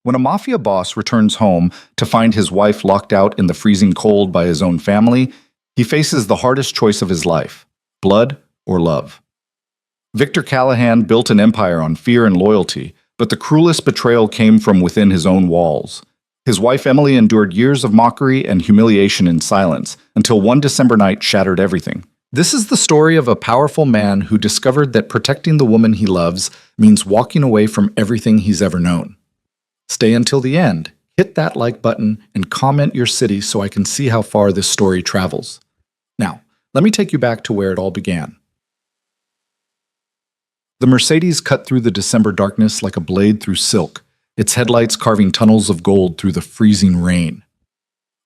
When a mafia boss returns home to find his wife locked out in the freezing cold by his own family, he faces the hardest choice of his life: blood or love. Victor Callahan built an empire on fear and loyalty, but the cruelest betrayal came from within his own walls. His wife Emily endured years of mockery and humiliation in silence, until one December night shattered everything. This is the story of a powerful man who discovered that protecting the woman he loves means walking away from everything he's ever known. Stay until the end, hit that like button, and comment your city so I can see how far this story travels. Now, let me take you back to where it all began. The Mercedes cut through the December darkness like a blade through silk, its headlights carving tunnels of gold through the freezing rain.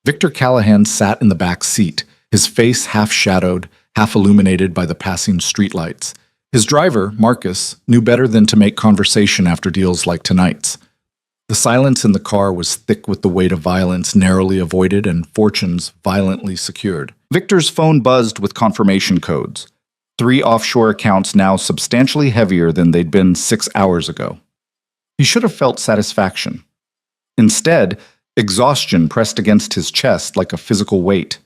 Victor Callahan sat in the back seat, his face half-shadowed, half-illuminated by the passing streetlights. His driver, Marcus, knew better than to make conversation after deals like tonight's. The silence in the car was thick with the weight of violence narrowly avoided and fortunes violently secured. Victor's phone buzzed with confirmation codes. 3 offshore accounts now substantially heavier than they'd been 6 hours ago. He should have felt satisfaction. Instead, exhaustion pressed against his chest like a physical weight.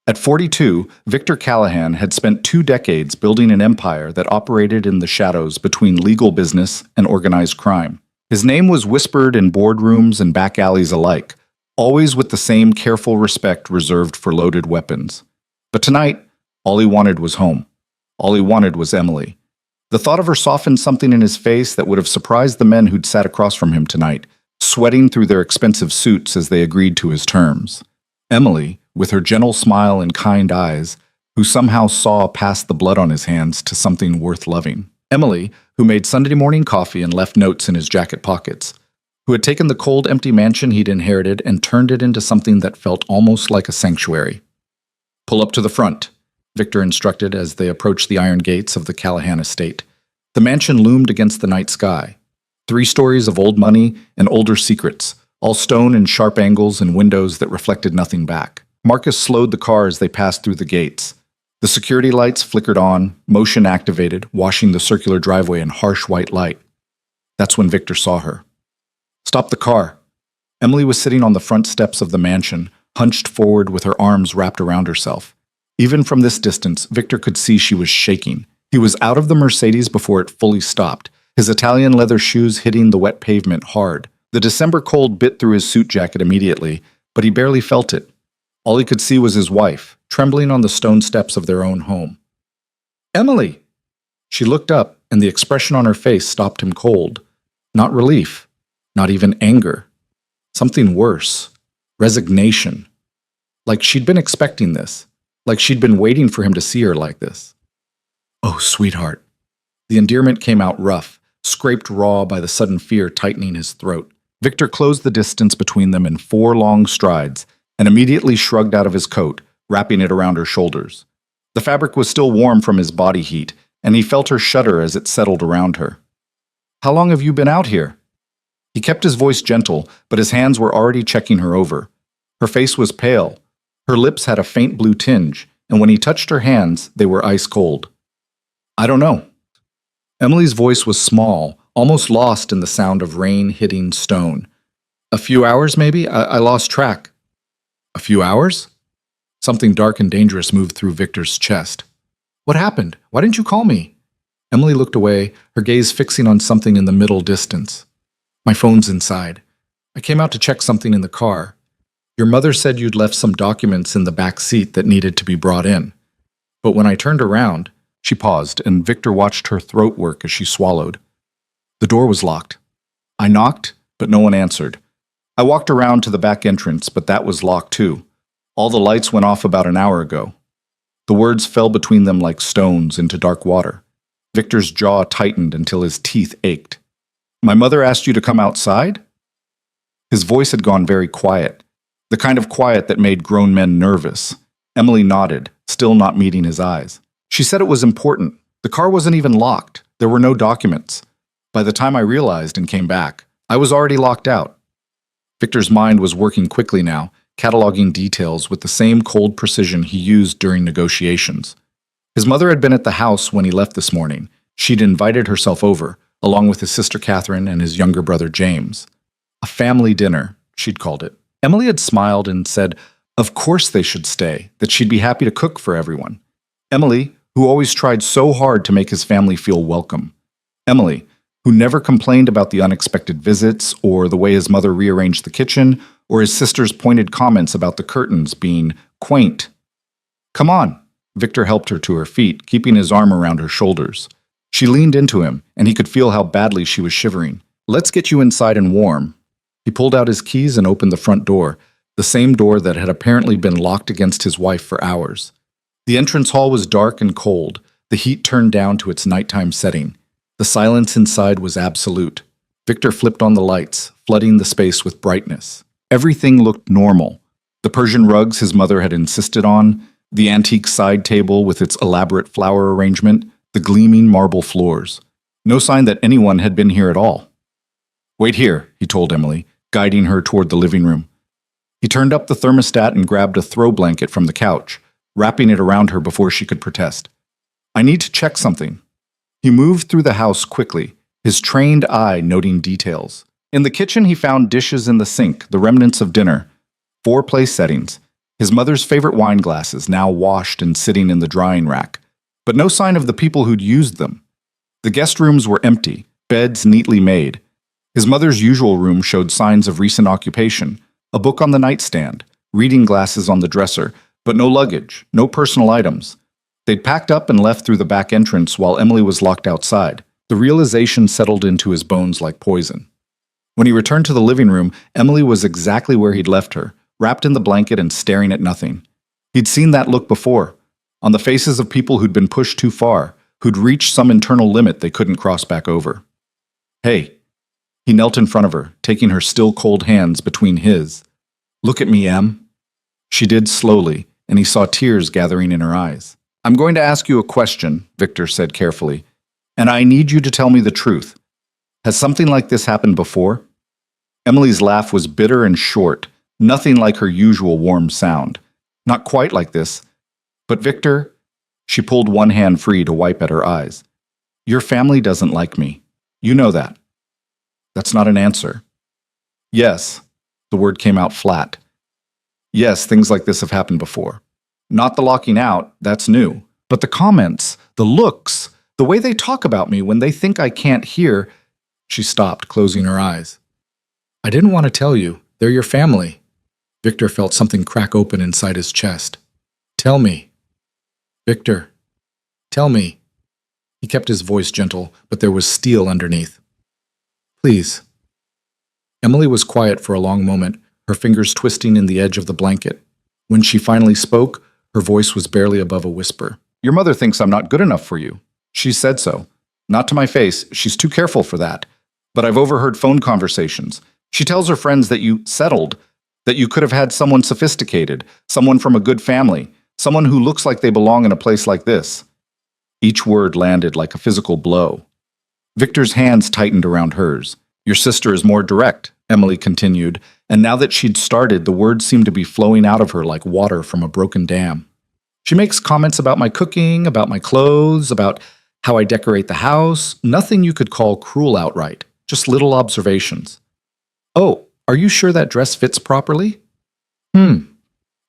At 42, Victor Callahan had spent 2 decades building an empire that operated in the shadows between legal business and organized crime. His name was whispered in boardrooms and back alleys alike, always with the same careful respect reserved for loaded weapons. But tonight, all he wanted was home. All he wanted was Emily. The thought of her softened something in his face that would have surprised the men who'd sat across from him tonight, sweating through their expensive suits as they agreed to his terms. Emily, with her gentle smile and kind eyes, who somehow saw past the blood on his hands to something worth loving. Emily, who made Sunday morning coffee and left notes in his jacket pockets, who had taken the cold, empty mansion he'd inherited and turned it into something that felt almost like a sanctuary. "Pull up to the front," Victor instructed as they approached the iron gates of the Callahan estate. The mansion loomed against the night sky. 3 stories of old money and older secrets, all stone and sharp angles and windows that reflected nothing back. Marcus slowed the car as they passed through the gates. The security lights flickered on, motion activated, washing the circular driveway in harsh white light. That's when Victor saw her. "Stop the car." Emily was sitting on the front steps of the mansion, hunched forward with her arms wrapped around herself. Even from this distance, Victor could see she was shaking. He was out of the Mercedes before it fully stopped, his Italian leather shoes hitting the wet pavement hard. The December cold bit through his suit jacket immediately, but he barely felt it. All he could see was his wife, trembling on the stone steps of their own home. "Emily!" She looked up, and the expression on her face stopped him cold. Not relief, not even anger. Something worse. Resignation. Like she'd been expecting this. Like she'd been waiting for him to see her like this. "Oh, sweetheart." The endearment came out rough, scraped raw by the sudden fear tightening his throat. Victor closed the distance between them in 4 long strides, and immediately shrugged out of his coat, wrapping it around her shoulders. The fabric was still warm from his body heat, and he felt her shudder as it settled around her. "How long have you been out here?" He kept his voice gentle, but his hands were already checking her over. Her face was pale. Her lips had a faint blue tinge, and when he touched her hands, they were ice cold. "I don't know." Emily's voice was small, almost lost in the sound of rain hitting stone. "A few hours, maybe? I lost track." "A few hours?" Something dark and dangerous moved through Victor's chest. "What happened? Why didn't you call me?" Emily looked away, her gaze fixing on something in the middle distance. "My phone's inside. I came out to check something in the car. Your mother said you'd left some documents in the back seat that needed to be brought in. But when I turned around..." She paused, and Victor watched her throat work as she swallowed. "The door was locked. I knocked, but no one answered. I walked around to the back entrance, but that was locked too. All the lights went off about an hour ago." The words fell between them like stones into dark water. Victor's jaw tightened until his teeth ached. "My mother asked you to come outside?" His voice had gone very quiet, the kind of quiet that made grown men nervous. Emily nodded, still not meeting his eyes. "She said it was important. The car wasn't even locked. There were no documents. By the time I realized and came back, I was already locked out." Victor's mind was working quickly now, cataloging details with the same cold precision he used during negotiations. His mother had been at the house when he left this morning. She'd invited herself over, along with his sister Catherine and his younger brother James. A family dinner, she'd called it. Emily had smiled and said, of course they should stay, that she'd be happy to cook for everyone. Emily, who always tried so hard to make his family feel welcome. Emily, who never complained about the unexpected visits or the way his mother rearranged the kitchen or his sister's pointed comments about the curtains being quaint. Come on. Victor helped her to her feet, keeping his arm around her shoulders. She leaned into him, and he could feel how badly she was shivering. Let's get you inside and warm. He pulled out his keys and opened the front door, the same door that had apparently been locked against his wife for hours. The entrance hall was dark and cold, the heat turned down to its nighttime setting. The silence inside was absolute. Victor flipped on the lights, flooding the space with brightness. Everything looked normal. The Persian rugs his mother had insisted on, the antique side table with its elaborate flower arrangement, the gleaming marble floors. No sign that anyone had been here at all. Wait here, he told Emily, guiding her toward the living room. He turned up the thermostat and grabbed a throw blanket from the couch, wrapping it around her before she could protest. I need to check something. He moved through the house quickly, his trained eye noting details. In the kitchen, he found dishes in the sink, the remnants of dinner, 4 place settings, his mother's favorite wine glasses now washed and sitting in the drying rack, but no sign of the people who'd used them. The guest rooms were empty, beds neatly made. His mother's usual room showed signs of recent occupation, a book on the nightstand, reading glasses on the dresser, but no luggage, no personal items. They'd packed up and left through the back entrance while Emily was locked outside. The realization settled into his bones like poison. When he returned to the living room, Emily was exactly where he'd left her, wrapped in the blanket and staring at nothing. He'd seen that look before, on the faces of people who'd been pushed too far, who'd reached some internal limit they couldn't cross back over. Hey. He knelt in front of her, taking her still cold hands between his. Look at me, Em. She did slowly, and he saw tears gathering in her eyes. I'm going to ask you a question, Victor said carefully, and I need you to tell me the truth. Has something like this happened before? Emily's laugh was bitter and short, nothing like her usual warm sound. Not quite like this. But Victor, she pulled one hand free to wipe at her eyes. Your family doesn't like me. You know that. That's not an answer. Yes, the word came out flat. Yes, things like this have happened before. Not the locking out, that's new. But the comments, the looks, the way they talk about me when they think I can't hear. She stopped, closing her eyes. I didn't want to tell you. They're your family. Victor felt something crack open inside his chest. Tell me. Victor, tell me. He kept his voice gentle, but there was steel underneath. Please. Emily was quiet for a long moment, her fingers twisting in the edge of the blanket. When she finally spoke, her voice was barely above a whisper. Your mother thinks I'm not good enough for you. She said so. Not to my face, she's too careful for that. But I've overheard phone conversations. She tells her friends that you settled, that you could have had someone sophisticated, someone from a good family, someone who looks like they belong in a place like this. Each word landed like a physical blow. Victor's hands tightened around hers. Your sister is more direct, Emily continued, and now that she'd started, the words seemed to be flowing out of her like water from a broken dam. She makes comments about my cooking, about my clothes, about how I decorate the house, nothing you could call cruel outright, just little observations. Oh, are you sure that dress fits properly?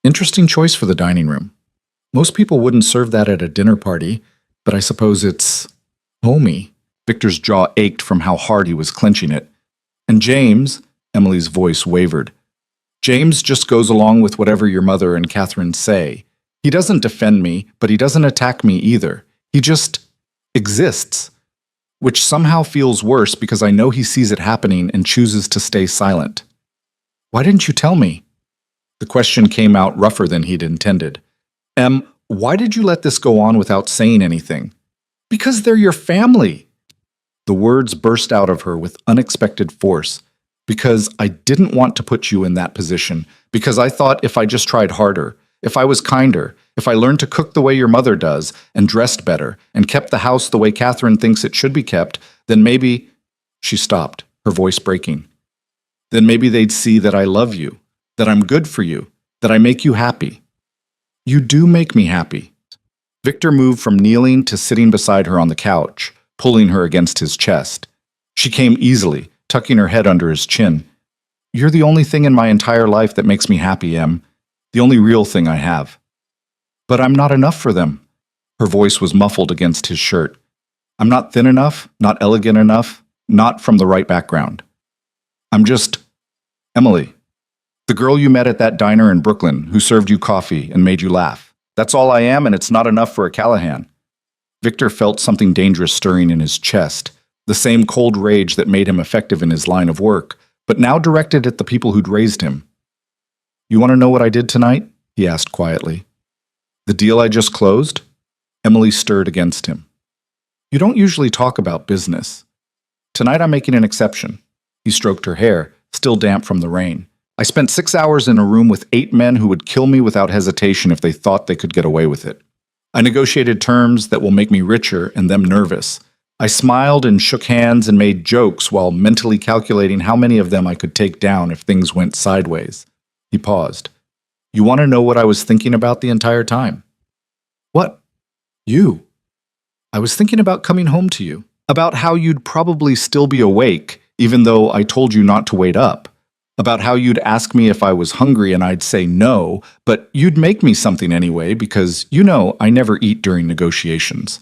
Interesting choice for the dining room. Most people wouldn't serve that at a dinner party, but I suppose it's homey. Victor's jaw ached from how hard he was clenching it. And James, Emily's voice wavered. James just goes along with whatever your mother and Catherine say. He doesn't defend me, but he doesn't attack me either. He just exists, which somehow feels worse because I know he sees it happening and chooses to stay silent. Why didn't you tell me? The question came out rougher than he'd intended. Em, why did you let this go on without saying anything? Because they're your family. The words burst out of her with unexpected force. Because I didn't want to put you in that position. Because I thought if I just tried harder, if I was kinder, if I learned to cook the way your mother does, and dressed better, and kept the house the way Catherine thinks it should be kept, then maybe... She stopped, her voice breaking. Then maybe they'd see that I love you, that I'm good for you, that I make you happy. You do make me happy. Victor moved from kneeling to sitting beside her on the couch, pulling her against his chest. She came easily, tucking her head under his chin. You're the only thing in my entire life that makes me happy, Em. The only real thing I have. But I'm not enough for them. Her voice was muffled against his shirt. I'm not thin enough, not elegant enough, not from the right background. I'm just Emily, the girl you met at that diner in Brooklyn who served you coffee and made you laugh. That's all I am, and it's not enough for a Callahan. Victor felt something dangerous stirring in his chest, the same cold rage that made him effective in his line of work, but now directed at the people who'd raised him. You want to know what I did tonight? He asked quietly. The deal I just closed? Emily stirred against him. You don't usually talk about business. Tonight I'm making an exception. He stroked her hair, still damp from the rain. I spent 6 hours in a room with 8 men who would kill me without hesitation if they thought they could get away with it. I negotiated terms that will make me richer and them nervous. I smiled and shook hands and made jokes while mentally calculating how many of them I could take down if things went sideways. He paused. You want to know what I was thinking about the entire time? What? You. I was thinking about coming home to you, about how you'd probably still be awake, even though I told you not to wait up, about how you'd ask me if I was hungry and I'd say no, but you'd make me something anyway because, you know, I never eat during negotiations.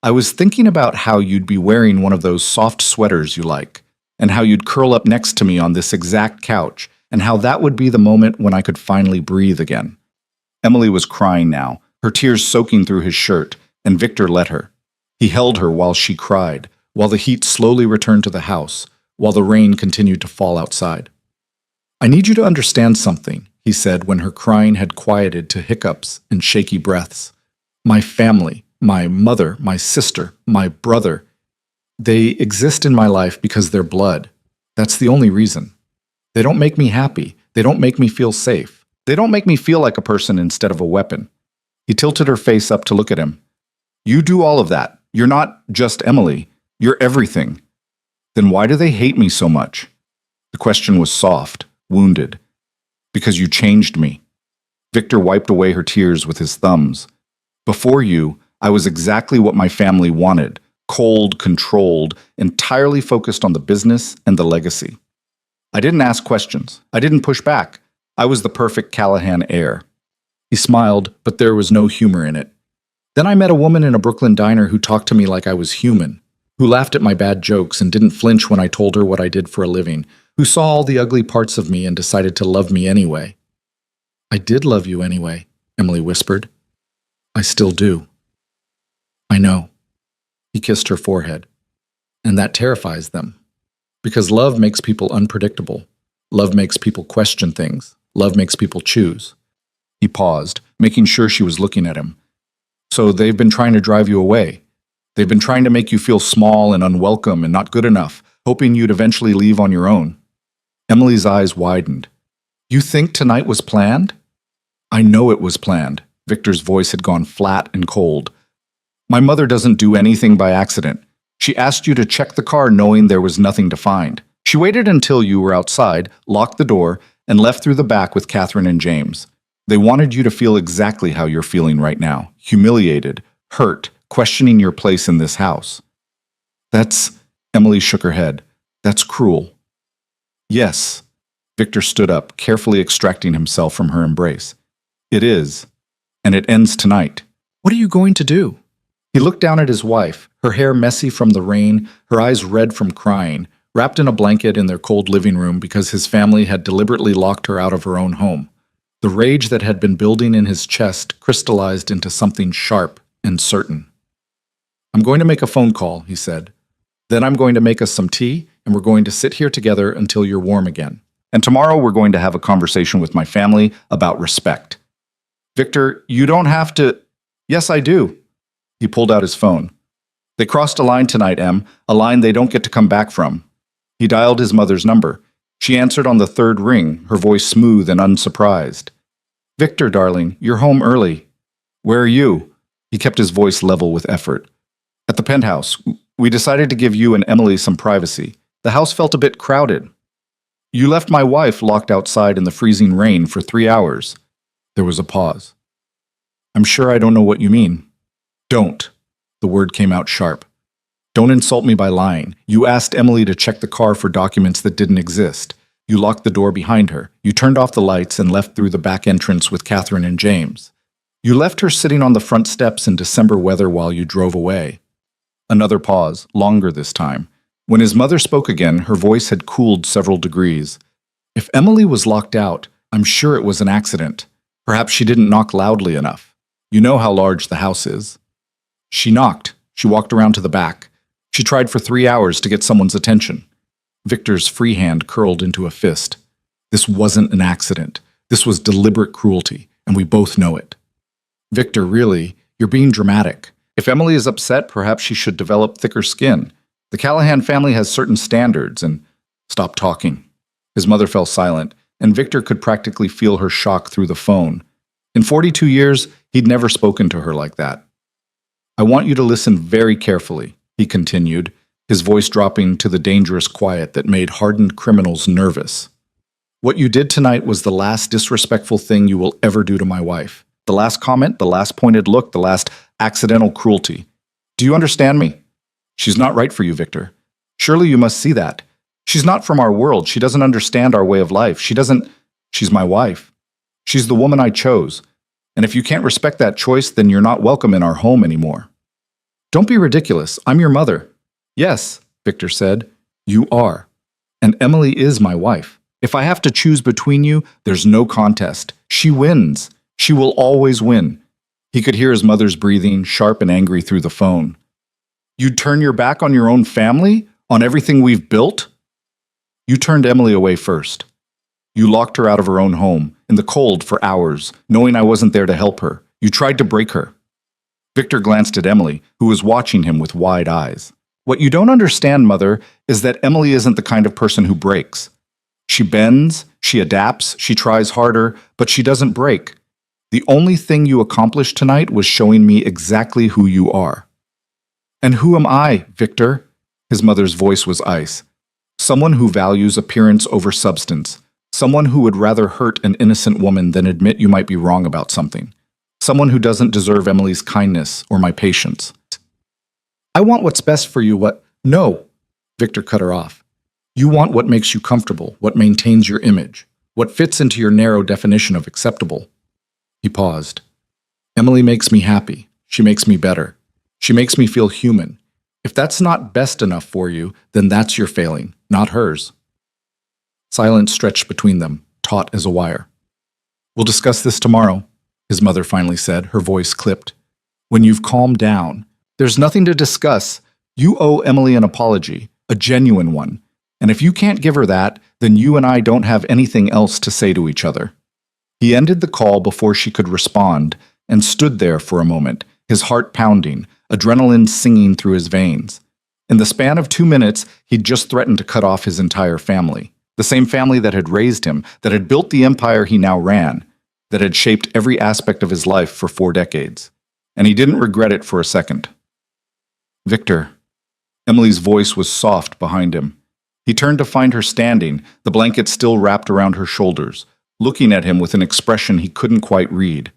I was thinking about how you'd be wearing one of those soft sweaters you like, and how you'd curl up next to me on this exact couch, and how that would be the moment when I could finally breathe again. Emily was crying now, her tears soaking through his shirt, and Victor let her. He held her while she cried, while the heat slowly returned to the house, while the rain continued to fall outside. I need you to understand something, he said when her crying had quieted to hiccups and shaky breaths. My family, my mother, my sister, my brother, they exist in my life because they're blood. That's the only reason. They don't make me happy. They don't make me feel safe. They don't make me feel like a person instead of a weapon. He tilted her face up to look at him. You do all of that. You're not just Emily. You're everything. Then why do they hate me so much? The question was soft, wounded. Because you changed me. Victor wiped away her tears with his thumbs. Before you, I was exactly what my family wanted. Cold, controlled, entirely focused on the business and the legacy. I didn't ask questions. I didn't push back. I was the perfect Callahan heir. He smiled, but there was no humor in it. Then I met a woman in a Brooklyn diner who talked to me like I was human, who laughed at my bad jokes and didn't flinch when I told her what I did for a living, who saw all the ugly parts of me and decided to love me anyway. I did love you anyway, Emily whispered. I still do. I know. He kissed her forehead. And that terrifies them. Because love makes people unpredictable. Love makes people question things. Love makes people choose. He paused, making sure she was looking at him. So they've been trying to drive you away. They've been trying to make you feel small and unwelcome and not good enough, hoping you'd eventually leave on your own. Emily's eyes widened. You think tonight was planned? I know it was planned. Victor's voice had gone flat and cold. My mother doesn't do anything by accident. She asked you to check the car knowing there was nothing to find. She waited until you were outside, locked the door, and left through the back with Catherine and James. They wanted you to feel exactly how you're feeling right now, humiliated, hurt, questioning your place in this house. Emily shook her head. That's cruel. Yes. Victor stood up, carefully extracting himself from her embrace. It is. And it ends tonight. What are you going to do? He looked down at his wife, her hair messy from the rain, her eyes red from crying, wrapped in a blanket in their cold living room because his family had deliberately locked her out of her own home. The rage that had been building in his chest crystallized into something sharp and certain. I'm going to make a phone call, he said. Then I'm going to make us some tea, and we're going to sit here together until you're warm again. And tomorrow we're going to have a conversation with my family about respect. Victor, you don't have to... Yes, I do. He pulled out his phone. They crossed a line tonight, Em, a line they don't get to come back from. He dialed his mother's number. She answered on the third ring, her voice smooth and unsurprised. Victor, darling, you're home early. Where are you? He kept his voice level with effort. At the penthouse. We decided to give you and Emily some privacy. The house felt a bit crowded. You left my wife locked outside in the freezing rain for 3 hours. There was a pause. I'm sure I don't know what you mean. Don't. The word came out sharp. Don't insult me by lying. You asked Emily to check the car for documents that didn't exist. You locked the door behind her. You turned off the lights and left through the back entrance with Catherine and James. You left her sitting on the front steps in December weather while you drove away. Another pause, longer this time. When his mother spoke again, her voice had cooled several degrees. If Emily was locked out, I'm sure it was an accident. Perhaps she didn't knock loudly enough. You know how large the house is. She knocked. She walked around to the back. She tried for 3 hours to get someone's attention. Victor's free hand curled into a fist. This wasn't an accident. This was deliberate cruelty, and we both know it. Victor, really, you're being dramatic. If Emily is upset, perhaps she should develop thicker skin. The Callahan family has certain standards, and stop talking. His mother fell silent, and Victor could practically feel her shock through the phone. In 42 years, he'd never spoken to her like that. I want you to listen very carefully, he continued, his voice dropping to the dangerous quiet that made hardened criminals nervous. What you did tonight was the last disrespectful thing you will ever do to my wife. The last comment, the last pointed look, the last accidental cruelty. Do you understand me? She's not right for you, Victor. Surely you must see that. She's not from our world. She doesn't understand our way of life. She's my wife. She's the woman I chose. And if you can't respect that choice, then you're not welcome in our home anymore. Don't be ridiculous. I'm your mother. Yes, Victor said. You are. And Emily is my wife. If I have to choose between you, there's no contest. She wins. She will always win. He could hear his mother's breathing, sharp and angry through the phone. You'd turn your back on your own family? On everything we've built? You turned Emily away first. You locked her out of her own home, in the cold for hours, knowing I wasn't there to help her. You tried to break her. Victor glanced at Emily, who was watching him with wide eyes. What you don't understand, Mother, is that Emily isn't the kind of person who breaks. She bends, she adapts, she tries harder, but she doesn't break. The only thing you accomplished tonight was showing me exactly who you are. And who am I, Victor? His mother's voice was ice. Someone who values appearance over substance. Someone who would rather hurt an innocent woman than admit you might be wrong about something. Someone who doesn't deserve Emily's kindness or my patience. I want what's best for you, No, Victor cut her off. You want what makes you comfortable, what maintains your image, what fits into your narrow definition of acceptable. He paused. Emily makes me happy. She makes me better. She makes me feel human. If that's not best enough for you, then that's your failing, not hers. Silence stretched between them, taut as a wire. We'll discuss this tomorrow, his mother finally said, her voice clipped. When you've calmed down, there's nothing to discuss. You owe Emily an apology, a genuine one. And if you can't give her that, then you and I don't have anything else to say to each other. He ended the call before she could respond and stood there for a moment, his heart pounding, adrenaline singing through his veins. In the span of 2 minutes, he'd just threatened to cut off his entire family. The same family that had raised him, that had built the empire he now ran, that had shaped every aspect of his life for 4 decades. And he didn't regret it for a second. Victor. Emily's voice was soft behind him. He turned to find her standing, the blanket still wrapped around her shoulders, looking at him with an expression he couldn't quite read.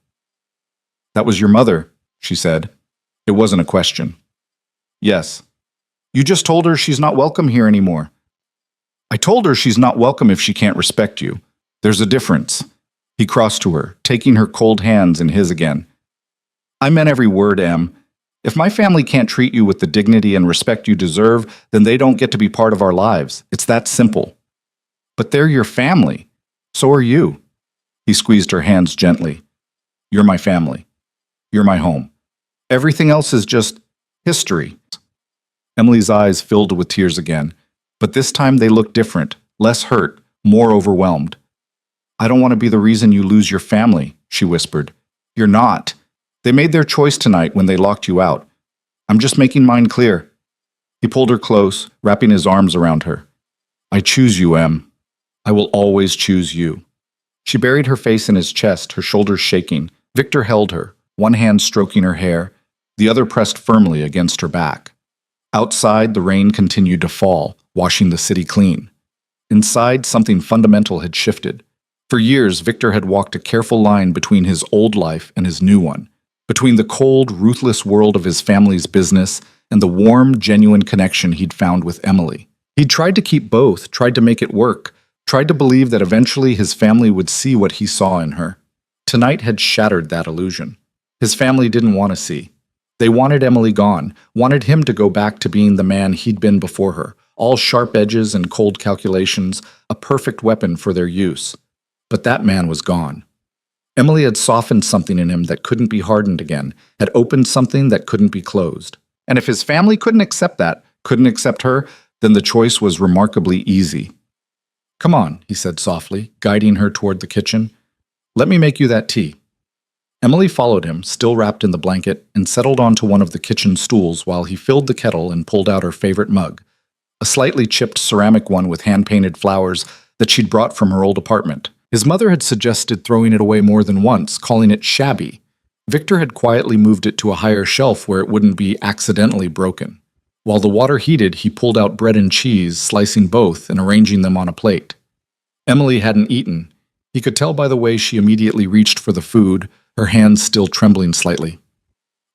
That was your mother, she said. It wasn't a question. Yes. You just told her she's not welcome here anymore. I told her she's not welcome if she can't respect you. There's a difference. He crossed to her, taking her cold hands in his again. I meant every word, Em. If my family can't treat you with the dignity and respect you deserve, then they don't get to be part of our lives. It's that simple. But they're your family. So are you. He squeezed her hands gently. You're my family. You're my home. Everything else is just history. Emily's eyes filled with tears again, but this time they looked different, less hurt, more overwhelmed. I don't want to be the reason you lose your family, she whispered. You're not. They made their choice tonight when they locked you out. I'm just making mine clear. He pulled her close, wrapping his arms around her. I choose you, Em. I will always choose you. She buried her face in his chest, her shoulders shaking. Victor held her, one hand stroking her hair, the other pressed firmly against her back. Outside, the rain continued to fall, washing the city clean. Inside, something fundamental had shifted. For years, Victor had walked a careful line between his old life and his new one, between the cold, ruthless world of his family's business and the warm, genuine connection he'd found with Emily. He'd tried to keep both, tried to make it work, tried to believe that eventually his family would see what he saw in her. Tonight had shattered that illusion. His family didn't want to see. They wanted Emily gone, wanted him to go back to being the man he'd been before her, all sharp edges and cold calculations, a perfect weapon for their use. But that man was gone. Emily had softened something in him that couldn't be hardened again, had opened something that couldn't be closed. And if his family couldn't accept that, couldn't accept her, then the choice was remarkably easy. "Come on," he said softly, guiding her toward the kitchen. "Let me make you that tea." Emily followed him, still wrapped in the blanket, and settled onto one of the kitchen stools while he filled the kettle and pulled out her favorite mug, a slightly chipped ceramic one with hand-painted flowers that she'd brought from her old apartment. His mother had suggested throwing it away more than once, calling it shabby. Victor had quietly moved it to a higher shelf where it wouldn't be accidentally broken. While the water heated, he pulled out bread and cheese, slicing both and arranging them on a plate. Emily hadn't eaten. He could tell by the way she immediately reached for the food, her hands still trembling slightly.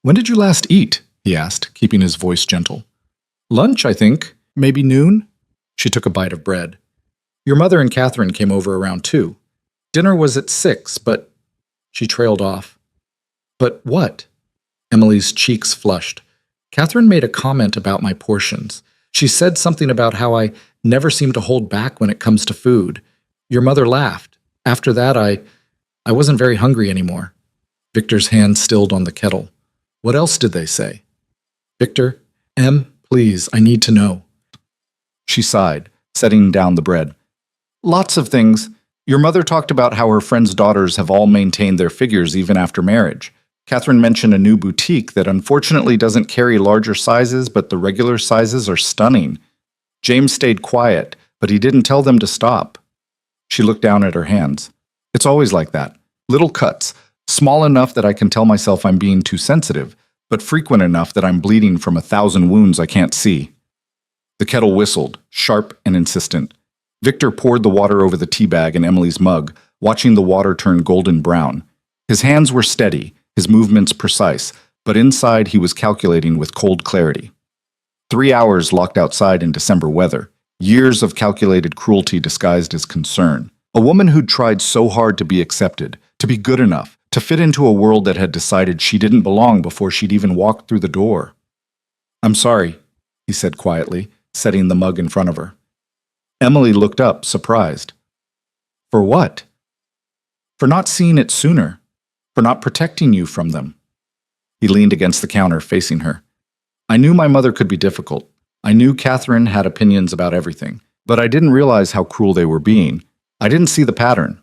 "When did you last eat?" he asked, keeping his voice gentle. "Lunch, I think. Maybe noon?" She took a bite of bread. "Your mother and Catherine came over around 2. Dinner was at 6, but—" She trailed off. "But what?" Emily's cheeks flushed. "Catherine made a comment about my portions. She said something about how I never seem to hold back when it comes to food. Your mother laughed. After that, I wasn't very hungry anymore." Victor's hand stilled on the kettle. "What else did they say?" "Victor, please, I need to know." She sighed, setting down the bread. "Lots of things. Your mother talked about how her friends' daughters have all maintained their figures even after marriage. Catherine mentioned a new boutique that unfortunately doesn't carry larger sizes, but the regular sizes are stunning. James stayed quiet, but he didn't tell them to stop." She looked down at her hands. "It's always like that. Little cuts, small enough that I can tell myself I'm being too sensitive, but frequent enough that I'm bleeding from 1,000 wounds I can't see." The kettle whistled, sharp and insistent. Victor poured the water over the tea bag in Emily's mug, watching the water turn golden brown. His hands were steady, his movements precise, but inside he was calculating with cold clarity. 3 hours locked outside in December weather, years of calculated cruelty disguised as concern. A woman who'd tried so hard to be accepted, to be good enough, to fit into a world that had decided she didn't belong before she'd even walked through the door. "I'm sorry," he said quietly, setting the mug in front of her. Emily looked up, surprised. "For what?" "For not seeing it sooner. For not protecting you from them." He leaned against the counter, facing her. "I knew my mother could be difficult. I knew Catherine had opinions about everything, but I didn't realize how cruel they were being. I didn't see the pattern."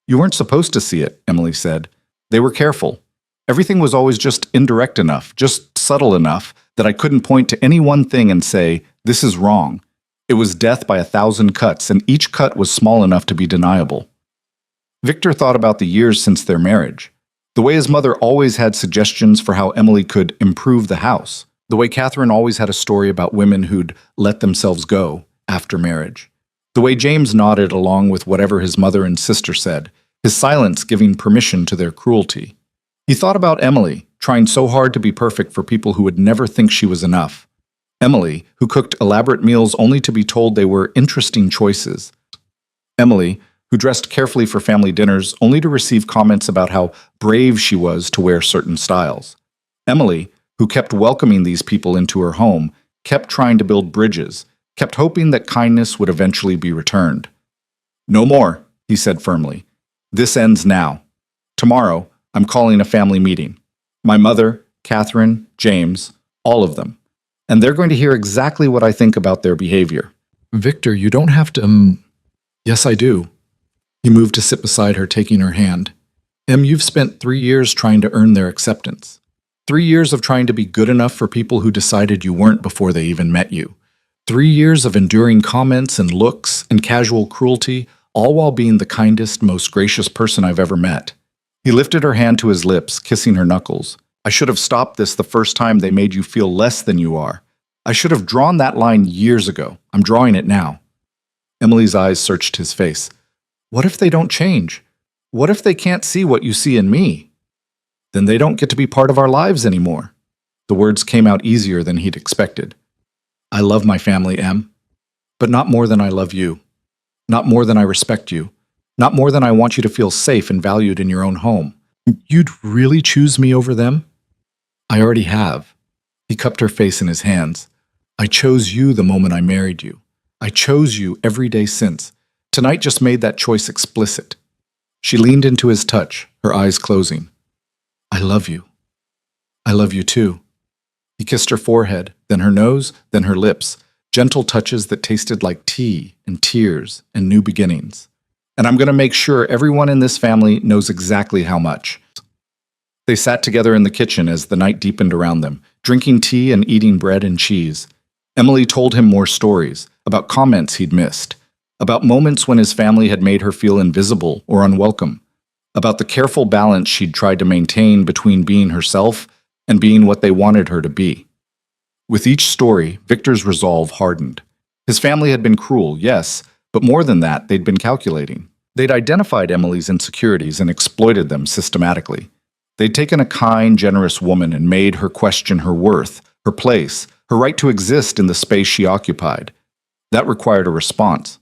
"You weren't supposed to see it," Emily said. "They were careful. Everything was always just indirect enough, just subtle enough, that I couldn't point to any one thing and say, 'This is wrong.' It was death by 1,000 cuts, and each cut was small enough to be deniable." Victor thought about the years since their marriage. The way his mother always had suggestions for how Emily could improve the house. The way Catherine always had a story about women who'd let themselves go after marriage. The way James nodded along with whatever his mother and sister said, his silence giving permission to their cruelty. He thought about Emily, trying so hard to be perfect for people who would never think she was enough. Emily, who cooked elaborate meals only to be told they were interesting choices. Emily, who dressed carefully for family dinners only to receive comments about how brave she was to wear certain styles. Emily, who kept welcoming these people into her home, kept trying to build bridges, kept hoping that kindness would eventually be returned. "No more," he said firmly. "This ends now. Tomorrow, I'm calling a family meeting. My mother, Catherine, James, all of them. And they're going to hear exactly what I think about their behavior." "Victor, you don't have to, Yes, I do." He moved to sit beside her, taking her hand. You've spent 3 years trying to earn their acceptance. 3 years of trying to be good enough for people who decided you weren't before they even met you. 3 years of enduring comments and looks and casual cruelty, all while being the kindest, most gracious person I've ever met." He lifted her hand to his lips, kissing her knuckles. "I should have stopped this the first time they made you feel less than you are. I should have drawn that line years ago. I'm drawing it now." Emily's eyes searched his face. "What if they don't change? What if they can't see what you see in me? Then they don't get to be part of our lives anymore." The words came out easier than he'd expected. "I love my family, Em, but not more than I love you." Not more than I respect you. Not more than I want you to feel safe and valued in your own home. You'd really choose me over them? I already have. He cupped her face in his hands. I chose you the moment I married you. I chose you every day since. Tonight just made that choice explicit. She leaned into his touch, her eyes closing. I love you. I love you too. He kissed her forehead, then her nose, then her lips, gentle touches that tasted like tea and tears and new beginnings. And I'm going to make sure everyone in this family knows exactly how much. They sat together in the kitchen as the night deepened around them, drinking tea and eating bread and cheese. Emily told him more stories about comments he'd missed, about moments when his family had made her feel invisible or unwelcome, about the careful balance she'd tried to maintain between being herself and being what they wanted her to be. With each story, Victor's resolve hardened. His family had been cruel, yes, but more than that, they'd been calculating. They'd identified Emily's insecurities and exploited them systematically. They'd taken a kind, generous woman and made her question her worth, her place, her right to exist in the space she occupied. That required a response.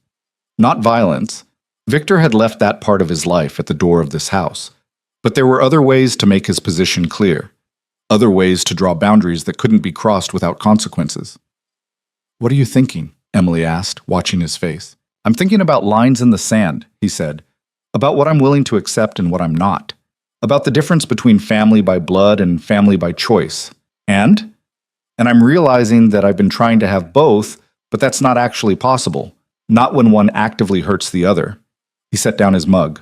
Not violence. Victor had left that part of his life at the door of this house. But there were other ways to make his position clear. Other ways to draw boundaries that couldn't be crossed without consequences. What are you thinking? Emily asked, watching his face. I'm thinking about lines in the sand, he said. About what I'm willing to accept and what I'm not. About the difference between family by blood and family by choice. And I'm realizing that I've been trying to have both, but that's not actually possible. Not when one actively hurts the other. He set down his mug.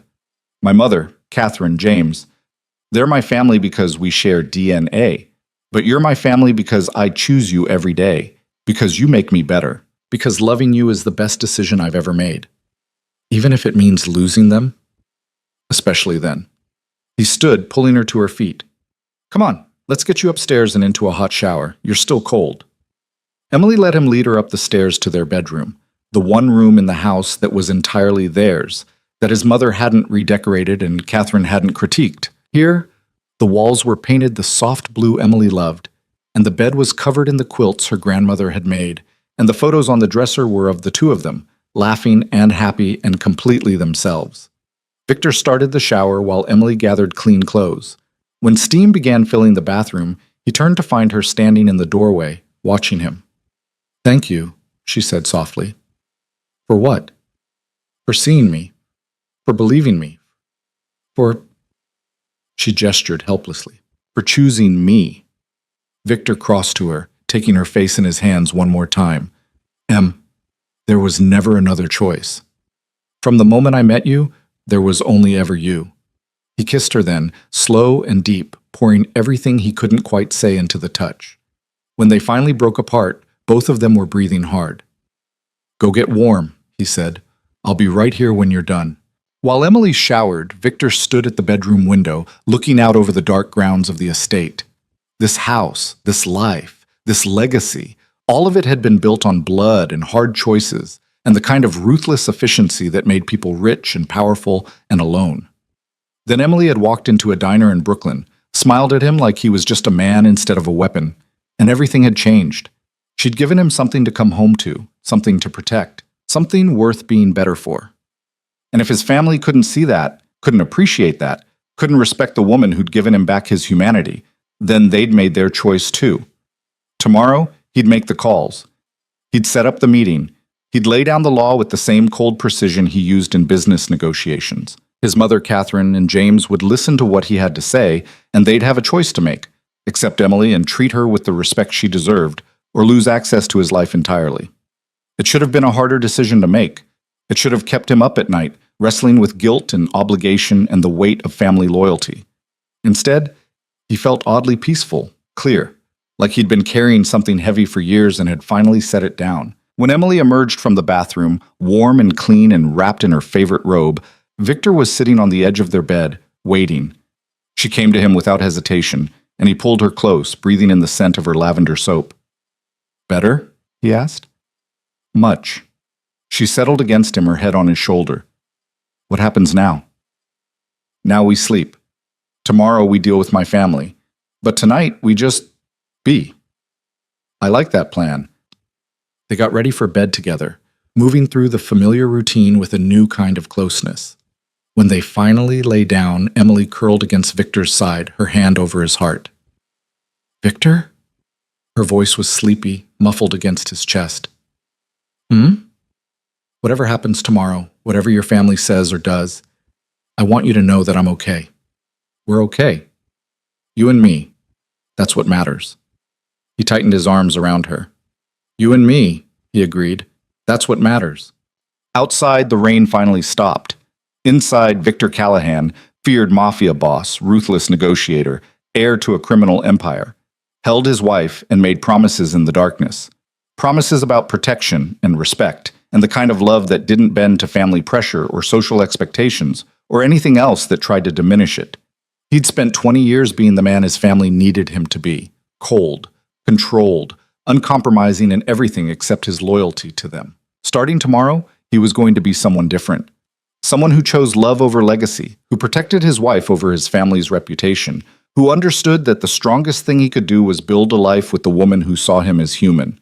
My mother, Catherine, James, they're my family because we share DNA. But you're my family because I choose you every day. Because you make me better. Because loving you is the best decision I've ever made. Even if it means losing them? Especially then. He stood, pulling her to her feet. Come on, let's get you upstairs and into a hot shower. You're still cold. Emily let him lead her up the stairs to their bedroom, the one room in the house that was entirely theirs, that his mother hadn't redecorated and Catherine hadn't critiqued. Here, the walls were painted the soft blue Emily loved, and the bed was covered in the quilts her grandmother had made, and the photos on the dresser were of the two of them, laughing and happy and completely themselves. Victor started the shower while Emily gathered clean clothes. When steam began filling the bathroom, he turned to find her standing in the doorway, watching him. Thank you, she said softly. For what? For seeing me. For believing me. For... She gestured helplessly. For choosing me. Victor crossed to her, taking her face in his hands one more time. There was never another choice. From the moment I met you, there was only ever you. He kissed her then, slow and deep, pouring everything he couldn't quite say into the touch. When they finally broke apart, both of them were breathing hard. Go get warm, he said. I'll be right here when you're done. While Emily showered, Victor stood at the bedroom window, looking out over the dark grounds of the estate. This house, this life, this legacy, all of it had been built on blood and hard choices, and the kind of ruthless efficiency that made people rich and powerful and alone. Then Emily had walked into a diner in Brooklyn, smiled at him like he was just a man instead of a weapon, and everything had changed. She'd given him something to come home to, something to protect, something worth being better for. And if his family couldn't see that, couldn't appreciate that, couldn't respect the woman who'd given him back his humanity, then they'd made their choice too. Tomorrow, he'd make the calls. He'd set up the meeting. He'd lay down the law with the same cold precision he used in business negotiations. His mother, Catherine, and James would listen to what he had to say, and they'd have a choice to make, accept Emily and treat her with the respect she deserved, or lose access to his life entirely. It should have been a harder decision to make. It should have kept him up at night, wrestling with guilt and obligation and the weight of family loyalty. Instead, he felt oddly peaceful, clear, like he'd been carrying something heavy for years and had finally set it down. When Emily emerged from the bathroom, warm and clean and wrapped in her favorite robe, Victor was sitting on the edge of their bed, waiting. She came to him without hesitation, and he pulled her close, breathing in the scent of her lavender soap. Better? He asked. Much. She settled against him, her head on his shoulder. What happens now? Now we sleep. Tomorrow we deal with my family. But tonight we just be. I like that plan. They got ready for bed together. moving through the familiar routine with a new kind of closeness. When they finally lay down, Emily curled against Victor's side, her hand over his heart. "Victor?" Her voice was sleepy, muffled against his chest. "Hmm? Whatever happens tomorrow, whatever your family says or does, I want you to know that I'm okay. We're okay. You and me. That's what matters." He tightened his arms around her. "You and me," he agreed. "That's what matters." Outside, the rain finally stopped. Inside, Victor Callahan, feared Mafia boss, ruthless negotiator, heir to a criminal empire, held his wife and made promises in the darkness. Promises about protection and respect, and the kind of love that didn't bend to family pressure or social expectations, or anything else that tried to diminish it. He'd spent 20 years being the man his family needed him to be. Cold, controlled, uncompromising in everything except his loyalty to them. Starting tomorrow, he was going to be someone different. Someone who chose love over legacy, who protected his wife over his family's reputation, who understood that the strongest thing he could do was build a life with the woman who saw him as human.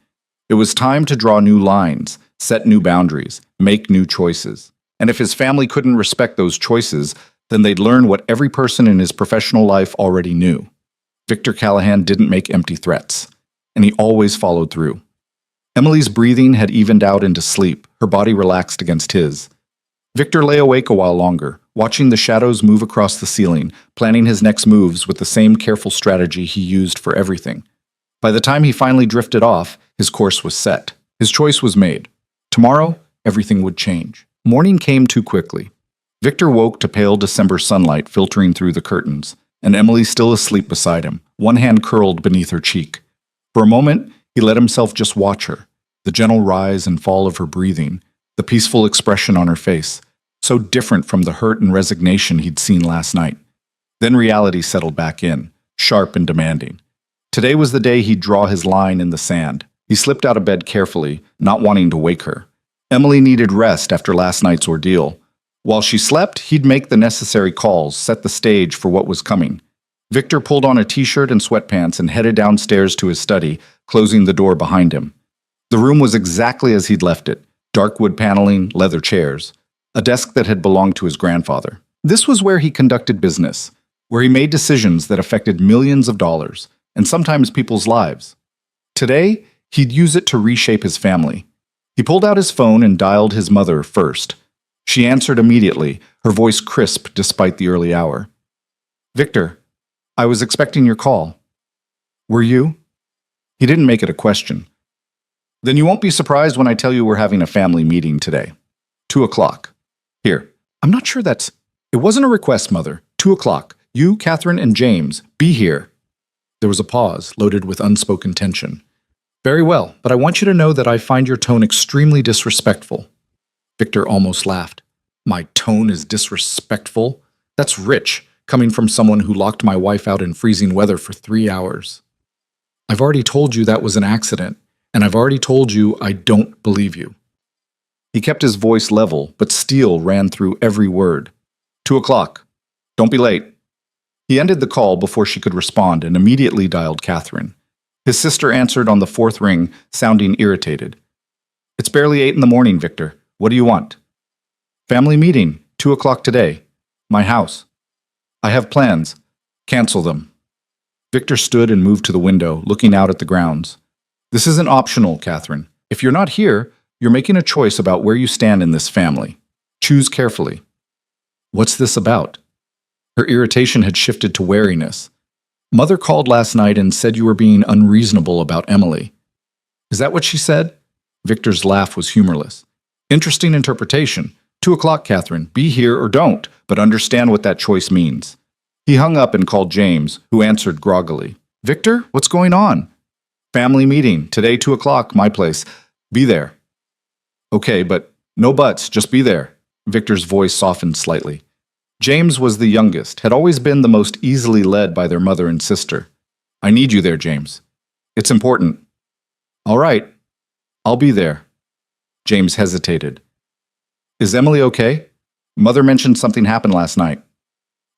It was time to draw new lines, set new boundaries, make new choices. And if his family couldn't respect those choices, then they'd learn what every person in his professional life already knew. Victor Callahan didn't make empty threats, and he always followed through. Emily's breathing had evened out into sleep, her body relaxed against his. Victor lay awake a while longer, watching the shadows move across the ceiling, planning his next moves with the same careful strategy he used for everything. By the time he finally drifted off, his course was set. His choice was made. Tomorrow, everything would change. Morning came too quickly. Victor woke to pale December sunlight filtering through the curtains, and Emily still asleep beside him, one hand curled beneath her cheek. For a moment, he let himself just watch her, the gentle rise and fall of her breathing, the peaceful expression on her face, so different from the hurt and resignation he'd seen last night. Then reality settled back in, sharp and demanding. Today was the day he'd draw his line in the sand. He slipped out of bed carefully, not wanting to wake her. Emily needed rest after last night's ordeal. While she slept, he'd make the necessary calls, set the stage for what was coming. Victor pulled on a t-shirt and sweatpants and headed downstairs to his study, closing the door behind him. The room was exactly as he'd left it. Dark wood paneling, leather chairs, a desk that had belonged to his grandfather. This was where he conducted business, where he made decisions that affected millions of dollars, and sometimes people's lives. Today, he'd use it to reshape his family. He pulled out his phone and dialed his mother first. She answered immediately, her voice crisp despite the early hour. "Victor, I was expecting your call." "Were you?" He didn't make it a question. "Then you won't be surprised when I tell you we're having a family meeting today. 2:00. Here, I'm not sure that's... It wasn't a request, Mother. 2:00. You, Catherine, and James, be here." There was a pause, loaded with unspoken tension. "Very well, but I want you to know that I find your tone extremely disrespectful." Victor almost laughed. "My tone is disrespectful? That's rich, coming from someone who locked my wife out in freezing weather for 3 hours. I've already told you that was an accident. And I've already told you I don't believe you." He kept his voice level, but steel ran through every word. 2:00. Don't be late." He ended the call before she could respond and immediately dialed Catherine. His sister answered on the fourth ring, sounding irritated. "It's barely 8 in the morning, Victor. What do you want?" "Family meeting, 2:00 today. My house." "I have plans. Cancel them." Victor stood and moved to the window, looking out at the grounds. "This isn't optional, Catherine. If you're not here, you're making a choice about where you stand in this family. Choose carefully." "What's this about?" Her irritation had shifted to wariness. "Mother called last night and said you were being unreasonable about Emily." "Is that what she said?" Victor's laugh was humorless. "Interesting interpretation. 2:00, Catherine. Be here or don't, but understand what that choice means." He hung up and called James, who answered groggily. "Victor, what's going on?" "Family meeting. Today, 2:00, my place. Be there." "Okay, but no buts. Just be there." Victor's voice softened slightly. James was the youngest, had always been the most easily led by their mother and sister. "I need you there, James. It's important." "All right. I'll be there." James hesitated. "Is Emily okay? Mother mentioned something happened last night."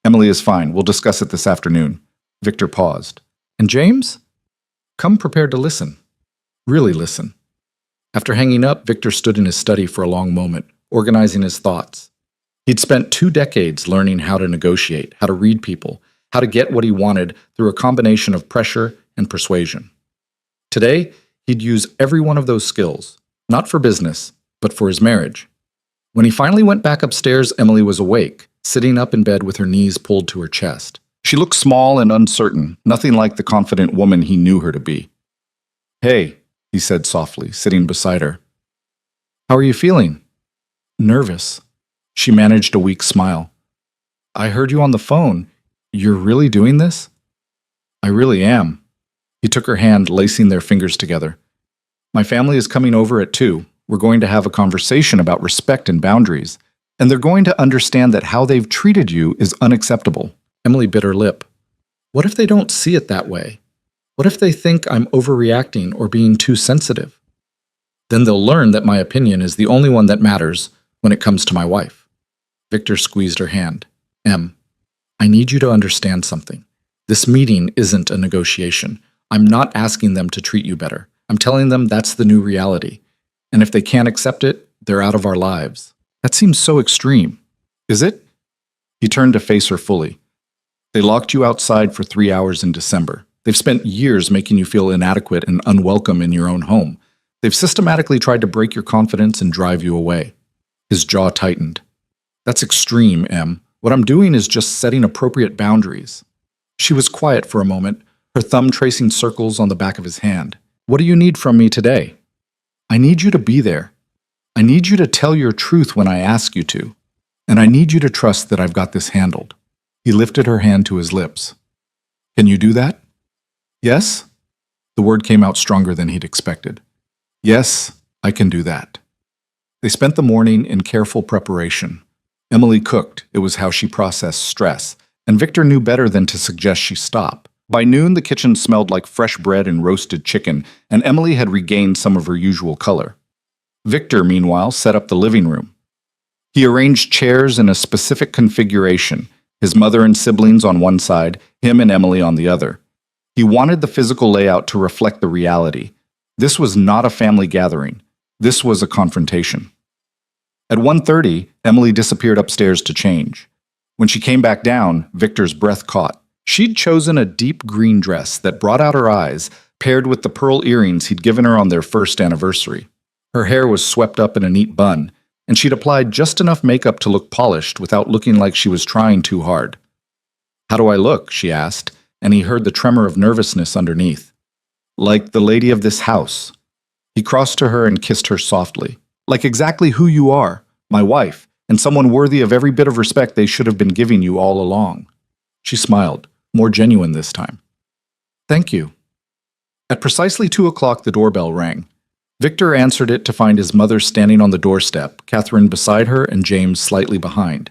"Emily is fine. We'll discuss it this afternoon." Victor paused. "And James?" "Come prepared to listen. Really listen." After hanging up, Victor stood in his study for a long moment, organizing his thoughts. He'd spent 2 decades learning how to negotiate, how to read people, how to get what he wanted through a combination of pressure and persuasion. Today, he'd use every one of those skills, not for business, but for his marriage. When he finally went back upstairs, Emily was awake, sitting up in bed with her knees pulled to her chest. She looked small and uncertain, nothing like the confident woman he knew her to be. "Hey," he said softly, sitting beside her. "How are you feeling?" "Nervous." She managed a weak smile. "I heard you on the phone. You're really doing this?" "I really am." He took her hand, lacing their fingers together. "My family is coming over at 2. We're going to have a conversation about respect and boundaries, and they're going to understand that how they've treated you is unacceptable." Emily bit her lip. What if they don't see it that way? What if they think I'm overreacting or being too sensitive? Then they'll learn that my opinion is the only one that matters when it comes to my wife. Victor squeezed her hand. "Em, I need you to understand something. This meeting isn't a negotiation. I'm not asking them to treat you better. I'm telling them that's the new reality. And if they can't accept it, they're out of our lives." That seems so extreme. Is it? He turned to face her fully. They locked you outside for 3 hours in December. They've spent years making you feel inadequate and unwelcome in your own home. They've systematically tried to break your confidence and drive you away. His jaw tightened. That's extreme, Em. What I'm doing is just setting appropriate boundaries. She was quiet for a moment, her thumb tracing circles on the back of his hand. What do you need from me today? I need you to be there. I need you to tell your truth when I ask you to. And I need you to trust that I've got this handled. He lifted her hand to his lips. Can you do that? Yes? The word came out stronger than he'd expected. Yes, I can do that. They spent the morning in careful preparation. Emily cooked. It was how she processed stress. And Victor knew better than to suggest she stop. By noon, the kitchen smelled like fresh bread and roasted chicken, and Emily had regained some of her usual color. Victor, meanwhile, set up the living room. He arranged chairs in a specific configuration, his mother and siblings on one side, him and Emily on the other. He wanted the physical layout to reflect the reality. This was not a family gathering. This was a confrontation. At 1:30, Emily disappeared upstairs to change. When she came back down, Victor's breath caught. She'd chosen a deep green dress that brought out her eyes, paired with the pearl earrings he'd given her on their first anniversary. Her hair was swept up in a neat bun, and she'd applied just enough makeup to look polished without looking like she was trying too hard. "How do I look?" she asked, and he heard the tremor of nervousness underneath. "Like the lady of this house." He crossed to her and kissed her softly. "Like exactly who you are, my wife, and someone worthy of every bit of respect they should have been giving you all along." She smiled, more genuine this time. "Thank you." At precisely 2 o'clock, the doorbell rang. Victor answered it to find his mother standing on the doorstep, Catherine beside her and James slightly behind.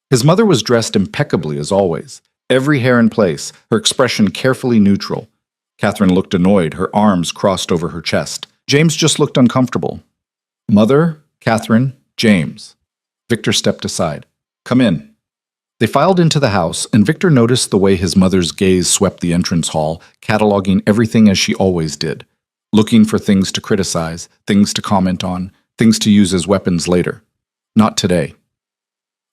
His mother was dressed impeccably as always, every hair in place, her expression carefully neutral. Catherine looked annoyed, her arms crossed over her chest. James just looked uncomfortable. Mother, Catherine, James. Victor stepped aside. "Come in." They filed into the house, and Victor noticed the way his mother's gaze swept the entrance hall, cataloging everything as she always did, looking for things to criticize, things to comment on, things to use as weapons later. Not today.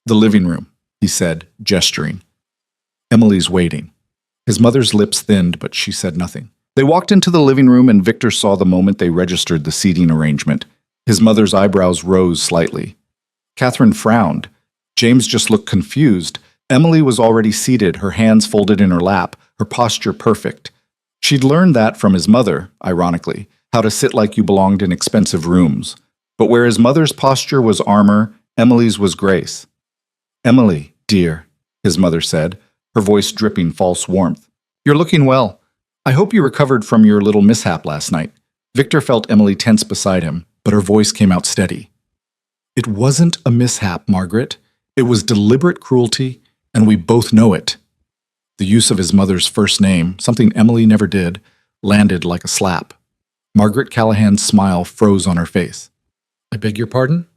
"The living room," he said, gesturing. "Emily's waiting." His mother's lips thinned, but she said nothing. They walked into the living room, and Victor saw the moment they registered the seating arrangement. His mother's eyebrows rose slightly. Catherine frowned. James just looked confused. Emily was already seated, her hands folded in her lap, her posture perfect. She'd learned that from his mother, ironically, how to sit like you belonged in expensive rooms. But where his mother's posture was armor, Emily's was grace. "Emily, dear," his mother said, her voice dripping false warmth. "You're looking well. I hope you recovered from your little mishap last night." Victor felt Emily tense beside him, but her voice came out steady. "It wasn't a mishap, Margaret. It was deliberate cruelty, and we both know it." The use of his mother's first name, something Emily never did, landed like a slap. Margaret Callahan's smile froze on her face. "I beg your pardon?"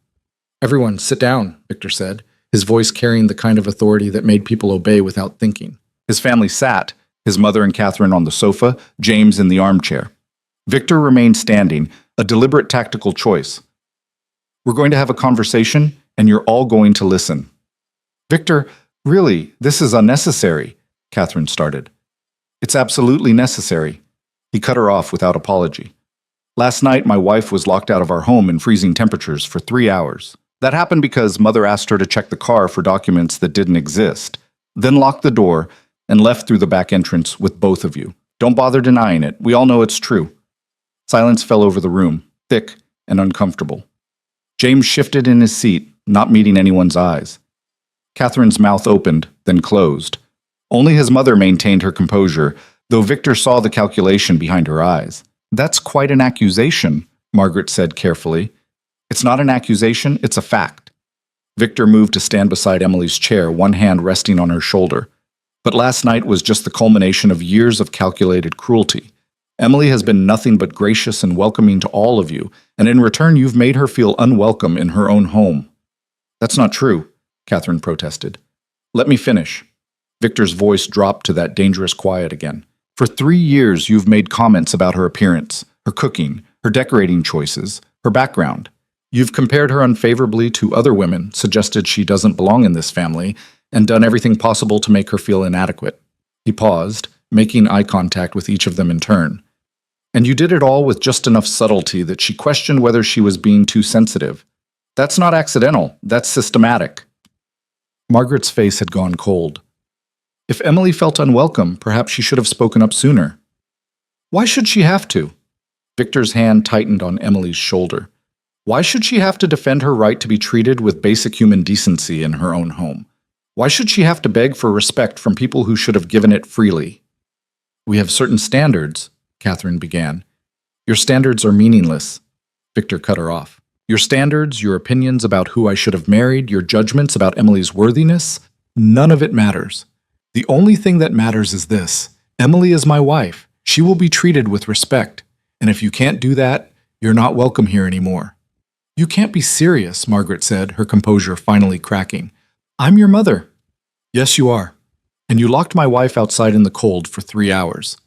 "Everyone, sit down," Victor said, his voice carrying the kind of authority that made people obey without thinking. His family sat, his mother and Catherine on the sofa, James in the armchair. Victor remained standing, a deliberate tactical choice. We're going to have a conversation, and you're all going to listen. Victor, really, this is unnecessary, Catherine started. It's absolutely necessary. He cut her off without apology. Last night, my wife was locked out of our home in freezing temperatures for 3 hours. That happened because Mother asked her to check the car for documents that didn't exist, then locked the door and left through the back entrance with both of you. Don't bother denying it. We all know it's true. Silence fell over the room, thick and uncomfortable. James shifted in his seat, not meeting anyone's eyes. Catherine's mouth opened, then closed. Only his mother maintained her composure, though Victor saw the calculation behind her eyes. That's quite an accusation, Margaret said carefully. It's not an accusation, it's a fact. Victor moved to stand beside Emily's chair, one hand resting on her shoulder. But last night was just the culmination of years of calculated cruelty. Emily has been nothing but gracious and welcoming to all of you, and in return you've made her feel unwelcome in her own home. That's not true, Catherine protested. Let me finish. Victor's voice dropped to that dangerous quiet again. For 3 years you've made comments about her appearance, her cooking, her decorating choices, her background. You've compared her unfavorably to other women, suggested she doesn't belong in this family, and done everything possible to make her feel inadequate. He paused, making eye contact with each of them in turn. And you did it all with just enough subtlety that she questioned whether she was being too sensitive. That's not accidental, that's systematic. Margaret's face had gone cold. If Emily felt unwelcome, perhaps she should have spoken up sooner. Why should she have to? Victor's hand tightened on Emily's shoulder. Why should she have to defend her right to be treated with basic human decency in her own home? Why should she have to beg for respect from people who should have given it freely? We have certain standards, Catherine began. Your standards are meaningless. Victor cut her off. Your standards, your opinions about who I should have married, your judgments about Emily's worthiness, none of it matters. The only thing that matters is this. Emily is my wife. She will be treated with respect. And if you can't do that, you're not welcome here anymore. You can't be serious, Margaret said, her composure finally cracking. I'm your mother. Yes, you are. And you locked my wife outside in the cold for 3 hours.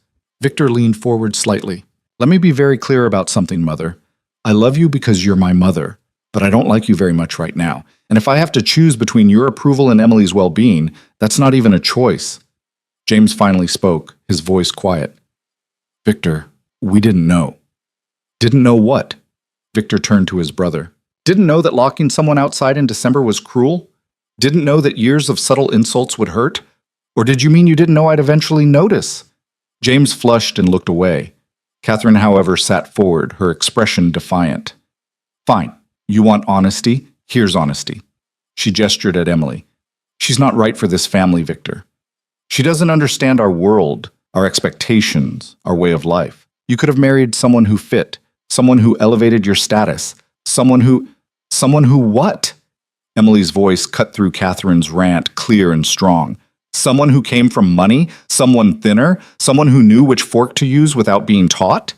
Victor leaned forward slightly. Let me be very clear about something, Mother. I love you because you're my mother, but I don't like you very much right now. And if I have to choose between your approval and Emily's well-being, that's not even a choice. James finally spoke, his voice quiet. Victor, we didn't know. Didn't know what? Victor turned to his brother. Didn't know that locking someone outside in December was cruel? Didn't know that years of subtle insults would hurt? Or did you mean you didn't know I'd eventually notice? James flushed and looked away. Catherine, however, sat forward, her expression defiant. Fine. You want honesty? Here's honesty. She gestured at Emily. She's not right for this family, Victor. She doesn't understand our world, our expectations, our way of life. You could have married someone who fit, someone who elevated your status, someone who what? Emily's voice cut through Catherine's rant, clear and strong. Someone who came from money? Someone thinner? Someone who knew which fork to use without being taught?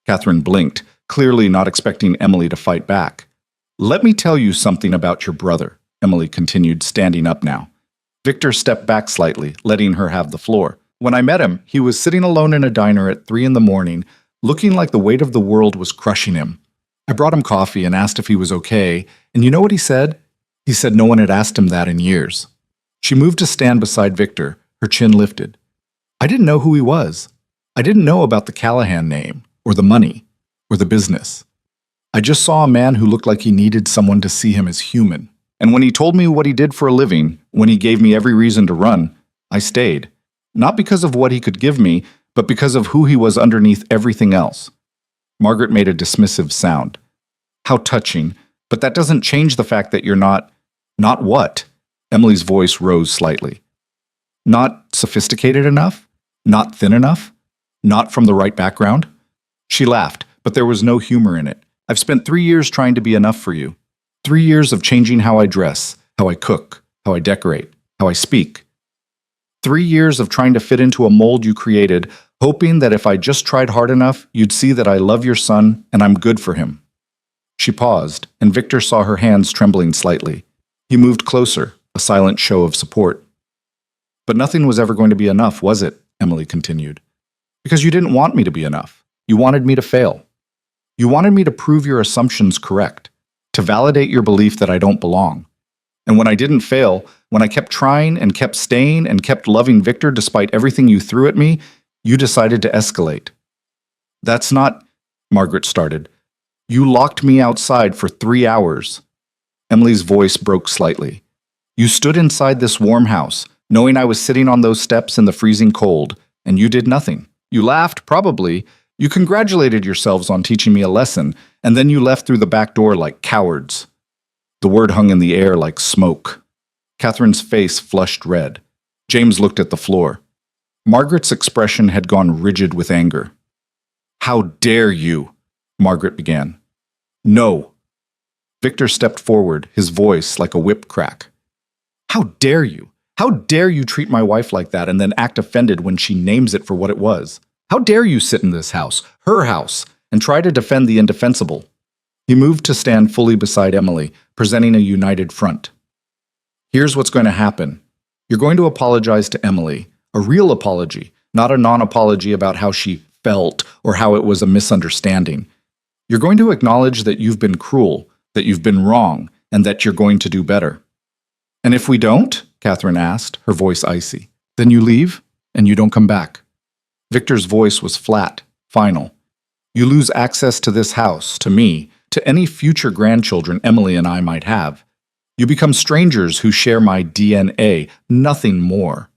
Catherine blinked, clearly not expecting Emily to fight back. Let me tell you something about your brother, Emily continued, standing up now. Victor stepped back slightly, letting her have the floor. When I met him, he was sitting alone in a diner at 3 a.m, looking like the weight of the world was crushing him. I brought him coffee and asked if he was okay, and you know what he said? He said no one had asked him that in years. She moved to stand beside Victor, her chin lifted. I didn't know who he was. I didn't know about the Callahan name, or the money, or the business. I just saw a man who looked like he needed someone to see him as human. And when he told me what he did for a living, when he gave me every reason to run, I stayed. Not because of what he could give me, but because of who he was underneath everything else. Margaret made a dismissive sound. How touching, but that doesn't change the fact that you're not what? Emily's voice rose slightly. Not sophisticated enough? Not thin enough? Not from the right background? She laughed, but there was no humor in it. I've spent 3 years trying to be enough for you. 3 years of changing how I dress, how I cook, how I decorate, how I speak. 3 years of trying to fit into a mold you created, hoping that if I just tried hard enough, you'd see that I love your son and I'm good for him. She paused, and Victor saw her hands trembling slightly. He moved closer, a silent show of support. But nothing was ever going to be enough, was it? Emily continued. Because you didn't want me to be enough. You wanted me to fail. You wanted me to prove your assumptions correct, to validate your belief that I don't belong. And when I didn't fail, when I kept trying and kept staying and kept loving Victor despite everything you threw at me, you decided to escalate. That's not, Margaret started. You locked me outside for 3 hours. Emily's voice broke slightly. You stood inside this warm house, knowing I was sitting on those steps in the freezing cold, and you did nothing. You laughed, probably. You congratulated yourselves on teaching me a lesson, and then you left through the back door like cowards. The word hung in the air like smoke. Catherine's face flushed red. James looked at the floor. Margaret's expression had gone rigid with anger. How dare you? Margaret began. No. Victor stepped forward, his voice like a whip crack. How dare you? How dare you treat my wife like that and then act offended when she names it for what it was? How dare you sit in this house, her house, and try to defend the indefensible? He moved to stand fully beside Emily, presenting a united front. Here's what's going to happen. You're going to apologize to Emily, a real apology, not a non-apology about how she felt or how it was a misunderstanding. You're going to acknowledge that you've been cruel, that you've been wrong, and that you're going to do better. And if we don't, Catherine asked, her voice icy, then you leave and you don't come back. Victor's voice was flat, final. You lose access to this house, to me, to any future grandchildren Emily and I might have. You become strangers who share my DNA, nothing more.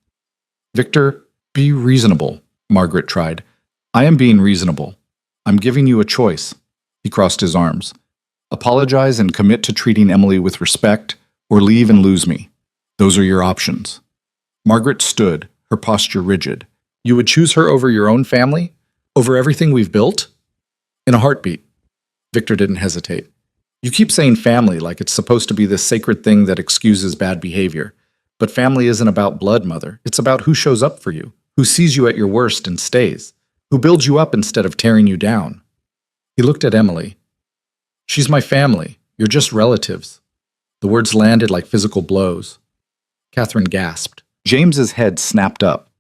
Victor, be reasonable, Margaret tried. I am being reasonable. I'm giving you a choice. He crossed his arms. Apologize and commit to treating Emily with respect, or leave and lose me. Those are your options. Margaret stood, her posture rigid. You would choose her over your own family? Over everything we've built? In a heartbeat. Victor didn't hesitate. You keep saying family like it's supposed to be this sacred thing that excuses bad behavior. But family isn't about blood, Mother. It's about who shows up for you, who sees you at your worst and stays, who builds you up instead of tearing you down. He looked at Emily. She's my family. You're just relatives. The words landed like physical blows. Catherine gasped. James's head snapped up.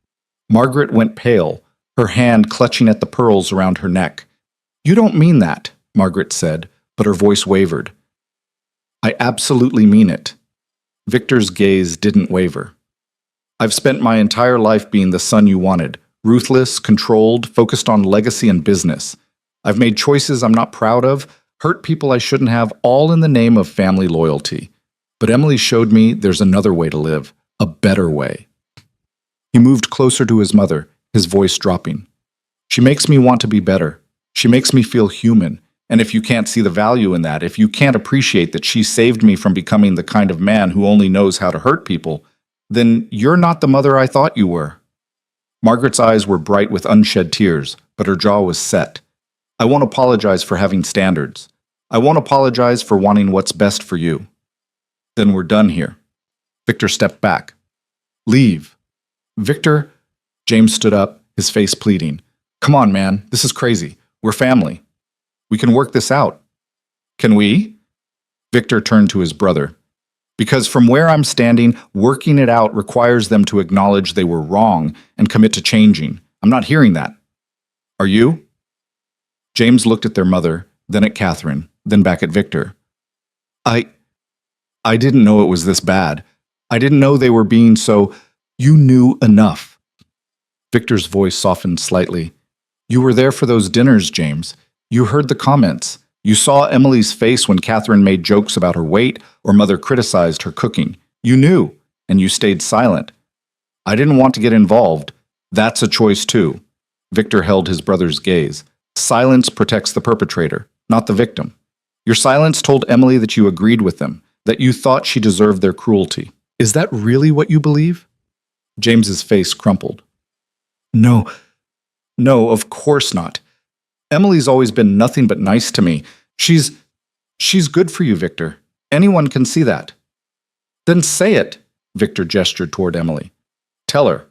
Margaret went pale, her hand clutching at the pearls around her neck. You don't mean that, Margaret said, but her voice wavered. I absolutely mean it. Victor's gaze didn't waver. I've spent my entire life being the son you wanted, ruthless, controlled, focused on legacy and business. I've made choices I'm not proud of, hurt people I shouldn't have, all in the name of family loyalty. But Emily showed me there's another way to live, a better way. He moved closer to his mother, his voice dropping. She makes me want to be better. She makes me feel human. And if you can't see the value in that, if you can't appreciate that she saved me from becoming the kind of man who only knows how to hurt people, then you're not the mother I thought you were. Margaret's eyes were bright with unshed tears, but her jaw was set. I won't apologize for having standards. I won't apologize for wanting what's best for you. Then we're done here. Victor stepped back. Leave. Victor, James stood up, his face pleading. Come on, man, this is crazy. We're family. We can work this out. Can we? Victor turned to his brother. Because from where I'm standing, working it out requires them to acknowledge they were wrong and commit to changing. I'm not hearing that. Are you? James looked at their mother, then at Catherine, then back at Victor. I didn't know it was this bad. I didn't know they were being so... You knew enough. Victor's voice softened slightly. You were there for those dinners, James. You heard the comments. You saw Emily's face when Catherine made jokes about her weight or Mother criticized her cooking. You knew, and you stayed silent. I didn't want to get involved. That's a choice too. Victor held his brother's gaze. Silence protects the perpetrator, not the victim. Your silence told Emily that you agreed with them, that you thought she deserved their cruelty. Is that really what you believe? James's face crumpled. No, of course not. Emily's always been nothing but nice to me. She's good for you, Victor. Anyone can see that. Then say it, Victor gestured toward Emily. Tell her.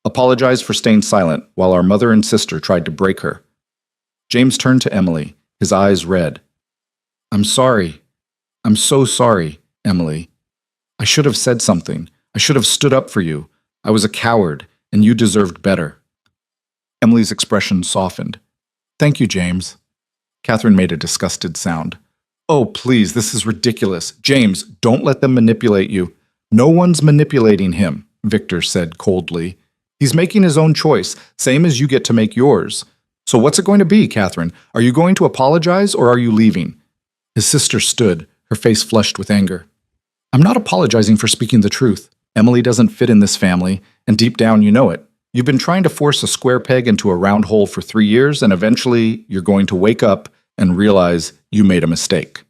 Apologize for staying silent while our mother and sister tried to break her. James turned to Emily, his eyes red. I'm sorry. I'm so sorry, Emily. I should have said something. I should have stood up for you. I was a coward, and you deserved better. Emily's expression softened. Thank you, James. Catherine made a disgusted sound. Oh, please, this is ridiculous. James, don't let them manipulate you. No one's manipulating him, Victor said coldly. He's making his own choice, same as you get to make yours. So what's it going to be, Catherine? Are you going to apologize or are you leaving? His sister stood, her face flushed with anger. I'm not apologizing for speaking the truth. Emily doesn't fit in this family, and deep down you know it. You've been trying to force a square peg into a round hole for 3 years, and eventually you're going to wake up and realize you made a mistake.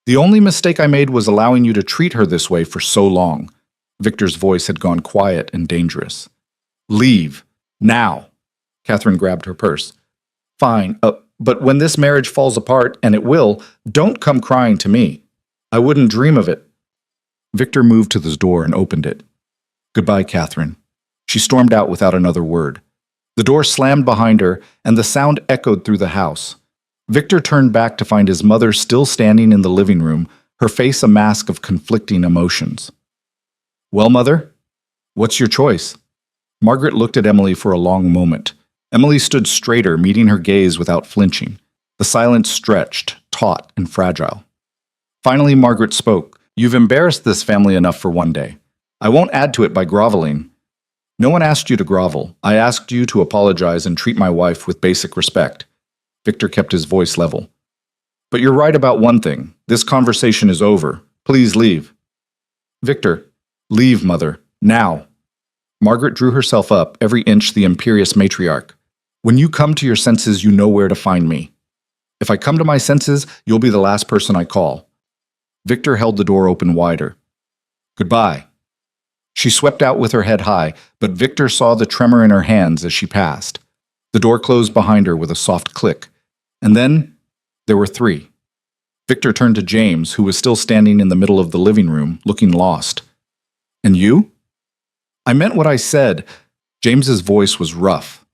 The only mistake I made was allowing you to treat her this way for so long. Victor's voice had gone quiet and dangerous. Leave. Now. Catherine grabbed her purse. Fine, but when this marriage falls apart, and it will, don't come crying to me. I wouldn't dream of it. Victor moved to the door and opened it. Goodbye, Catherine. She stormed out without another word. The door slammed behind her, and the sound echoed through the house. Victor turned back to find his mother still standing in the living room, her face a mask of conflicting emotions. Well, Mother, what's your choice? Margaret looked at Emily for a long moment. Emily stood straighter, meeting her gaze without flinching. The silence stretched, taut and fragile. Finally, Margaret spoke. You've embarrassed this family enough for one day. I won't add to it by groveling. No one asked you to grovel. I asked you to apologize and treat my wife with basic respect. Victor kept his voice level. But you're right about one thing. This conversation is over. Please leave. Victor, leave, Mother. Now. Margaret drew herself up, every inch the imperious matriarch. When you come to your senses, you know where to find me. If I come to my senses, you'll be the last person I call. Victor held the door open wider. Goodbye. She swept out with her head high, but Victor saw the tremor in her hands as she passed. The door closed behind her with a soft click. And then, there were 3. Victor turned to James, who was still standing in the middle of the living room, looking lost. And you? I meant what I said. James's voice was rough.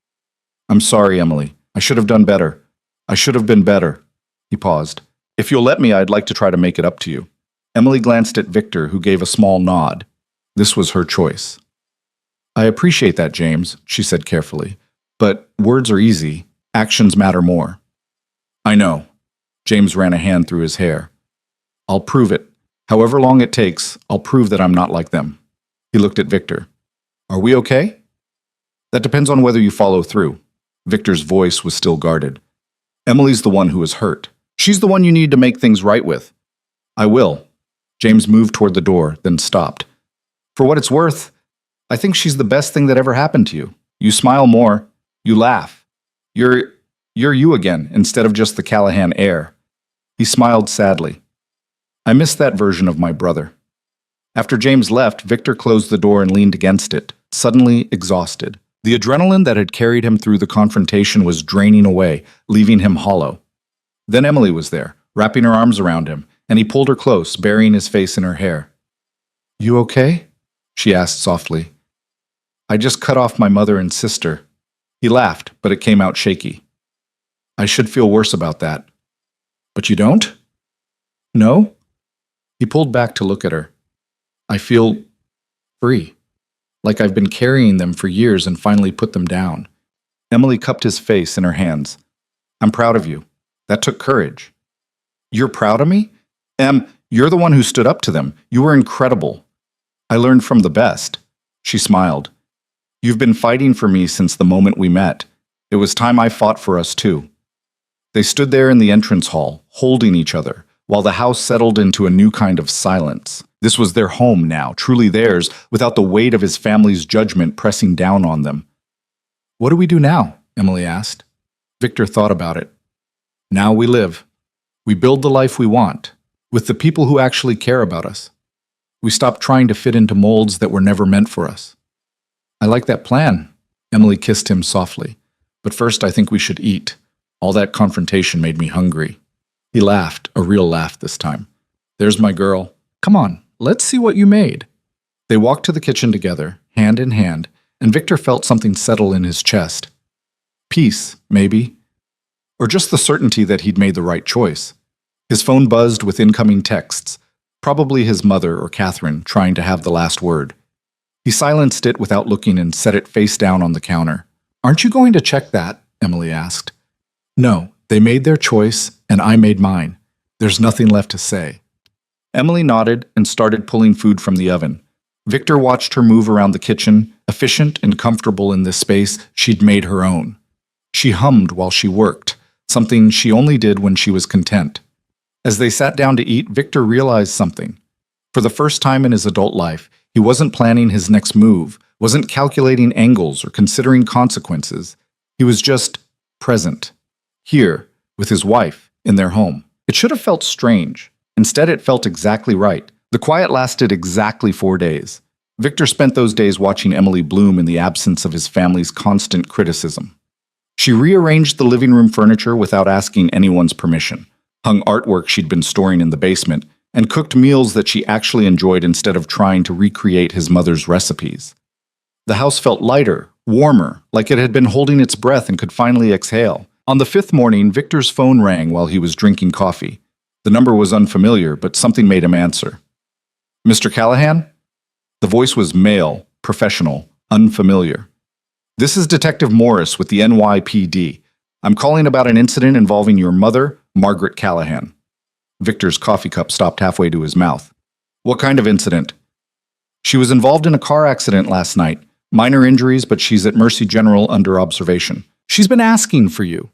I'm sorry, Emily. I should have done better. I should have been better. He paused. If you'll let me, I'd like to try to make it up to you. Emily glanced at Victor, who gave a small nod. This was her choice. I appreciate that, James, she said carefully. But words are easy. Actions matter more. I know. James ran a hand through his hair. I'll prove it. However long it takes, I'll prove that I'm not like them. He looked at Victor. Are we okay? That depends on whether you follow through. Victor's voice was still guarded. Emily's the one who is hurt. She's the one you need to make things right with. I will. James moved toward the door, then stopped. For what it's worth, I think she's the best thing that ever happened to you. You smile more. You laugh. You're you again, instead of just the Callahan heir. He smiled sadly. I miss that version of my brother. After James left, Victor closed the door and leaned against it, suddenly exhausted. The adrenaline that had carried him through the confrontation was draining away, leaving him hollow. Then Emily was there, wrapping her arms around him, and he pulled her close, burying his face in her hair. You okay? She asked softly. I just cut off my mother and sister. He laughed, but it came out shaky. I should feel worse about that. But you don't? No? He pulled back to look at her. I feel free, like I've been carrying them for years and finally put them down. Emily cupped his face in her hands. I'm proud of you. That took courage. You're proud of me? You're the one who stood up to them. You were incredible. I learned from the best. She smiled. You've been fighting for me since the moment we met. It was time I fought for us too. They stood there in the entrance hall, holding each other, while the house settled into a new kind of silence. This was their home now, truly theirs, without the weight of his family's judgment pressing down on them. What do we do now? Emily asked. Victor thought about it. Now we live. We build the life we want, with the people who actually care about us. We stop trying to fit into molds that were never meant for us. I like that plan. Emily kissed him softly. But first I think we should eat. All that confrontation made me hungry. He laughed, a real laugh this time. There's my girl. Come on, let's see what you made. They walked to the kitchen together, hand in hand, and Victor felt something settle in his chest. Peace, maybe. Or just the certainty that he'd made the right choice. His phone buzzed with incoming texts, probably his mother or Catherine trying to have the last word. He silenced it without looking and set it face down on the counter. Aren't you going to check that? Emily asked. No, They made their choice, and I made mine. There's nothing left to say. Emily nodded and started pulling food from the oven. Victor watched her move around the kitchen, efficient and comfortable in this space she'd made her own. She hummed while she worked, something she only did when she was content. As they sat down to eat, Victor realized something. For the first time in his adult life, he wasn't planning his next move, wasn't calculating angles or considering consequences. He was just present, here, with his wife, in their home. It should have felt strange. Instead, it felt exactly right. The quiet lasted exactly 4 days. Victor spent those days watching Emily bloom in the absence of his family's constant criticism. She rearranged the living room furniture without asking anyone's permission, hung artwork she'd been storing in the basement, and cooked meals that she actually enjoyed instead of trying to recreate his mother's recipes. The house felt lighter, warmer, like it had been holding its breath and could finally exhale. On the 5th morning, Victor's phone rang while he was drinking coffee. The number was unfamiliar, but something made him answer. "Mr. Callahan?" The voice was male, professional, unfamiliar. "This is Detective Morris with the NYPD. I'm calling about an incident involving your mother, Margaret Callahan." Victor's coffee cup stopped halfway to his mouth. "What kind of incident?" "She was involved in a car accident last night. Minor injuries, but she's at Mercy General under observation. She's been asking for you."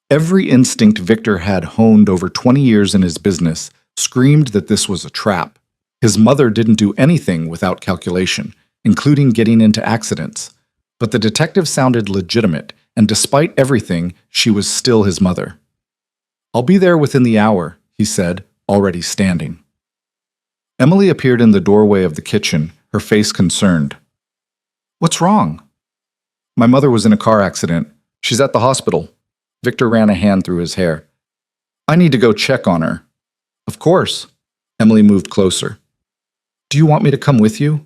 Every instinct Victor had honed over 20 years in his business screamed that this was a trap. His mother didn't do anything without calculation, including getting into accidents. But the detective sounded legitimate, and despite everything, she was still his mother. "I'll be there within the hour," he said, already standing. Emily appeared in the doorway of the kitchen, her face concerned. "What's wrong?" "My mother was in a car accident. She's at the hospital." Victor ran a hand through his hair. "I need to go check on her." "Of course." Emily moved closer. "Do you want me to come with you?"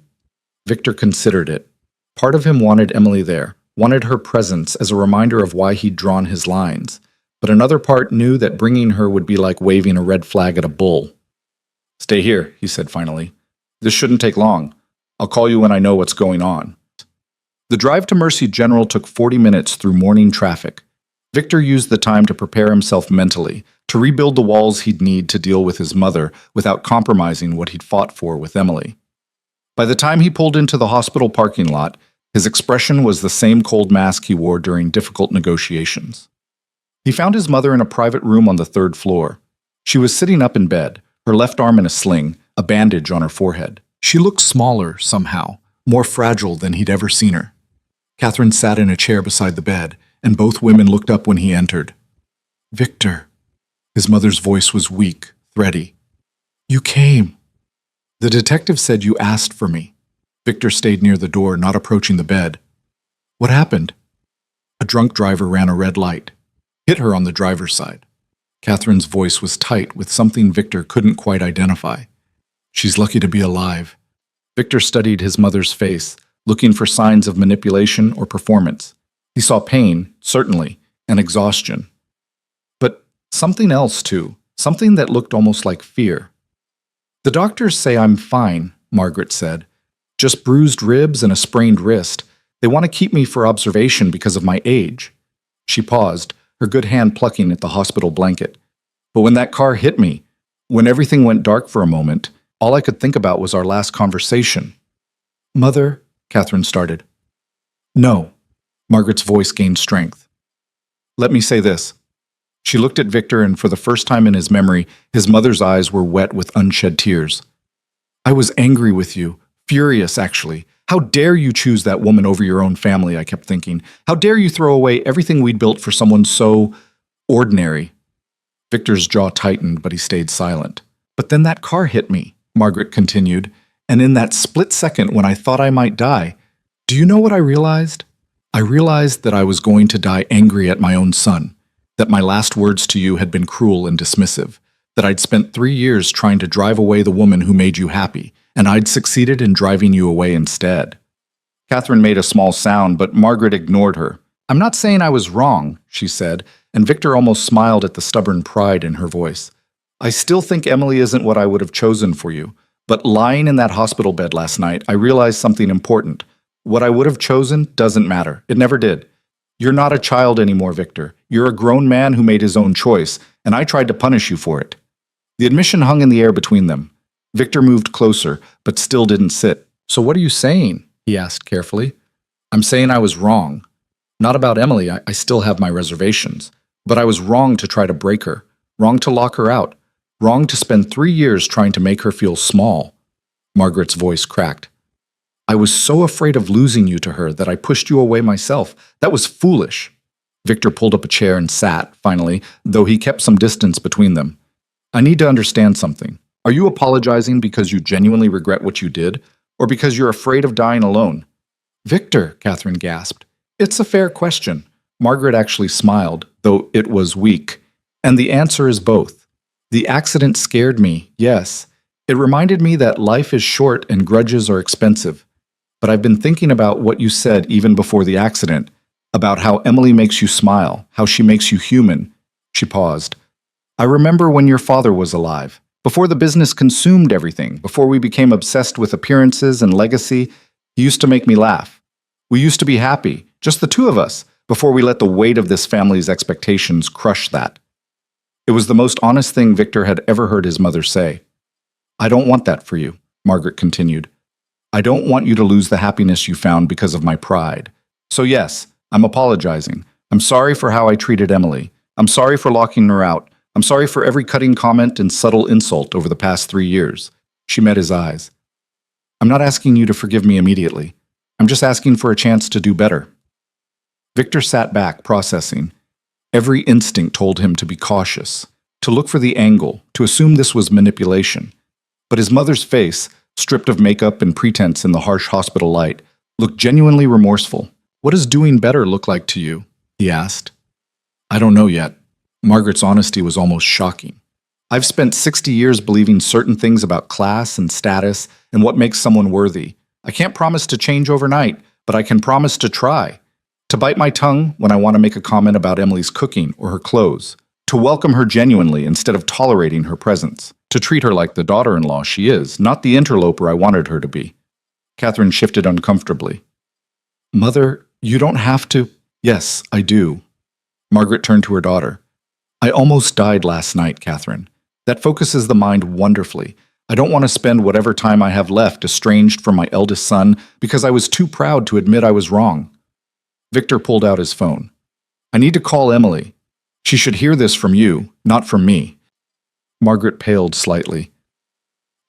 Victor considered it. Part of him wanted Emily there, wanted her presence as a reminder of why he'd drawn his lines, but another part knew that bringing her would be like waving a red flag at a bull. "Stay here," he said finally. "This shouldn't take long. I'll call you when I know what's going on." The drive to Mercy General took 40 minutes through morning traffic. Victor used the time to prepare himself mentally, to rebuild the walls he'd need to deal with his mother without compromising what he'd fought for with Emily. By the time he pulled into the hospital parking lot, his expression was the same cold mask he wore during difficult negotiations. He found his mother in a private room on the 3rd floor. She was sitting up in bed, her left arm in a sling, a bandage on her forehead. She looked smaller, somehow, more fragile than he'd ever seen her. Catherine sat in a chair beside the bed, and both women looked up when he entered. "Victor." His mother's voice was weak, thready. "You came." "The detective said you asked for me." Victor stayed near the door, not approaching the bed. "What happened?" "A drunk driver ran a red light. Hit her on the driver's side." Catherine's voice was tight with something Victor couldn't quite identify. "She's lucky to be alive." Victor studied his mother's face, looking for signs of manipulation or performance. He saw pain, certainly, and exhaustion. But something else, too, something that looked almost like fear. "The doctors say I'm fine," Margaret said. "Just bruised ribs and a sprained wrist. They want to keep me for observation because of my age." She paused, her good hand plucking at the hospital blanket. "But when that car hit me, when everything went dark for a moment, all I could think about was our last conversation." "Mother," Catherine started. "No." Margaret's voice gained strength. "Let me say this." She looked at Victor, and for the first time in his memory, his mother's eyes were wet with unshed tears. "I was angry with you, furious, actually. How dare you choose that woman over your own family, I kept thinking. How dare you throw away everything we'd built for someone so ordinary?" Victor's jaw tightened, but he stayed silent. "But then that car hit me," Margaret continued, "and in that split second when I thought I might die, do you know what I realized? I realized that I was going to die angry at my own son, that my last words to you had been cruel and dismissive, that I'd spent 3 years trying to drive away the woman who made you happy, and I'd succeeded in driving you away instead." Catherine made a small sound, but Margaret ignored her. "I'm not saying I was wrong," she said, and Victor almost smiled at the stubborn pride in her voice. "I still think Emily isn't what I would have chosen for you, but lying in that hospital bed last night, I realized something important. What I would have chosen doesn't matter. It never did. You're not a child anymore, Victor. You're a grown man who made his own choice, and I tried to punish you for it." The admission hung in the air between them. Victor moved closer, but still didn't sit. "So what are you saying?" he asked carefully. "I'm saying I was wrong. Not about Emily, I still have my reservations. But I was wrong to try to break her, wrong to lock her out, wrong to spend 3 years trying to make her feel small." Margaret's voice cracked. "I was so afraid of losing you to her that I pushed you away myself. That was foolish." Victor pulled up a chair and sat, finally, though he kept some distance between them. "I need to understand something. Are you apologizing because you genuinely regret what you did, or because you're afraid of dying alone?" "Victor," Catherine gasped. "It's a fair question." Margaret actually smiled, though it was weak. "And the answer is both. The accident scared me, yes. It reminded me that life is short and grudges are expensive. But I've been thinking about what you said even before the accident, about how Emily makes you smile, how she makes you human." She paused. "I remember when your father was alive, before the business consumed everything, before we became obsessed with appearances and legacy. He used to make me laugh. We used to be happy, just the two of us, before we let the weight of this family's expectations crush that." It was the most honest thing Victor had ever heard his mother say. "I don't want that for you," Margaret continued. "I don't want you to lose the happiness you found because of my pride. So yes, I'm apologizing. I'm sorry for how I treated Emily. I'm sorry for locking her out. I'm sorry for every cutting comment and subtle insult over the past 3 years." She met his eyes. "I'm not asking you to forgive me immediately. I'm just asking for a chance to do better." Victor sat back, processing. Every instinct told him to be cautious, to look for the angle, to assume this was manipulation. But his mother's face, stripped of makeup and pretense in the harsh hospital light, looked genuinely remorseful. "What does doing better look like to you?" he asked. "I don't know yet." Margaret's honesty was almost shocking. "I've spent 60 years believing certain things about class and status and what makes someone worthy. I can't promise to change overnight, but I can promise to try. To bite my tongue when I want to make a comment about Emily's cooking or her clothes. To welcome her genuinely instead of tolerating her presence. To treat her like the daughter-in-law she is, not the interloper I wanted her to be." Catherine shifted uncomfortably. "Mother, you don't have to—" "Yes, I do." Margaret turned to her daughter. "I almost died last night, Catherine. That focuses the mind wonderfully. I don't want to spend whatever time I have left estranged from my eldest son because I was too proud to admit I was wrong." Victor pulled out his phone. "I need to call Emily. She should hear this from you, not from me." Margaret paled slightly.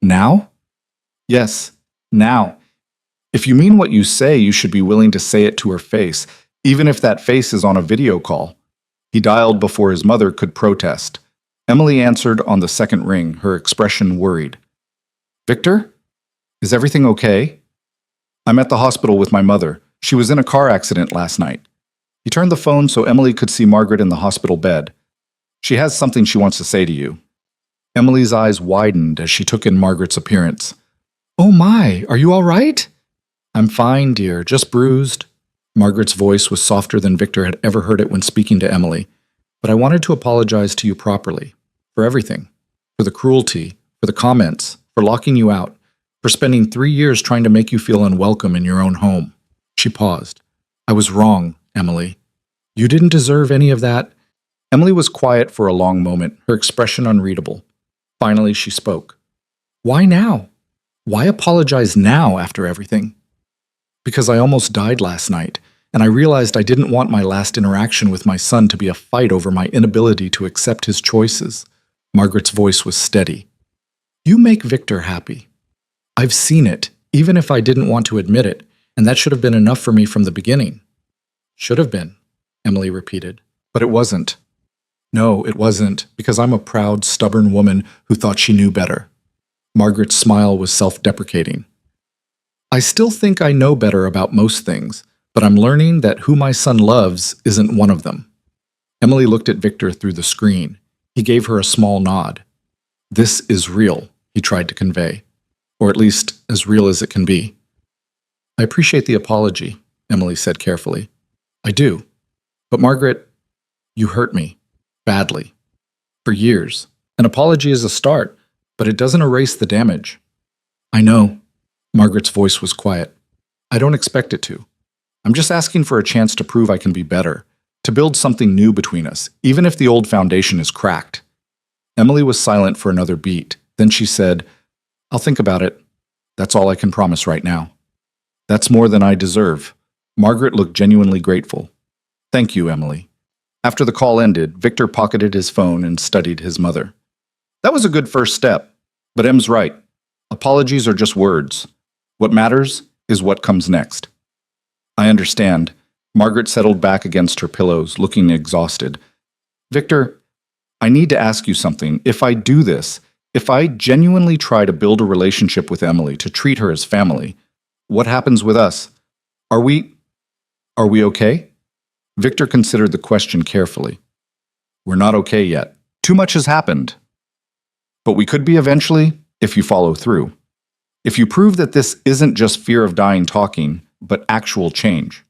"Now?" "Yes, now. If you mean what you say, you should be willing to say it to her face, even if that face is on a video call." He dialed before his mother could protest. Emily answered on the second ring, her expression worried. "Victor? Is everything okay?" "I'm at the hospital with my mother. She was in a car accident last night." He turned the phone so Emily could see Margaret in the hospital bed. "She has something she wants to say to you." Emily's eyes widened as she took in Margaret's appearance. "Oh my, are you all right?" "I'm fine, dear, just bruised." Margaret's voice was softer than Victor had ever heard it when speaking to Emily. "But I wanted to apologize to you properly. For everything. For the cruelty, for the comments, for locking you out, for spending 3 years trying to make you feel unwelcome in your own home." She paused. "I was wrong, Emily. You didn't deserve any of that." Emily was quiet for a long moment, her expression unreadable. Finally, she spoke. "Why now? Why apologize now after everything?" "Because I almost died last night, and I realized I didn't want my last interaction with my son to be a fight over my inability to accept his choices." Margaret's voice was steady. "You make Victor happy. I've seen it, even if I didn't want to admit it, and that should have been enough for me from the beginning." "Should have been," Emily repeated. "But it wasn't." "No, it wasn't, because I'm a proud, stubborn woman who thought she knew better." Margaret's smile was self-deprecating. "I still think I know better about most things, but I'm learning that who my son loves isn't one of them." Emily looked at Victor through the screen. He gave her a small nod. "This is real," he tried to convey. "Or at least, as real as it can be." "I appreciate the apology," Emily said carefully. "I do. But Margaret, you hurt me. Badly. For years. An apology is a start, but it doesn't erase the damage." "I know." Margaret's voice was quiet. "I don't expect it to. I'm just asking for a chance to prove I can be better, to build something new between us, even if the old foundation is cracked. Emily was silent for another beat. Then she said, I'll think about it. That's all I can promise right now. That's more than I deserve. Margaret looked genuinely grateful. Thank you, Emily. After the call ended, Victor pocketed his phone and studied his mother. That was a good first step, but Em's right. Apologies are just words. What matters is what comes next. I understand. Margaret settled back against her pillows, looking exhausted. Victor, I need to ask you something. If I do this, if I genuinely try to build a relationship with Emily, to treat her as family, what happens with us? Are we okay? Victor considered the question carefully. We're not okay yet. Too much has happened. But we could be eventually, if you follow through. If you prove that this isn't just fear of dying talking, but actual change.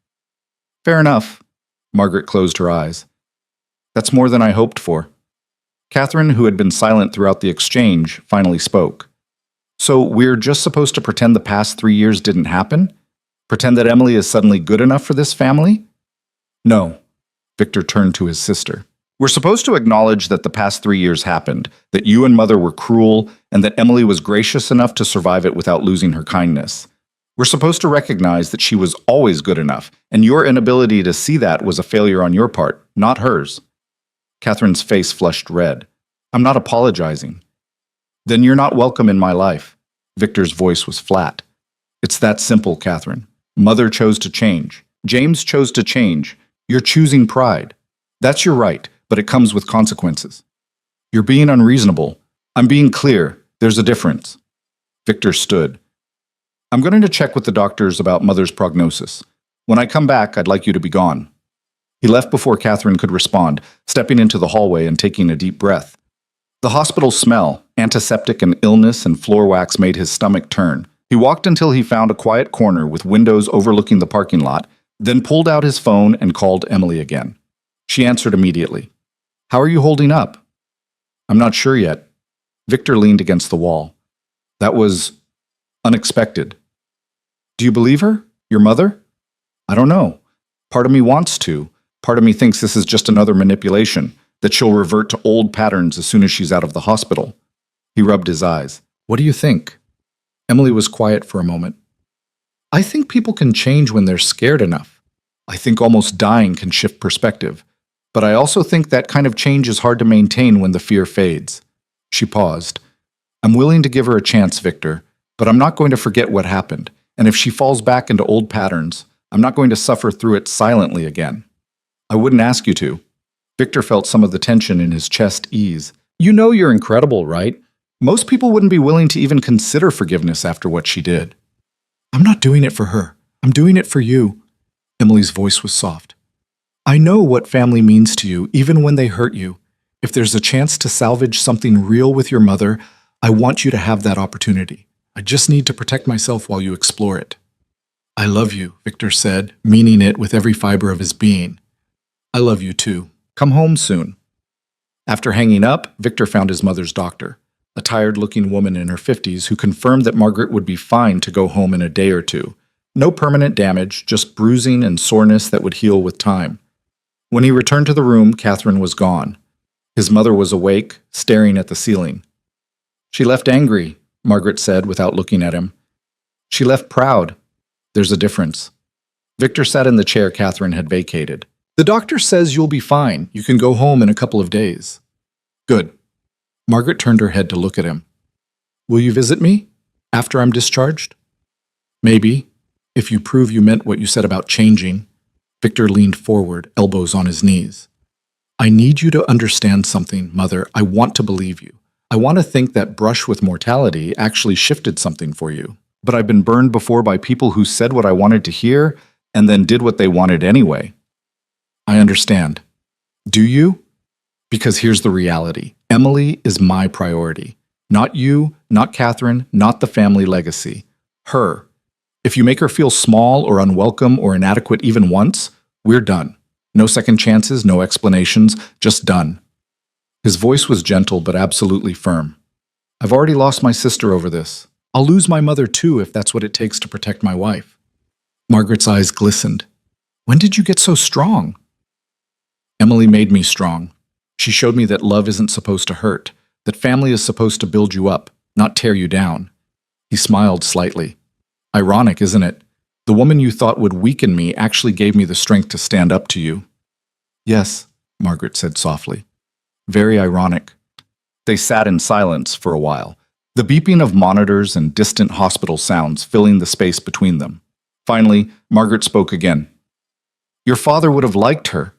Fair enough. Margaret closed her eyes. That's more than I hoped for. Catherine, who had been silent throughout the exchange, finally spoke. So we're just supposed to pretend the past 3 years didn't happen? Pretend that Emily is suddenly good enough for this family? No. Victor turned to his sister. We're supposed to acknowledge that the past 3 years happened, that you and Mother were cruel, and that Emily was gracious enough to survive it without losing her kindness. We're supposed to recognize that she was always good enough, and your inability to see that was a failure on your part, not hers. Catherine's face flushed red. I'm not apologizing. Then you're not welcome in my life. Victor's voice was flat. It's that simple, Catherine. Mother chose to change. James chose to change. You're choosing pride. That's your right, but it comes with consequences. You're being unreasonable. I'm being clear. There's a difference. Victor stood. I'm going to check with the doctors about Mother's prognosis. When I come back, I'd like you to be gone. He left before Catherine could respond, stepping into the hallway and taking a deep breath. The hospital smell, antiseptic and illness and floor wax made his stomach turn. He walked until he found a quiet corner with windows overlooking the parking lot, then pulled out his phone and called Emily again. She answered immediately. How are you holding up? I'm not sure yet. Victor leaned against the wall. That was unexpected. Do you believe her? Your mother? I don't know. Part of me wants to. Part of me thinks this is just another manipulation, that she'll revert to old patterns as soon as she's out of the hospital. He rubbed his eyes. What do you think? Emily was quiet for a moment. I think people can change when they're scared enough. I think almost dying can shift perspective. But I also think that kind of change is hard to maintain when the fear fades. She paused. I'm willing to give her a chance, Victor, but I'm not going to forget what happened. And if she falls back into old patterns, I'm not going to suffer through it silently again. I wouldn't ask you to. Victor felt some of the tension in his chest ease. You know you're incredible, right? Most people wouldn't be willing to even consider forgiveness after what she did. I'm not doing it for her. I'm doing it for you. Emily's voice was soft. I know what family means to you, even when they hurt you. If there's a chance to salvage something real with your mother, I want you to have that opportunity. I just need to protect myself while you explore it. I love you, Victor said, meaning it with every fiber of his being. I love you too. Come home soon. After hanging up, Victor found his mother's doctor, a tired-looking woman in her 50s who confirmed that Margaret would be fine to go home in a day or two. No permanent damage, just bruising and soreness that would heal with time. When he returned to the room, Catherine was gone. His mother was awake, staring at the ceiling. She left angry, Margaret said without looking at him. She left proud. There's a difference. Victor sat in the chair Catherine had vacated. The doctor says you'll be fine. You can go home in a couple of days. Good. Margaret turned her head to look at him. Will you visit me after I'm discharged? Maybe, if you prove you meant what you said about changing. Victor leaned forward, elbows on his knees. I need you to understand something, Mother. I want to believe you. I want to think that brush with mortality actually shifted something for you. But I've been burned before by people who said what I wanted to hear and then did what they wanted anyway. I understand. Do you? Because here's the reality. Emily is my priority. Not you, not Catherine, not the family legacy. Her. If you make her feel small or unwelcome or inadequate even once, we're done. No second chances, no explanations, just done. His voice was gentle but absolutely firm. I've already lost my sister over this. I'll lose my mother too if that's what it takes to protect my wife. Margaret's eyes glistened. When did you get so strong? Emily made me strong. She showed me that love isn't supposed to hurt, that family is supposed to build you up, not tear you down. He smiled slightly. Ironic, isn't it? The woman you thought would weaken me actually gave me the strength to stand up to you. Yes, Margaret said softly. Very ironic. They sat in silence for a while, the beeping of monitors and distant hospital sounds filling the space between them. Finally, Margaret spoke again. Your father would have liked her.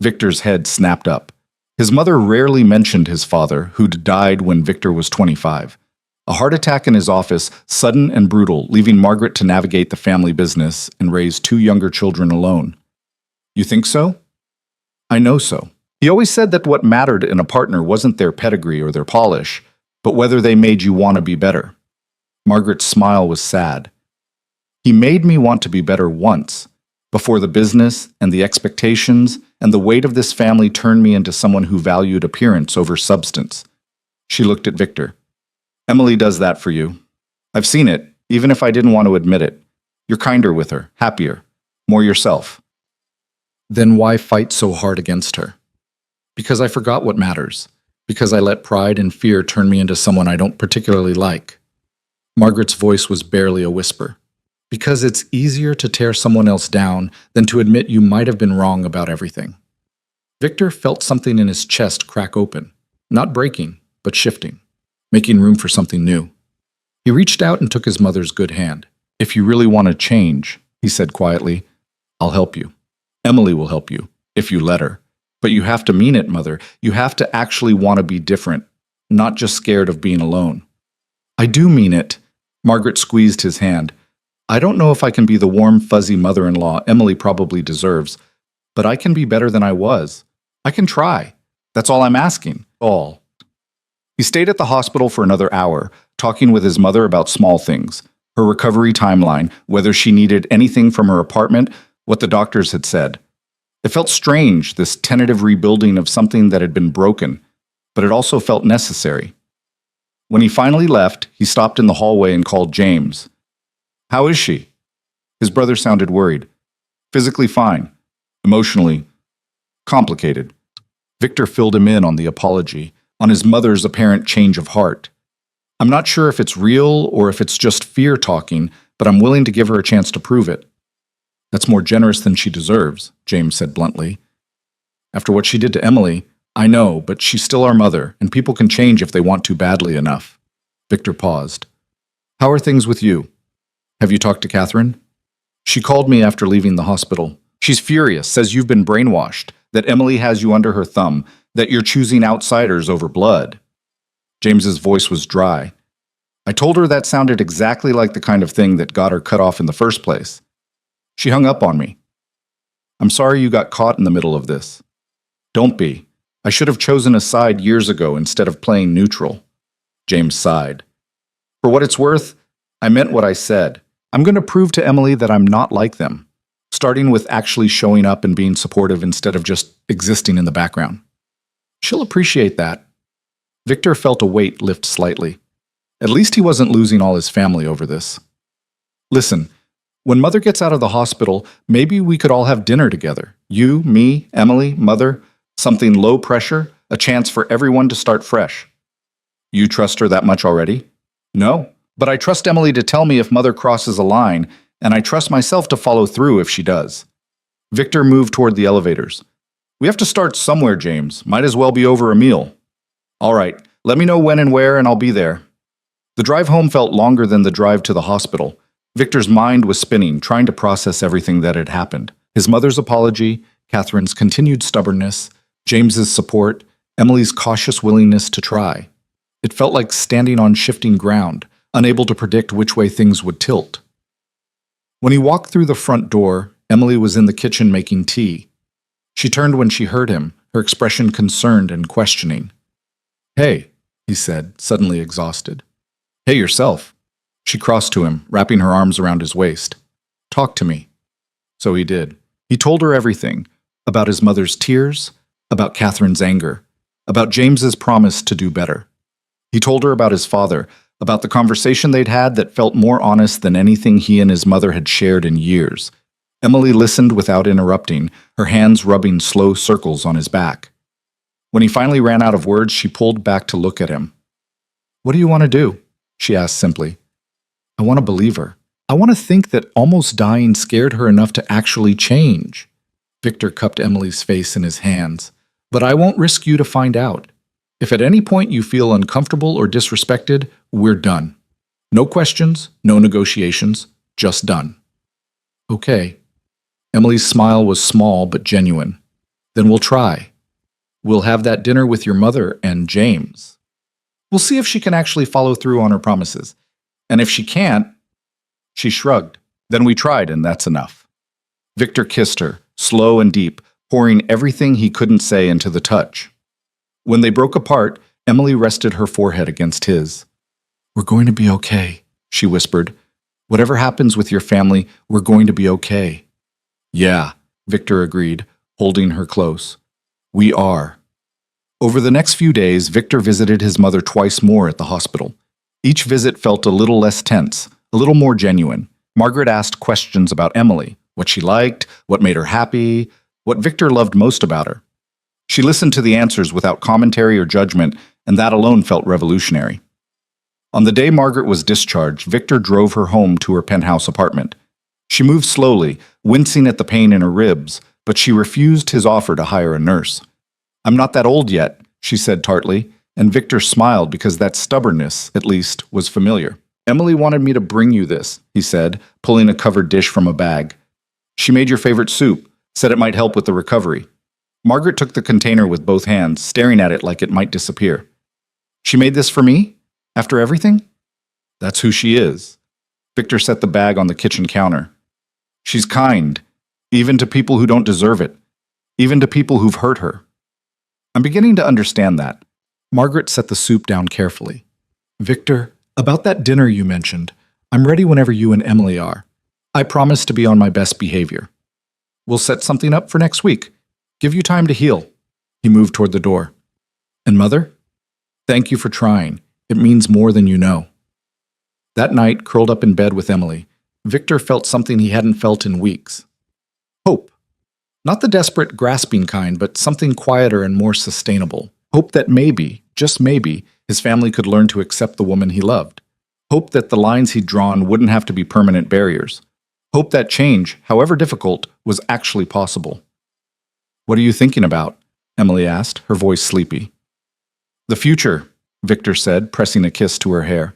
Victor's head snapped up. His mother rarely mentioned his father, who'd died when Victor was 25. A heart attack in his office, sudden and brutal, leaving Margaret to navigate the family business and raise two younger children alone. You think so? I know so. He always said that what mattered in a partner wasn't their pedigree or their polish, but whether they made you want to be better. Margaret's smile was sad. He made me want to be better once, before the business and the expectations and the weight of this family turned me into someone who valued appearance over substance. She looked at Victor. Emily does that for you. I've seen it, even if I didn't want to admit it. You're kinder with her, happier, more yourself. Then why fight so hard against her? Because I forgot what matters. Because I let pride and fear turn me into someone I don't particularly like. Margaret's voice was barely a whisper. Because it's easier to tear someone else down than to admit you might have been wrong about everything. Victor felt something in his chest crack open, not breaking, but shifting, making room for something new. He reached out and took his mother's good hand. If you really want to change, he said quietly, I'll help you. Emily will help you, if you let her. But you have to mean it, Mother. You have to actually want to be different, not just scared of being alone. I do mean it. Margaret squeezed his hand. I don't know if I can be the warm, fuzzy mother-in-law Emily probably deserves, but I can be better than I was. I can try. That's all I'm asking. All. He stayed at the hospital for another hour, talking with his mother about small things, her recovery timeline, whether she needed anything from her apartment, what the doctors had said. It felt strange, this tentative rebuilding of something that had been broken, but it also felt necessary. When he finally left, he stopped in the hallway and called James. How is she? His brother sounded worried. Physically fine. Emotionally complicated. Victor filled him in on the apology, on his mother's apparent change of heart. I'm not sure if it's real or if it's just fear talking, but I'm willing to give her a chance to prove it. That's more generous than she deserves, James said bluntly. After what she did to Emily, I know, but she's still our mother, and people can change if they want to badly enough. Victor paused. How are things with you? Have you talked to Catherine? She called me after leaving the hospital. She's furious, says you've been brainwashed, that Emily has you under her thumb, that you're choosing outsiders over blood. James's voice was dry. I told her that sounded exactly like the kind of thing that got her cut off in the first place. She hung up on me. I'm sorry you got caught in the middle of this. Don't be. I should have chosen a side years ago instead of playing neutral. James sighed. For what it's worth, I meant what I said. I'm going to prove to Emily that I'm not like them, starting with actually showing up and being supportive instead of just existing in the background. She'll appreciate that. Victor felt a weight lift slightly. At least he wasn't losing all his family over this. Listen, when Mother gets out of the hospital, maybe we could all have dinner together. You, me, Emily, Mother, something low pressure, a chance for everyone to start fresh. You trust her that much already? No, but I trust Emily to tell me if Mother crosses a line, and I trust myself to follow through if she does. Victor moved toward the elevators. We have to start somewhere, James. Might as well be over a meal. All right, let me know when and where, and I'll be there. The drive home felt longer than the drive to the hospital. Victor's mind was spinning, trying to process everything that had happened. His mother's apology, Catherine's continued stubbornness, James's support, Emily's cautious willingness to try. It felt like standing on shifting ground, unable to predict which way things would tilt. When he walked through the front door, Emily was in the kitchen making tea. She turned when she heard him, her expression concerned and questioning. Hey, he said, suddenly exhausted. Hey yourself. She crossed to him, wrapping her arms around his waist. Talk to me. So he did. He told her everything, about his mother's tears, about Catherine's anger, about James's promise to do better. He told her about his father, about the conversation they'd had that felt more honest than anything he and his mother had shared in years. Emily listened without interrupting, her hands rubbing slow circles on his back. When he finally ran out of words, she pulled back to look at him. "What do you want to do?" she asked simply. "I want to believe her. I want to think that almost dying scared her enough to actually change." Victor cupped Emily's face in his hands. "But I won't risk you to find out. If at any point you feel uncomfortable or disrespected, we're done. No questions, no negotiations, just done." "Okay." Emily's smile was small but genuine. "Then we'll try. We'll have that dinner with your mother and James. We'll see if she can actually follow through on her promises. And if she can't..." She shrugged. "Then we tried, and that's enough." Victor kissed her, slow and deep, pouring everything he couldn't say into the touch. When they broke apart, Emily rested her forehead against his. "We're going to be okay," she whispered. "Whatever happens with your family, we're going to be okay." "Yeah," Victor agreed, holding her close. "We are." Over the next few days, Victor visited his mother twice more at the hospital. Each visit felt a little less tense, a little more genuine. Margaret asked questions about Emily, what she liked, what made her happy, what Victor loved most about her. She listened to the answers without commentary or judgment, and that alone felt revolutionary. On the day Margaret was discharged, Victor drove her home to her penthouse apartment. She moved slowly, wincing at the pain in her ribs, but she refused his offer to hire a nurse. "I'm not that old yet," she said tartly, and Victor smiled because that stubbornness, at least, was familiar. "Emily wanted me to bring you this," he said, pulling a covered dish from a bag. "She made your favorite soup, said it might help with the recovery." Margaret took the container with both hands, staring at it like it might disappear. "She made this for me? After everything?" "That's who she is." Victor set the bag on the kitchen counter. "She's kind, even to people who don't deserve it, even to people who've hurt her." "I'm beginning to understand that." Margaret set the soup down carefully. "Victor, about that dinner you mentioned, I'm ready whenever you and Emily are. I promise to be on my best behavior. We'll set something up for next week. Give you time to heal." He moved toward the door. "And Mother? Thank you for trying. It means more than you know." That night, curled up in bed with Emily, Victor felt something he hadn't felt in weeks. Hope. Not the desperate, grasping kind, but something quieter and more sustainable. Hope that maybe, just maybe, his family could learn to accept the woman he loved. Hope that the lines he'd drawn wouldn't have to be permanent barriers. Hope that change, however difficult, was actually possible. "What are you thinking about?" Emily asked, her voice sleepy. "The future," Victor said, pressing a kiss to her hair.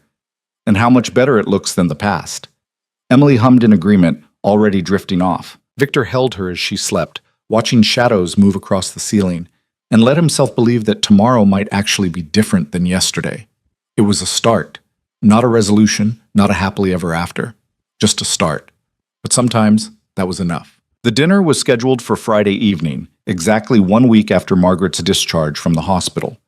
"And how much better it looks than the past." Emily hummed in agreement, already drifting off. Victor held her as she slept, watching shadows move across the ceiling, and let himself believe that tomorrow might actually be different than yesterday. It was a start, not a resolution, not a happily ever after, just a start. But sometimes that was enough. The dinner was scheduled for Friday evening, exactly 1 week after Margaret's discharge from the hospital.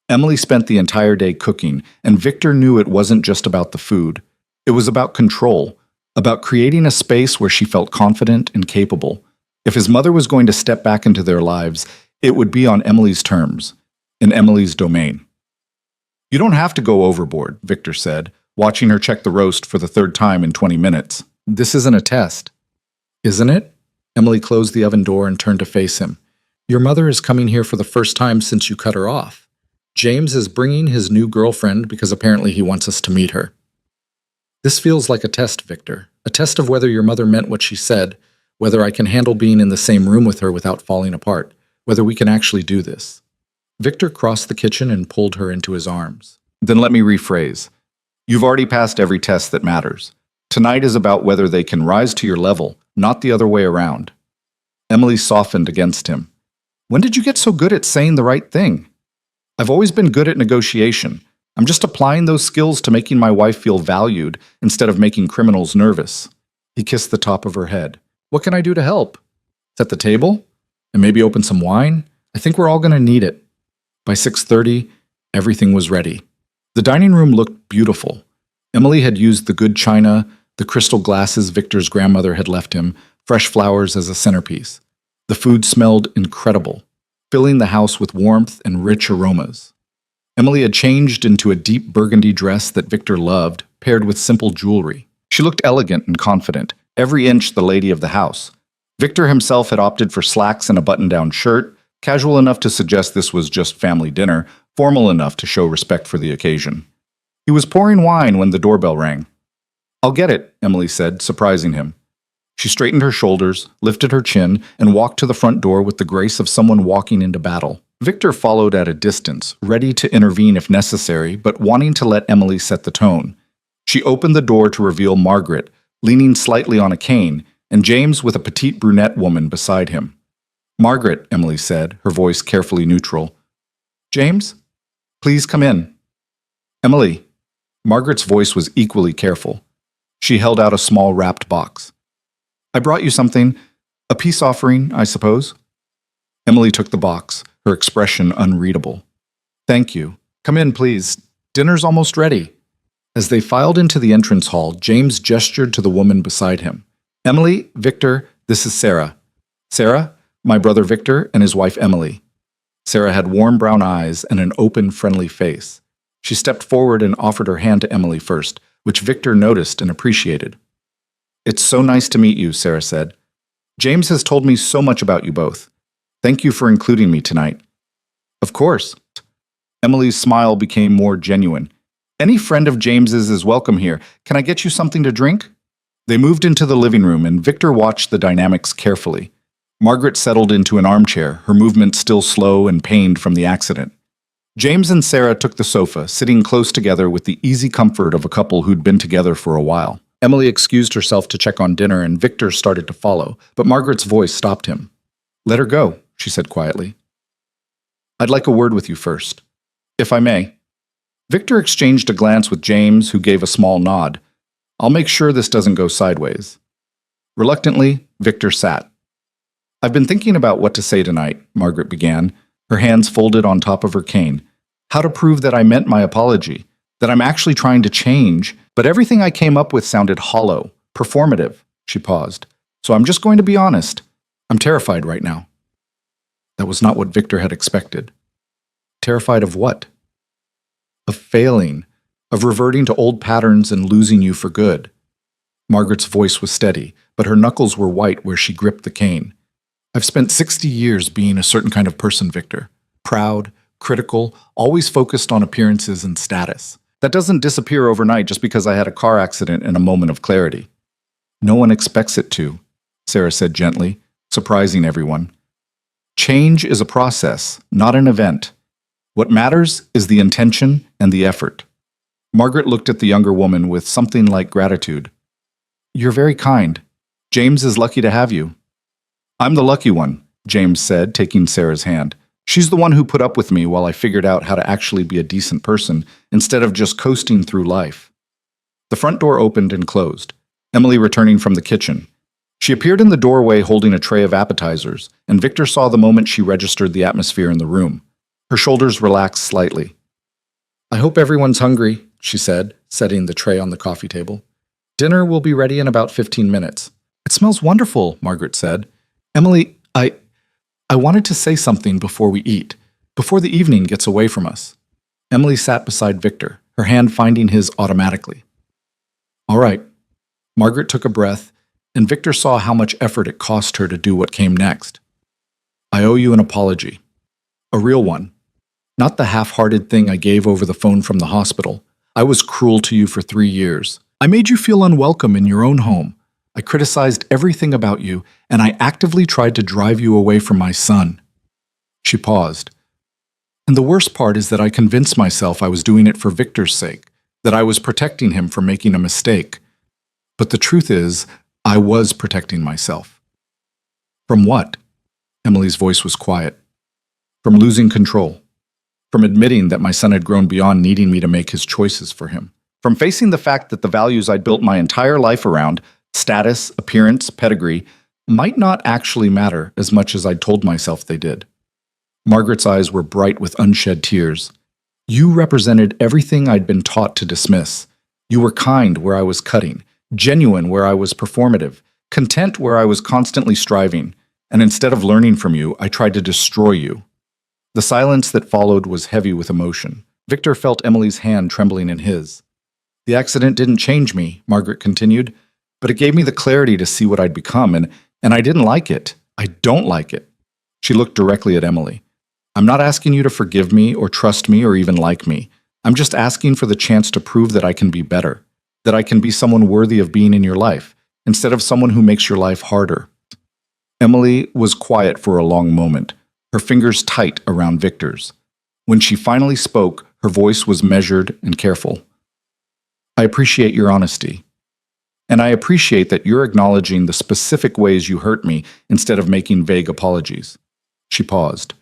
Emily spent the entire day cooking, and Victor knew it wasn't just about the food. It was about control, about creating a space where she felt confident and capable. If his mother was going to step back into their lives, it would be on Emily's terms, in Emily's domain. "You don't have to go overboard," Victor said, watching her check the roast for the third time in 20 minutes. "This isn't a test." "Isn't it?" Emily closed the oven door and turned to face him. "Your mother is coming here for the first time since you cut her off. James is bringing his new girlfriend because apparently he wants us to meet her. This feels like a test, Victor. A test of whether your mother meant what she said, whether I can handle being in the same room with her without falling apart, whether we can actually do this." Victor crossed the kitchen and pulled her into his arms. "Then let me rephrase. You've already passed every test that matters. Tonight is about whether they can rise to your level, not the other way around." Emily softened against him. "When did you get so good at saying the right thing?" "I've always been good at negotiation. I'm just applying those skills to making my wife feel valued instead of making criminals nervous." He kissed the top of her head. "What can I do to help? Set the table? And maybe open some wine? I think we're all going to need it." By 6:30, everything was ready. The dining room looked beautiful. Emily had used the good china, the crystal glasses Victor's grandmother had left him, fresh flowers as a centerpiece. The food smelled incredible, filling the house with warmth and rich aromas. Emily had changed into a deep burgundy dress that Victor loved, paired with simple jewelry. She looked elegant and confident, every inch the lady of the house. Victor himself had opted for slacks and a button-down shirt, casual enough to suggest this was just family dinner, formal enough to show respect for the occasion. He was pouring wine when the doorbell rang. "I'll get it," Emily said, surprising him. She straightened her shoulders, lifted her chin, and walked to the front door with the grace of someone walking into battle. Victor followed at a distance, ready to intervene if necessary, but wanting to let Emily set the tone. She opened the door to reveal Margaret, leaning slightly on a cane, and James with a petite brunette woman beside him. "Margaret," Emily said, her voice carefully neutral. "James? Please come in." "Emily." Margaret's voice was equally careful. She held out a small wrapped box. "I brought you something. A peace offering, I suppose." Emily took the box, her expression unreadable. "Thank you. Come in, please. Dinner's almost ready." As they filed into the entrance hall, James gestured to the woman beside him. "Emily, Victor, this is Sarah. Sarah, my brother Victor, and his wife Emily." Sarah had warm brown eyes and an open, friendly face. She stepped forward and offered her hand to Emily first, which Victor noticed and appreciated. "It's so nice to meet you," Sarah said. "James has told me so much about you both. Thank you for including me tonight." "Of course." Emily's smile became more genuine. "Any friend of James's is welcome here. Can I get you something to drink?" They moved into the living room, and Victor watched the dynamics carefully. Margaret settled into an armchair, her movement still slow and pained from the accident. James and Sarah took the sofa, sitting close together with the easy comfort of a couple who'd been together for a while. Emily excused herself to check on dinner, and Victor started to follow, but Margaret's voice stopped him. "Let her go," she said quietly. "I'd like a word with you first, if I may." Victor exchanged a glance with James, who gave a small nod. "I'll make sure this doesn't go sideways." Reluctantly, Victor sat. "I've been thinking about what to say tonight," Margaret began, her hands folded on top of her cane. "How to prove that I meant my apology, that I'm actually trying to change, but everything I came up with sounded hollow, performative." She paused. "So I'm just going to be honest. I'm terrified right now." That was not what Victor had expected. Terrified of what? Of failing, of reverting to old patterns and losing you for good. Margaret's voice was steady, but her knuckles were white where she gripped the cane. "I've spent 60 years being a certain kind of person, Victor. Proud, critical, always focused on appearances and status. That doesn't disappear overnight just because I had a car accident and a moment of clarity." "No one expects it to," Sarah said gently, surprising everyone. "Change is a process, not an event. What matters is the intention and the effort." Margaret looked at the younger woman with something like gratitude. "You're very kind. James is lucky to have you." "I'm the lucky one," James said, taking Sarah's hand. "She's the one who put up with me while I figured out how to actually be a decent person instead of just coasting through life." The front door opened and closed, Emily returning from the kitchen. She appeared in the doorway holding a tray of appetizers, and Victor saw the moment she registered the atmosphere in the room. Her shoulders relaxed slightly. "I hope everyone's hungry," she said, setting the tray on the coffee table. "Dinner will be ready in about 15 minutes. "It smells wonderful," Margaret said. "Emily, I wanted to say something before we eat, before the evening gets away from us." Emily sat beside Victor, her hand finding his automatically. "All right." Margaret took a breath, and Victor saw how much effort it cost her to do what came next. "I owe you an apology. A real one. Not the half-hearted thing I gave over the phone from the hospital. I was cruel to you for 3 years. I made you feel unwelcome in your own home. I criticized everything about you, and I actively tried to drive you away from my son." She paused. "And the worst part is that I convinced myself I was doing it for Victor's sake, that I was protecting him from making a mistake. But the truth is, I was protecting myself." "From what?" Emily's voice was quiet. "From losing control. From admitting that my son had grown beyond needing me to make his choices for him. From facing the fact that the values I'd built my entire life around, status, appearance, pedigree, might not actually matter as much as I'd told myself they did." Margaret's eyes were bright with unshed tears. "You represented everything I'd been taught to dismiss. You were kind where I was cutting, genuine where I was performative, content where I was constantly striving, and instead of learning from you, I tried to destroy you." The silence that followed was heavy with emotion. Victor felt Emily's hand trembling in his. "The accident didn't change me," Margaret continued, "but it gave me the clarity to see what I'd become, and And I didn't like it. I don't like it. She looked directly at Emily. I'm not asking you to forgive me or trust me or even like me. I'm just asking for the chance to prove that I can be better, that I can be someone worthy of being in your life, instead of someone who makes your life harder. Emily was quiet for a long moment, her fingers tight around Victor's. When she finally spoke, her voice was measured and careful. I appreciate your honesty. And I appreciate that you're acknowledging the specific ways you hurt me instead of making vague apologies. She paused.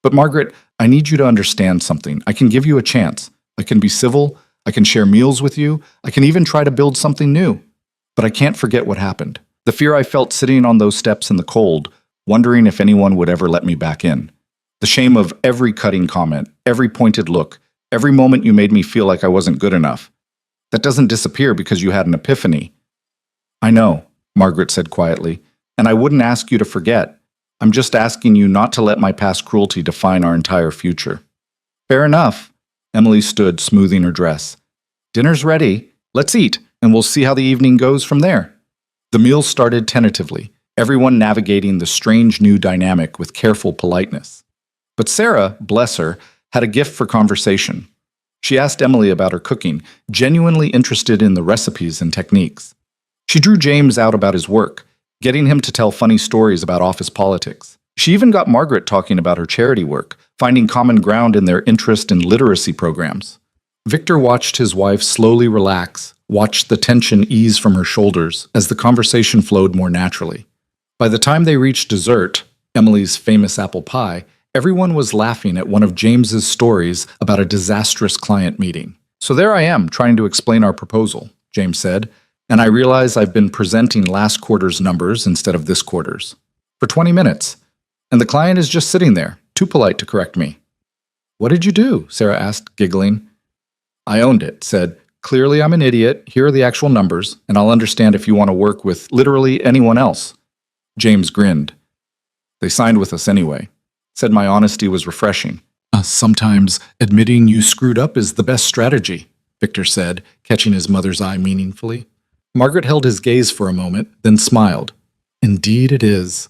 But Margaret, I need you to understand something. I can give you a chance. I can be civil. I can share meals with you. I can even try to build something new. But I can't forget what happened. The fear I felt sitting on those steps in the cold, wondering if anyone would ever let me back in. The shame of every cutting comment, every pointed look, every moment you made me feel like I wasn't good enough. That doesn't disappear because you had an epiphany. I know, Margaret said quietly, and I wouldn't ask you to forget. I'm just asking you not to let my past cruelty define our entire future. Fair enough. Emily stood, smoothing her dress. Dinner's ready. Let's eat, and we'll see how the evening goes from there. The meal started tentatively, everyone navigating the strange new dynamic with careful politeness. But Sarah, bless her, had a gift for conversation. She asked Emily about her cooking, genuinely interested in the recipes and techniques. She drew James out about his work, getting him to tell funny stories about office politics. She even got Margaret talking about her charity work, finding common ground in their interest in literacy programs. Victor watched his wife slowly relax, watched the tension ease from her shoulders as the conversation flowed more naturally. By the time they reached dessert, Emily's famous apple pie, everyone was laughing at one of James's stories about a disastrous client meeting. So there I am, trying to explain our proposal, James said, and I realize I've been presenting last quarter's numbers instead of this quarter's. For 20 minutes. And the client is just sitting there, too polite to correct me. What did you do? Sarah asked, giggling. I owned it, said, clearly I'm an idiot, here are the actual numbers, and I'll understand if you want to work with literally anyone else. James grinned. They signed with us anyway. Said my honesty was refreshing. Sometimes admitting you screwed up is the best strategy, Victor said, catching his mother's eye meaningfully. Margaret held his gaze for a moment, then smiled. Indeed it is.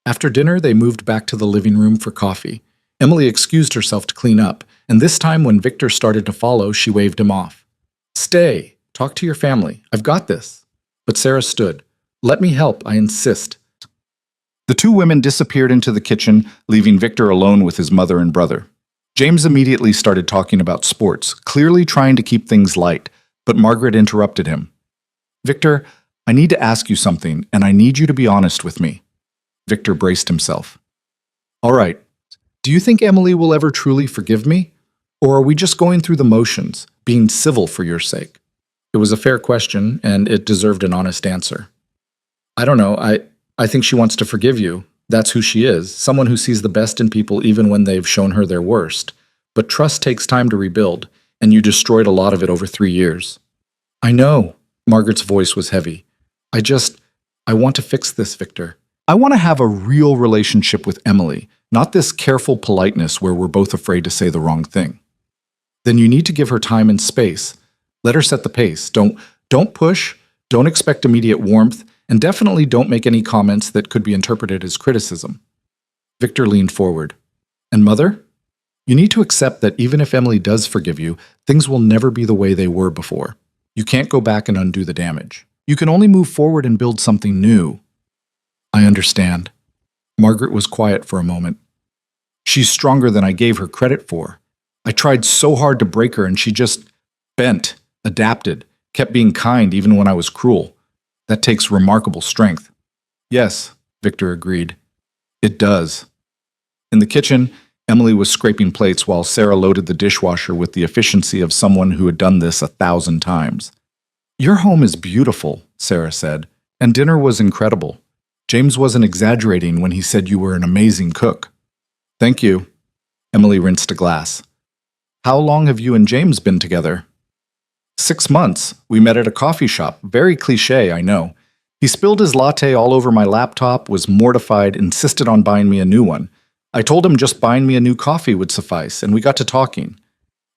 After dinner, they moved back to the living room for coffee. Emily excused herself to clean up, and this time when Victor started to follow, she waved him off. Stay. Talk to your family. I've got this. But Sarah stood. Let me help, I insist. The two women disappeared into the kitchen, leaving Victor alone with his mother and brother. James immediately started talking about sports, clearly trying to keep things light, but Margaret interrupted him. Victor, I need to ask you something, and I need you to be honest with me. Victor braced himself. All right. Do you think Emily will ever truly forgive me? Or are we just going through the motions, being civil for your sake? It was a fair question, and it deserved an honest answer. I don't know. I think she wants to forgive you. That's who she is, someone who sees the best in people even when they've shown her their worst. But trust takes time to rebuild, and you destroyed a lot of it over 3 years. I know. Margaret's voice was heavy. I want to fix this, Victor. I want to have a real relationship with Emily, not this careful politeness where we're both afraid to say the wrong thing. Then you need to give her time and space. Let her set the pace. Don't push, don't expect immediate warmth, and definitely don't make any comments that could be interpreted as criticism. Victor leaned forward. And Mother? You need to accept that even if Emily does forgive you, things will never be the way they were before. You can't go back and undo the damage. You can only move forward and build something new. I understand. Margaret was quiet for a moment. She's stronger than I gave her credit for. I tried so hard to break her and she just bent, adapted, kept being kind even when I was cruel. That takes remarkable strength. Yes, Victor agreed. It does. In the kitchen, Emily was scraping plates while Sarah loaded the dishwasher with the efficiency of someone who had done this 1,000 times. Your home is beautiful, Sarah said, and dinner was incredible. James wasn't exaggerating when he said you were an amazing cook. Thank you. Emily rinsed a glass. How long have you and James been together? 6 months. We met at a coffee shop. Very cliché, I know. He spilled his latte all over my laptop, was mortified, insisted on buying me a new one. I told him just buying me a new coffee would suffice, and we got to talking.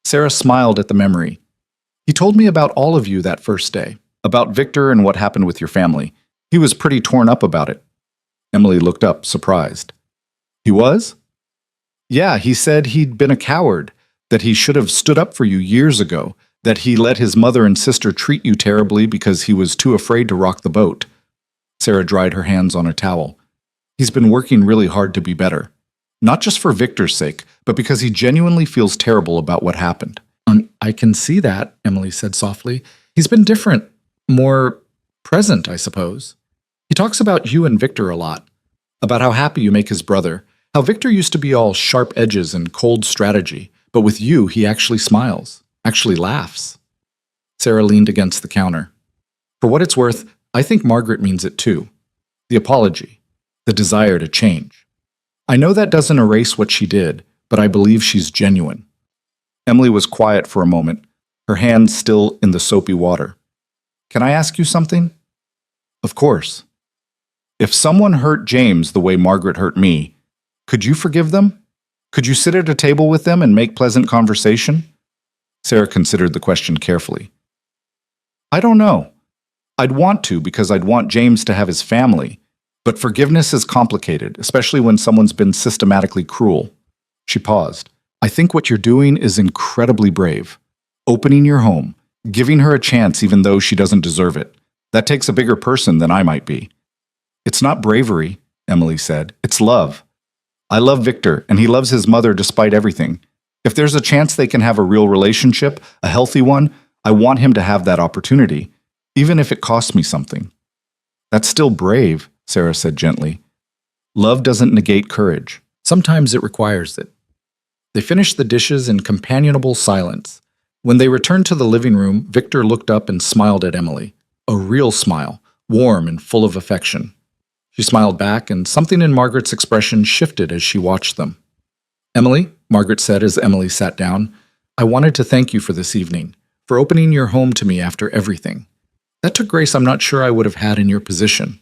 Sarah smiled at the memory. He told me about all of you that first day, about Victor and what happened with your family. He was pretty torn up about it. Emily looked up, surprised. He was? Yeah, he said he'd been a coward, that he should have stood up for you years ago, that he let his mother and sister treat you terribly because he was too afraid to rock the boat. Sarah dried her hands on a towel. He's been working really hard to be better. Not just for Victor's sake, but because he genuinely feels terrible about what happened. I can see that, Emily said softly. He's been different, more present, I suppose. He talks about you and Victor a lot, about how happy you make his brother, how Victor used to be all sharp edges and cold strategy, but with you he actually smiles, actually laughs. Sarah leaned against the counter. For what it's worth, I think Margaret means it too. The apology, the desire to change. I know that doesn't erase what she did, but I believe she's genuine. Emily was quiet for a moment, her hands still in the soapy water. Can I ask you something? Of course. If someone hurt James the way Margaret hurt me, could you forgive them? Could you sit at a table with them and make pleasant conversation? Sarah considered the question carefully. I don't know. I'd want to because I'd want James to have his family, but forgiveness is complicated, especially when someone's been systematically cruel. She paused. I think what you're doing is incredibly brave. Opening your home, giving her a chance even though she doesn't deserve it. That takes a bigger person than I might be. It's not bravery, Emily said. It's love. I love Victor, and he loves his mother despite everything. If there's a chance they can have a real relationship, a healthy one, I want him to have that opportunity, even if it costs me something. That's still brave, Sarah said gently. Love doesn't negate courage. Sometimes it requires it. They finished the dishes in companionable silence. When they returned to the living room, Victor looked up and smiled at Emily. A real smile, warm and full of affection. She smiled back, and something in Margaret's expression shifted as she watched them. Emily, Margaret said as Emily sat down, I wanted to thank you for this evening, for opening your home to me after everything. That took grace I'm not sure I would have had in your position.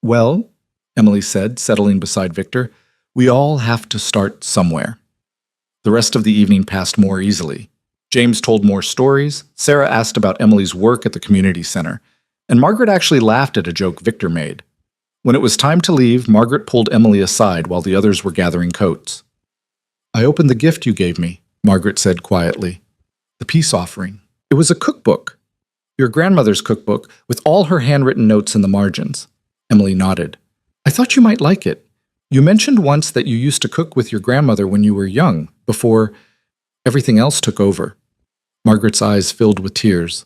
Well, Emily said, settling beside Victor, we all have to start somewhere. The rest of the evening passed more easily. James told more stories, Sarah asked about Emily's work at the community center, and Margaret actually laughed at a joke Victor made. When it was time to leave, Margaret pulled Emily aside while the others were gathering coats. I opened the gift you gave me, Margaret said quietly. The peace offering. It was a cookbook. Your grandmother's cookbook, with all her handwritten notes in the margins. Emily nodded. I thought you might like it. You mentioned once that you used to cook with your grandmother when you were young, before everything else took over. Margaret's eyes filled with tears.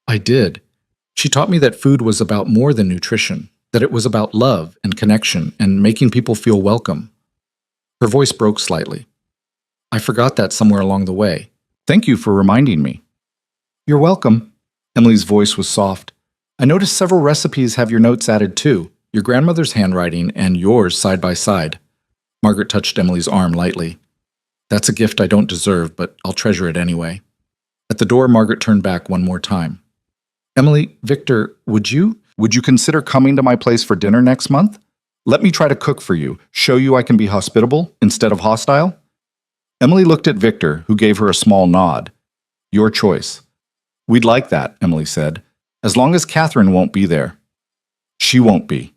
I did. She taught me that food was about more than nutrition, that it was about love and connection and making people feel welcome. Her voice broke slightly. I forgot that somewhere along the way. Thank you for reminding me. You're welcome. Emily's voice was soft. I noticed several recipes have your notes added too, your grandmother's handwriting and yours side by side. Margaret touched Emily's arm lightly. That's a gift I don't deserve, but I'll treasure it anyway. At the door, Margaret turned back one more time. Emily, Victor, would you consider coming to my place for dinner next month? Let me try to cook for you, show you I can be hospitable instead of hostile? Emily looked at Victor, who gave her a small nod. Your choice. We'd like that, Emily said, as long as Catherine won't be there. She won't be.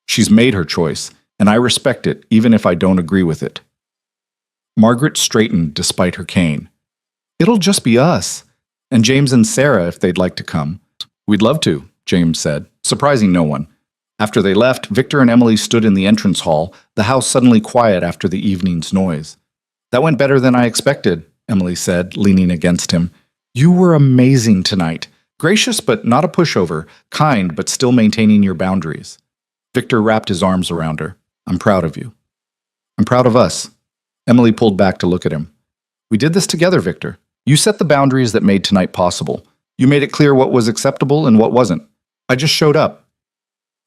She's made her choice, and I respect it even if I don't agree with it. Margaret straightened despite her cane. It'll just be us, and James and Sarah if they'd like to come. We'd love to, James said, surprising no one. After they left, Victor and Emily stood in the entrance hall, the house suddenly quiet after the evening's noise. That went better than I expected, Emily said, leaning against him. You were amazing tonight. Gracious but not a pushover, kind but still maintaining your boundaries. Victor wrapped his arms around her. I'm proud of you. I'm proud of us. Emily pulled back to look at him. We did this together, Victor. You set the boundaries that made tonight possible. You made it clear what was acceptable and what wasn't. I just showed up.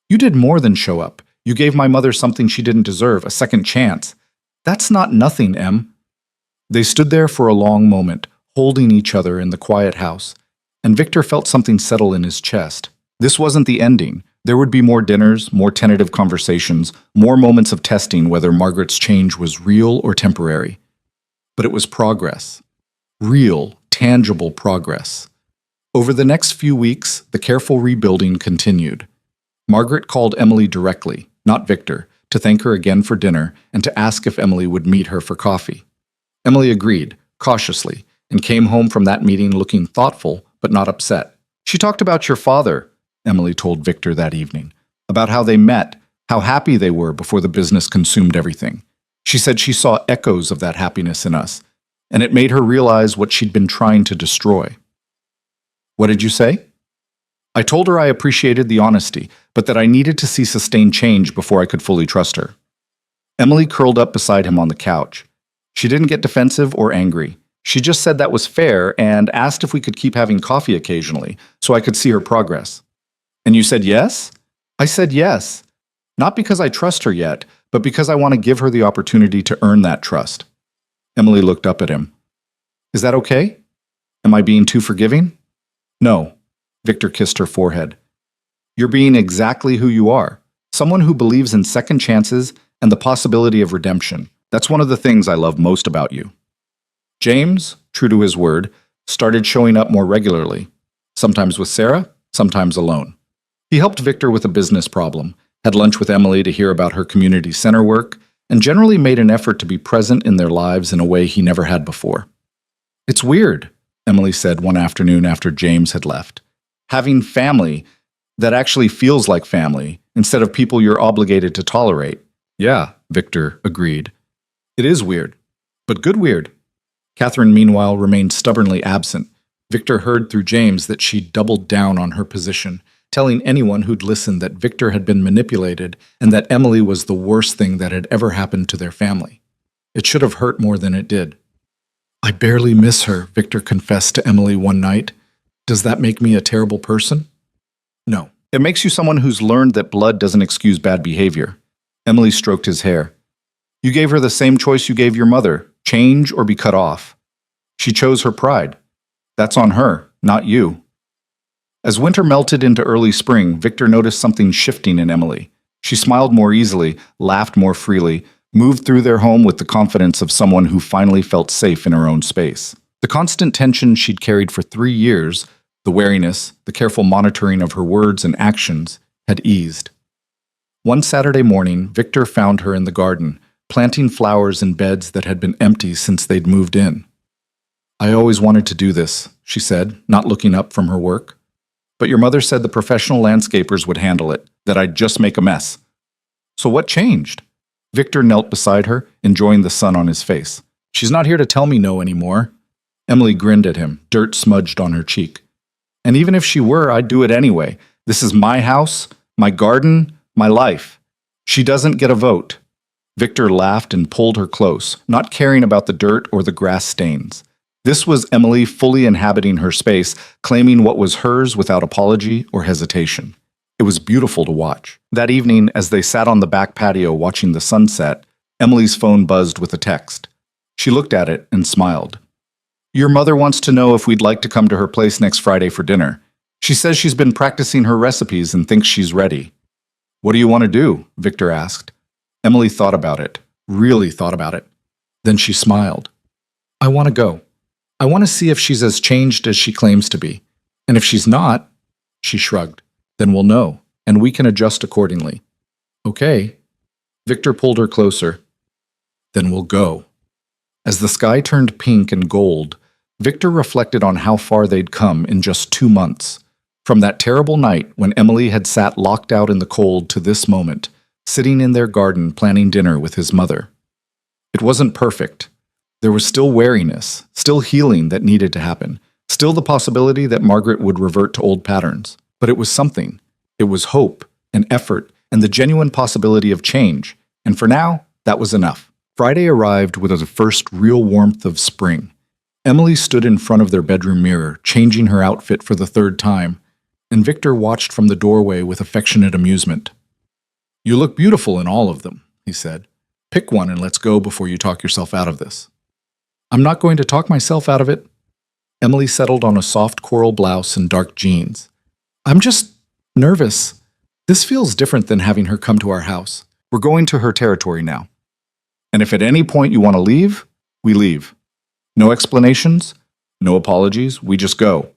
You did more than show up. You gave my mother something she didn't deserve, a second chance. That's not nothing, Em. They stood there for a long moment, holding each other in the quiet house, and Victor felt something settle in his chest. This wasn't the ending. There would be more dinners, more tentative conversations, more moments of testing whether Margaret's change was real or temporary. But it was progress. Real, tangible progress. Over the next few weeks, the careful rebuilding continued. Margaret called Emily directly, not Victor, to thank her again for dinner and to ask if Emily would meet her for coffee. Emily agreed, cautiously, and came home from that meeting looking thoughtful but not upset. She talked about your father, Emily told Victor that evening, about how they met, how happy they were before the business consumed everything. She said she saw echoes of that happiness in us, and it made her realize what she'd been trying to destroy. What did you say? I told her I appreciated the honesty, but that I needed to see sustained change before I could fully trust her. Emily curled up beside him on the couch. She didn't get defensive or angry. She just said that was fair and asked if we could keep having coffee occasionally so I could see her progress. And you said yes? I said yes. Not because I trust her yet, but because I want to give her the opportunity to earn that trust. Emily looked up at him. Is that okay? Am I being too forgiving? No. Victor kissed her forehead. You're being exactly who you are. Someone who believes in second chances and the possibility of redemption. That's one of the things I love most about you. James, true to his word, started showing up more regularly, sometimes with Sarah, sometimes alone. He helped Victor with a business problem, had lunch with Emily to hear about her community center work, and generally made an effort to be present in their lives in a way he never had before. It's weird, Emily said one afternoon after James had left. Having family that actually feels like family instead of people you're obligated to tolerate. Yeah, Victor agreed. It is weird, but good weird. Catherine, meanwhile, remained stubbornly absent. Victor heard through James that she doubled down on her position, telling anyone who'd listened that Victor had been manipulated and that Emily was the worst thing that had ever happened to their family. It should have hurt more than it did. I barely miss her, Victor confessed to Emily one night. Does that make me a terrible person? No. It makes you someone who's learned that blood doesn't excuse bad behavior. Emily stroked his hair. You gave her the same choice you gave your mother, change or be cut off. She chose her pride. That's on her, not you. As winter melted into early spring, Victor noticed something shifting in Emily. She smiled more easily, laughed more freely, moved through their home with the confidence of someone who finally felt safe in her own space. The constant tension she'd carried for 3 years, the wariness, the careful monitoring of her words and actions, had eased. One Saturday morning, Victor found her in the garden, planting flowers in beds that had been empty since they'd moved in. I always wanted to do this, she said, not looking up from her work. But your mother said the professional landscapers would handle it, that I'd just make a mess. So what changed? Victor knelt beside her, enjoying the sun on his face. She's not here to tell me no anymore. Emily grinned at him, dirt smudged on her cheek. And even if she were, I'd do it anyway. This is my house, my garden, my life. She doesn't get a vote. Victor laughed and pulled her close, not caring about the dirt or the grass stains. This was Emily fully inhabiting her space, claiming what was hers without apology or hesitation. It was beautiful to watch. That evening, as they sat on the back patio watching the sunset, Emily's phone buzzed with a text. She looked at it and smiled. Your mother wants to know if we'd like to come to her place next Friday for dinner. She says she's been practicing her recipes and thinks she's ready. What do you want to do? Victor asked. Emily thought about it, really thought about it. Then she smiled. I want to go. I want to see if she's as changed as she claims to be. And if she's not, she shrugged, then we'll know, and we can adjust accordingly. Okay. Victor pulled her closer. Then we'll go. As the sky turned pink and gold, Victor reflected on how far they'd come in just 2 months. From that terrible night when Emily had sat locked out in the cold to this moment, sitting in their garden planning dinner with his mother. It wasn't perfect. There was still wariness, still healing that needed to happen, still the possibility that Margaret would revert to old patterns. But it was something. It was hope and effort and the genuine possibility of change. And for now, that was enough. Friday arrived with the first real warmth of spring. Emily stood in front of their bedroom mirror, changing her outfit for the 3rd time, and Victor watched from the doorway with affectionate amusement. You look beautiful in all of them, he said. Pick one and let's go before you talk yourself out of this. I'm not going to talk myself out of it. Emily settled on a soft coral blouse and dark jeans. I'm just nervous. This feels different than having her come to our house. We're going to her territory now. And if at any point you want to leave, we leave. No explanations, no apologies, we just go.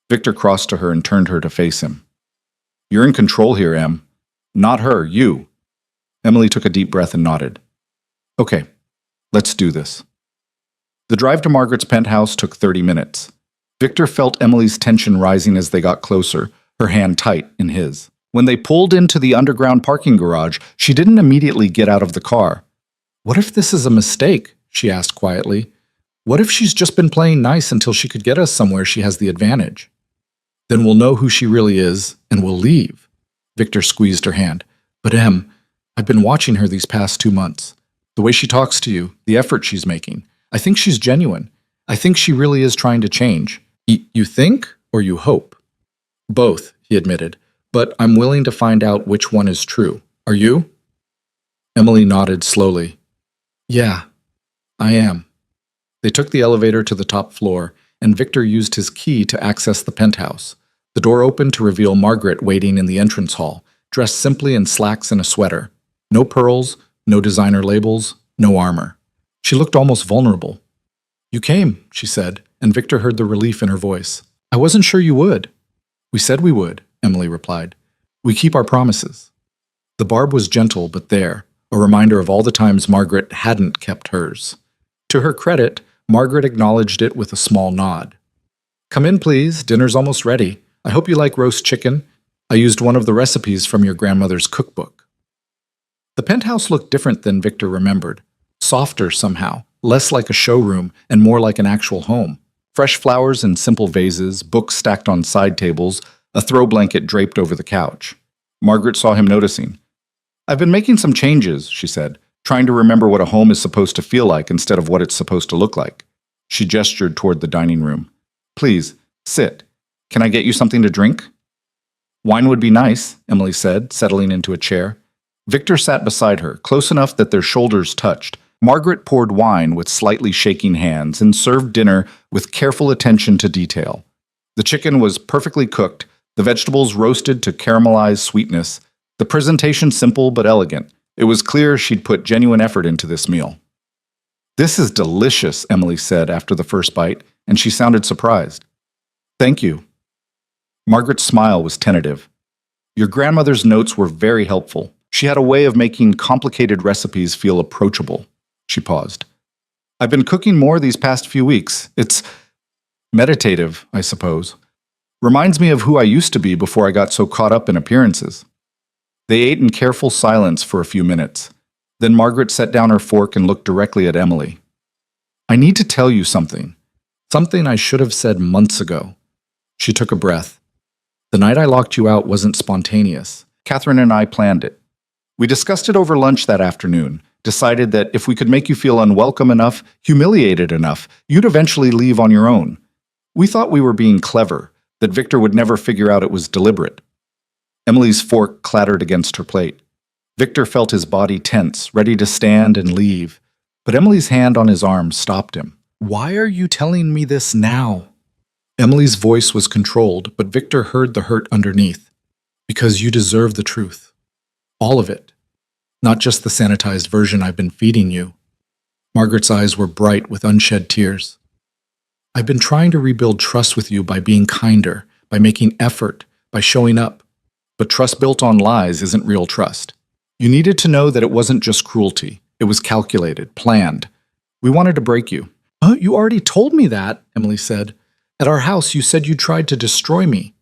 Victor crossed to her and turned her to face him. You're in control here, Em. Not her, you. Emily took a deep breath and nodded. Okay, let's do this. The drive to Margaret's penthouse took 30 minutes. Victor felt Emily's tension rising as they got closer, her hand tight in his. When they pulled into the underground parking garage, she didn't immediately get out of the car. What if this is a mistake? She asked quietly. What if she's just been playing nice until she could get us somewhere she has the advantage? Then we'll know who she really is, and we'll leave. Victor squeezed her hand. But Em, I've been watching her these past 2 months. The way she talks to you, the effort she's making. I think she's genuine. I think she really is trying to change. You think, or you hope? Both, he admitted. But I'm willing to find out which one is true. Are you? Emily nodded slowly. Yeah, I am. They took the elevator to the top floor, and Victor used his key to access the penthouse. The door opened to reveal Margaret waiting in the entrance hall, dressed simply in slacks and a sweater. No pearls, no designer labels, no armor. She looked almost vulnerable. You came, she said, and Victor heard the relief in her voice. I wasn't sure you would. We said we would, Emily replied. We keep our promises. The barb was gentle but there, a reminder of all the times Margaret hadn't kept hers. To her credit, Margaret acknowledged it with a small nod. Come in, please. Dinner's almost ready. I hope you like roast chicken. I used one of the recipes from your grandmother's cookbook. The penthouse looked different than Victor remembered. Softer somehow, less like a showroom and more like an actual home. Fresh flowers in simple vases, books stacked on side tables, a throw blanket draped over the couch. Margaret saw him noticing. I've been making some changes, she said, trying to remember what a home is supposed to feel like instead of what it's supposed to look like. She gestured toward the dining room. Please, sit. Can I get you something to drink? Wine would be nice, Emily said, settling into a chair. Victor sat beside her, close enough that their shoulders touched. Margaret poured wine with slightly shaking hands and served dinner with careful attention to detail. The chicken was perfectly cooked, the vegetables roasted to caramelized sweetness, the presentation simple but elegant. It was clear she'd put genuine effort into this meal. This is delicious, Emily said after the first bite, and she sounded surprised. Thank you. Margaret's smile was tentative. Your grandmother's notes were very helpful. She had a way of making complicated recipes feel approachable. She paused. I've been cooking more these past few weeks. It's meditative, I suppose. Reminds me of who I used to be before I got so caught up in appearances. They ate in careful silence for a few minutes. Then Margaret set down her fork and looked directly at Emily. I need to tell you something. Something I should have said months ago. She took a breath. The night I locked you out wasn't spontaneous. Catherine and I planned it. We discussed it over lunch that afternoon, decided that if we could make you feel unwelcome enough, humiliated enough, you'd eventually leave on your own. We thought we were being clever, that Victor would never figure out it was deliberate. Emily's fork clattered against her plate. Victor felt his body tense, ready to stand and leave, but Emily's hand on his arm stopped him. Why are you telling me this now? Emily's voice was controlled, but Victor heard the hurt underneath. Because you deserve the truth. All of it. Not just the sanitized version I've been feeding you. Margaret's eyes were bright with unshed tears. I've been trying to rebuild trust with you by being kinder, by making effort, by showing up. But trust built on lies isn't real trust. You needed to know that it wasn't just cruelty. It was calculated, planned. We wanted to break you. You already told me that, Emily said. At our house, you said you tried to destroy me.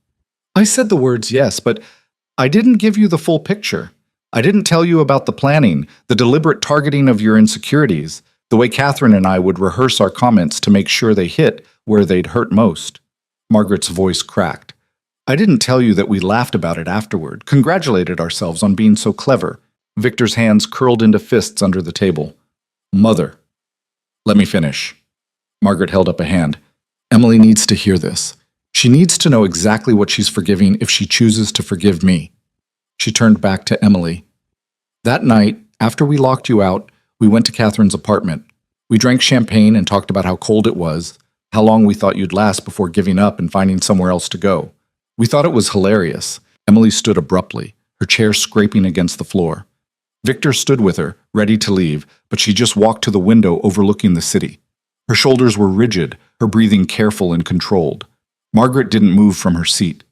I said the words yes, but I didn't give you the full picture. I didn't tell you about the planning, the deliberate targeting of your insecurities, the way Catherine and I would rehearse our comments to make sure they hit where they'd hurt most. Margaret's voice cracked. I didn't tell you that we laughed about it afterward, congratulated ourselves on being so clever. Victor's hands curled into fists under the table. Mother. Let me finish. Margaret held up a hand. Emily needs to hear this. She needs to know exactly what she's forgiving if she chooses to forgive me. She turned back to Emily. That night, after we locked you out, we went to Catherine's apartment. We drank champagne and talked about how cold it was, how long we thought you'd last before giving up and finding somewhere else to go. We thought it was hilarious. Emily stood abruptly, her chair scraping against the floor. Victor stood with her, ready to leave, but she just walked to the window overlooking the city. Her shoulders were rigid, her breathing careful and controlled. Margaret didn't move from her seat.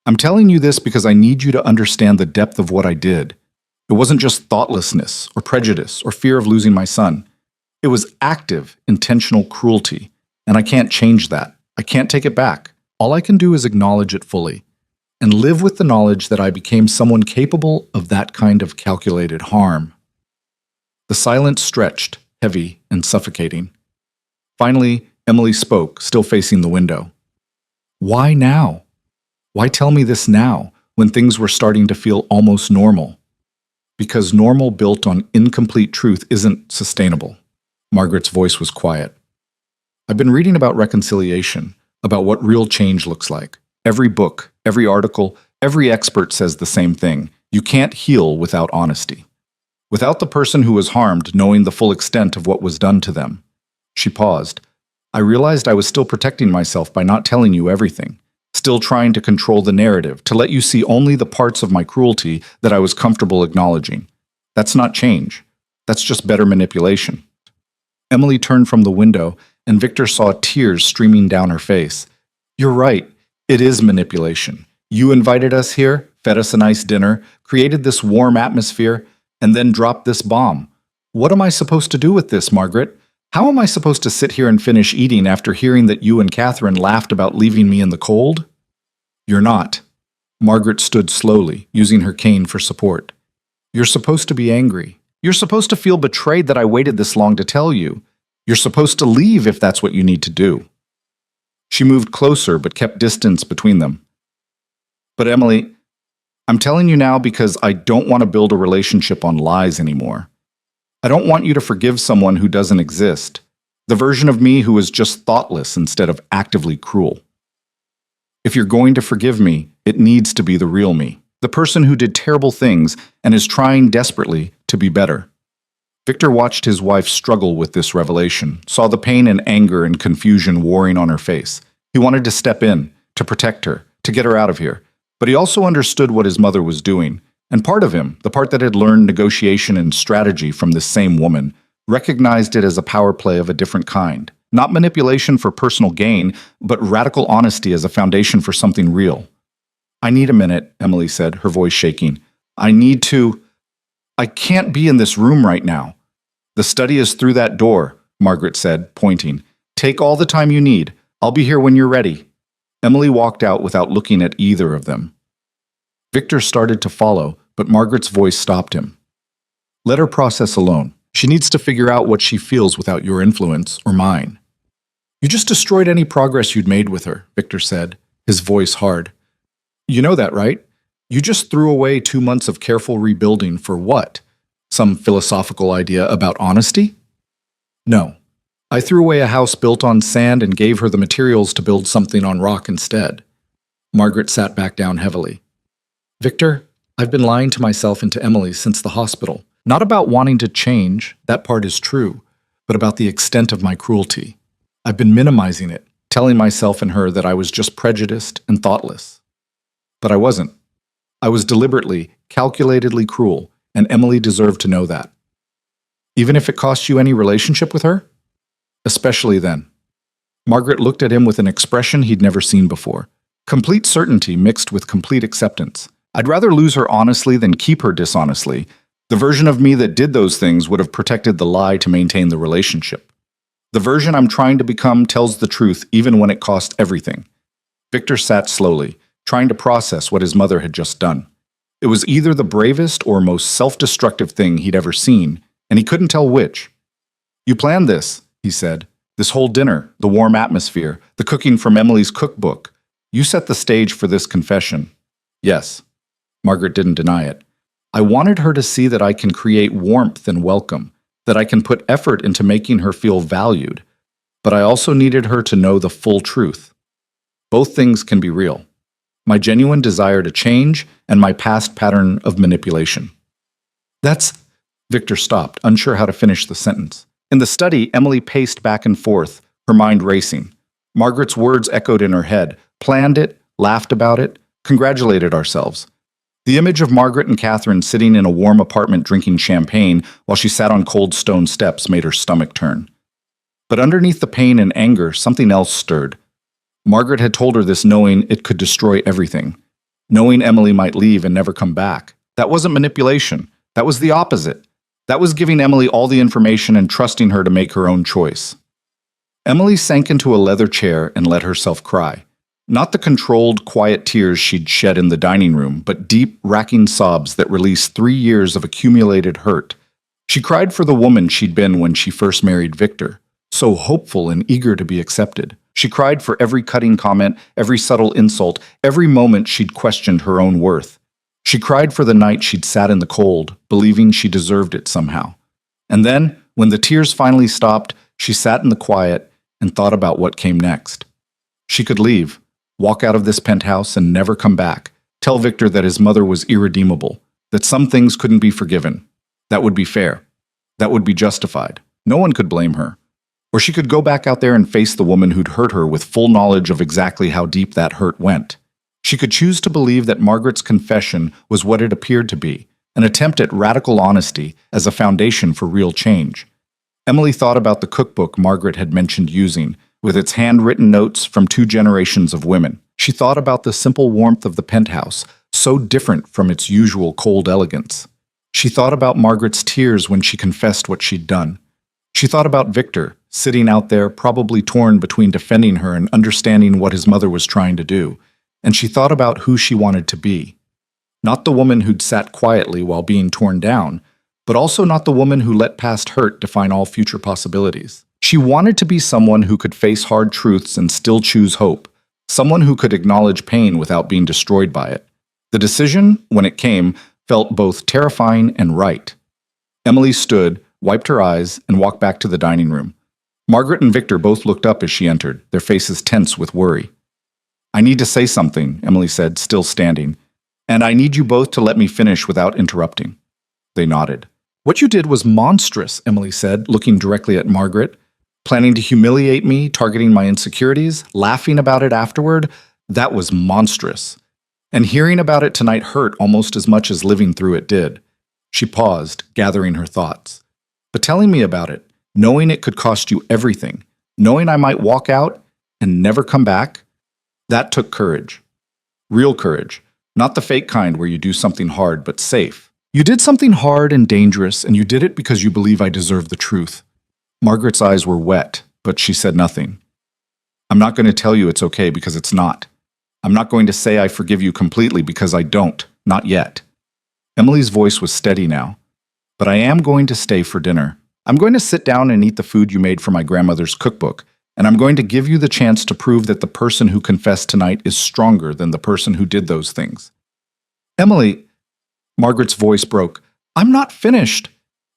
I'm telling you this because I need you to understand the depth of what I did. It wasn't just thoughtlessness or prejudice or fear of losing my son. It was active, intentional cruelty, and I can't change that. I can't take it back. All I can do is acknowledge it fully and live with the knowledge that I became someone capable of that kind of calculated harm. The silence stretched, heavy and suffocating. Finally, Emily spoke, still facing the window. Why now? Why tell me this now, when things were starting to feel almost normal? Because normal built on incomplete truth isn't sustainable. Margaret's voice was quiet. I've been reading about reconciliation, about what real change looks like. Every book, every article, every expert says the same thing. You can't heal without honesty. Without the person who was harmed knowing the full extent of what was done to them. She paused. I realized I was still protecting myself by not telling you everything, still trying to control the narrative, to let you see only the parts of my cruelty that I was comfortable acknowledging. That's not change. That's just better manipulation. Emily turned from the window, and Victor saw tears streaming down her face. You're right. It is manipulation. You invited us here, fed us a nice dinner, created this warm atmosphere, and then dropped this bomb. What am I supposed to do with this, Margaret? How am I supposed to sit here and finish eating after hearing that you and Catherine laughed about leaving me in the cold? You're not. Margaret stood slowly, using her cane for support. You're supposed to be angry. You're supposed to feel betrayed that I waited this long to tell you. You're supposed to leave if that's what you need to do. She moved closer but kept distance between them. But Emily, I'm telling you now because I don't want to build a relationship on lies anymore. I don't want you to forgive someone who doesn't exist, the version of me who is just thoughtless instead of actively cruel. If you're going to forgive me, it needs to be the real me, the person who did terrible things and is trying desperately to be better. Victor watched his wife struggle with this revelation, saw the pain and anger and confusion warring on her face. He wanted to step in, to protect her, to get her out of here, but he also understood what his mother was doing. And part of him, the part that had learned negotiation and strategy from this same woman, recognized it as a power play of a different kind. Not manipulation for personal gain, but radical honesty as a foundation for something real. I need a minute, Emily said, her voice shaking. I can't be in this room right now. The study is through that door, Margaret said, pointing. Take all the time you need. I'll be here when you're ready. Emily walked out without looking at either of them. Victor started to follow, but Margaret's voice stopped him. Let her process alone. She needs to figure out what she feels without your influence or mine. You just destroyed any progress you'd made with her, Victor said, his voice hard. You know that, right? You just threw away 2 months of careful rebuilding for what? Some philosophical idea about honesty? No. I threw away a house built on sand and gave her the materials to build something on rock instead. Margaret sat back down heavily. Victor, I've been lying to myself and to Emily since the hospital. Not about wanting to change, that part is true, but about the extent of my cruelty. I've been minimizing it, telling myself and her that I was just prejudiced and thoughtless. But I wasn't. I was deliberately, calculatedly cruel, and Emily deserved to know that. Even if it cost you any relationship with her? Especially then. Margaret looked at him with an expression he'd never seen before. Complete certainty mixed with complete acceptance. I'd rather lose her honestly than keep her dishonestly. The version of me that did those things would have protected the lie to maintain the relationship. The version I'm trying to become tells the truth even when it cost everything. Victor sat slowly, trying to process what his mother had just done. It was either the bravest or most self-destructive thing he'd ever seen, and he couldn't tell which. You planned this, he said. This whole dinner, the warm atmosphere, the cooking from Emily's cookbook. You set the stage for this confession. Yes. Margaret didn't deny it. I wanted her to see that I can create warmth and welcome, that I can put effort into making her feel valued, but I also needed her to know the full truth. Both things can be real. My genuine desire to change and my past pattern of manipulation. Victor stopped, unsure how to finish the sentence. In the study, Emily paced back and forth, her mind racing. Margaret's words echoed in her head, planned it, laughed about it, congratulated ourselves. The image of Margaret and Catherine sitting in a warm apartment drinking champagne while she sat on cold stone steps made her stomach turn. But underneath the pain and anger, something else stirred. Margaret had told her this knowing it could destroy everything. knowing Emily might leave and never come back. That wasn't manipulation. That was the opposite. That was giving Emily all the information and trusting her to make her own choice. Emily sank into a leather chair and let herself cry. Not the controlled, quiet tears she'd shed in the dining room, but deep, racking sobs that released 3 years of accumulated hurt. She cried for the woman she'd been when she first married Victor, so hopeful and eager to be accepted. She cried for every cutting comment, every subtle insult, every moment she'd questioned her own worth. She cried for the night she'd sat in the cold, believing she deserved it somehow. And then, when the tears finally stopped, she sat in the quiet and thought about what came next. She could leave, walk out of this penthouse and never come back, tell Victor that his mother was irredeemable, that some things couldn't be forgiven. That would be fair. That would be justified. No one could blame her. Or she could go back out there and face the woman who'd hurt her with full knowledge of exactly how deep that hurt went. She could choose to believe that Margaret's confession was what it appeared to be, an attempt at radical honesty as a foundation for real change. Emily thought about the cookbook Margaret had mentioned using, with its handwritten notes from 2 generations of women. She thought about the simple warmth of the penthouse, so different from its usual cold elegance. She thought about Margaret's tears when she confessed what she'd done. She thought about Victor, sitting out there, probably torn between defending her and understanding what his mother was trying to do. And she thought about who she wanted to be. Not the woman who'd sat quietly while being torn down, but also not the woman who let past hurt define all future possibilities. She wanted to be someone who could face hard truths and still choose hope, someone who could acknowledge pain without being destroyed by it. The decision, when it came, felt both terrifying and right. Emily stood, wiped her eyes, and walked back to the dining room. Margaret and Victor both looked up as she entered, their faces tense with worry. "I need to say something," Emily said, still standing, "and I need you both to let me finish without interrupting." They nodded. "What you did was monstrous," Emily said, looking directly at Margaret. "Planning to humiliate me, targeting my insecurities, laughing about it afterward, that was monstrous. And hearing about it tonight hurt almost as much as living through it did." She paused, gathering her thoughts. "But telling me about it, knowing it could cost you everything, knowing I might walk out and never come back, that took courage. Real courage, not the fake kind where you do something hard but safe. You did something hard and dangerous, and you did it because you believe I deserve the truth." Margaret's eyes were wet, but she said nothing. "I'm not going to tell you it's okay because it's not. I'm not going to say I forgive you completely because I don't, not yet." Emily's voice was steady now. "But I am going to stay for dinner. I'm going to sit down and eat the food you made from my grandmother's cookbook, and I'm going to give you the chance to prove that the person who confessed tonight is stronger than the person who did those things." "Emily," Margaret's voice broke. "I'm not finished."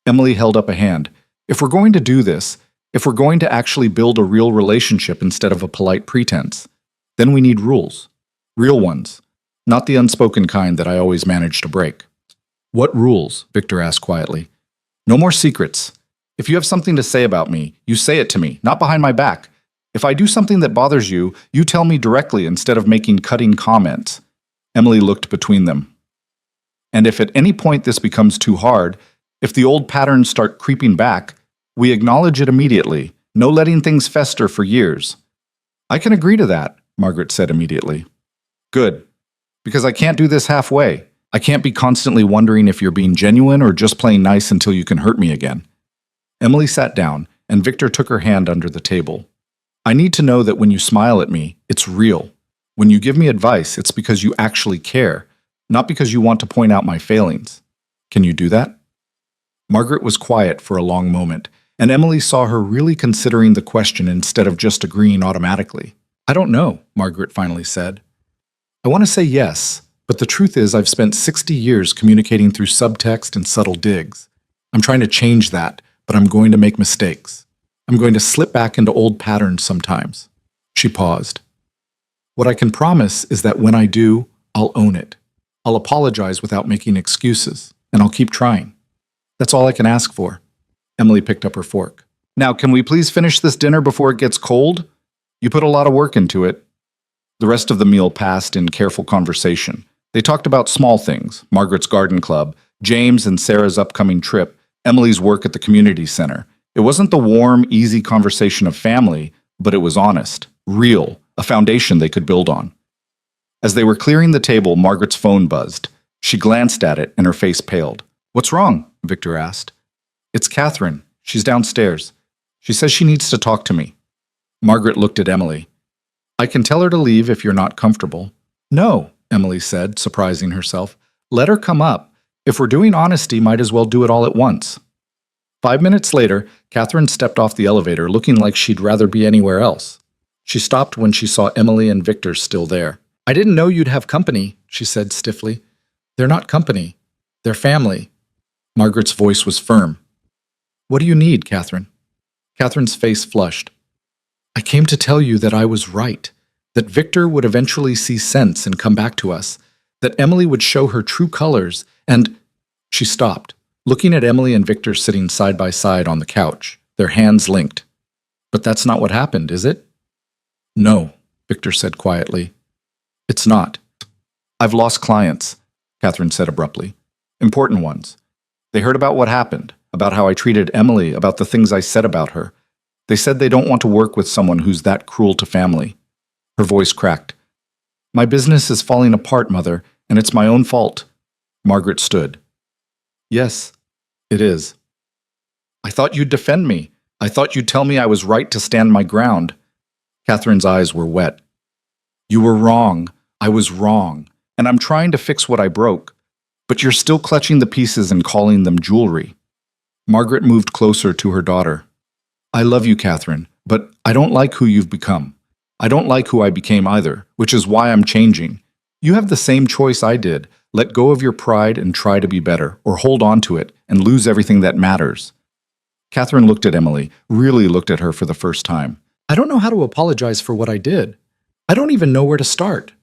Emily held up a hand. "If we're going to do this, if we're going to actually build a real relationship instead of a polite pretense, then we need rules. Real ones, not the unspoken kind that I always manage to break." "What rules?" Victor asked quietly. "No more secrets. If you have something to say about me, you say it to me, not behind my back. If I do something that bothers you, you tell me directly instead of making cutting comments." Emily looked between them. "And if at any point this becomes too hard, if the old patterns start creeping back, we acknowledge it immediately, no letting things fester for years." "I can agree to that," Margaret said immediately. "Good. Because I can't do this halfway. I can't be constantly wondering if you're being genuine or just playing nice until you can hurt me again." Emily sat down, and Victor took her hand under the table. "I need to know that when you smile at me, it's real. When you give me advice, it's because you actually care, not because you want to point out my failings. Can you do that?" Margaret was quiet for a long moment, and Emily saw her really considering the question instead of just agreeing automatically. "I don't know," Margaret finally said. "I want to say yes, but the truth is I've spent 60 years communicating through subtext and subtle digs. I'm trying to change that, but I'm going to make mistakes. I'm going to slip back into old patterns sometimes." She paused. "What I can promise is that when I do, I'll own it. I'll apologize without making excuses, and I'll keep trying. That's all I can ask for." Emily picked up her fork. "Now, can we please finish this dinner before it gets cold? You put a lot of work into it." The rest of the meal passed in careful conversation. They talked about small things: Margaret's garden club, James and Sarah's upcoming trip, Emily's work at the community center. It wasn't the warm, easy conversation of family, but it was honest, real, a foundation they could build on. As they were clearing the table, Margaret's phone buzzed. She glanced at it, and her face paled. "What's wrong?" Victor asked. "It's Catherine. She's downstairs. She says she needs to talk to me." Margaret looked at Emily. "I can tell her to leave if you're not comfortable." "No," Emily said, surprising herself. "Let her come up. If we're doing honesty, might as well do it all at once." 5 minutes later, Catherine stepped off the elevator looking like she'd rather be anywhere else. She stopped when she saw Emily and Victor still there. "I didn't know you'd have company," she said stiffly. "They're not company. They're family." Margaret's voice was firm. "What do you need, Catherine?" Catherine's face flushed. "I came to tell you that I was right, that Victor would eventually see sense and come back to us, that Emily would show her true colors, and—" She stopped, looking at Emily and Victor sitting side by side on the couch, their hands linked. "But that's not what happened, is it?" "No," Victor said quietly. "It's not. I've lost clients," Catherine said abruptly. "Important ones. They heard about what happened, about how I treated Emily, about the things I said about her. They said they don't want to work with someone who's that cruel to family." Her voice cracked. "My business is falling apart, Mother, and it's my own fault." Margaret stood. "Yes, it is. I thought you'd defend me. I thought you'd tell me I was right to stand my ground." Catherine's eyes were wet. "You were wrong. I was wrong. And I'm trying to fix what I broke. But you're still clutching the pieces and calling them jewelry." Margaret moved closer to her daughter. "I love you, Catherine, but I don't like who you've become. I don't like who I became either, which is why I'm changing. You have the same choice I did. Let go of your pride and try to be better, or hold on to it and lose everything that matters." Catherine looked at Emily, really looked at her for the first time. "I don't know how to apologize for what I did. I don't even know where to start."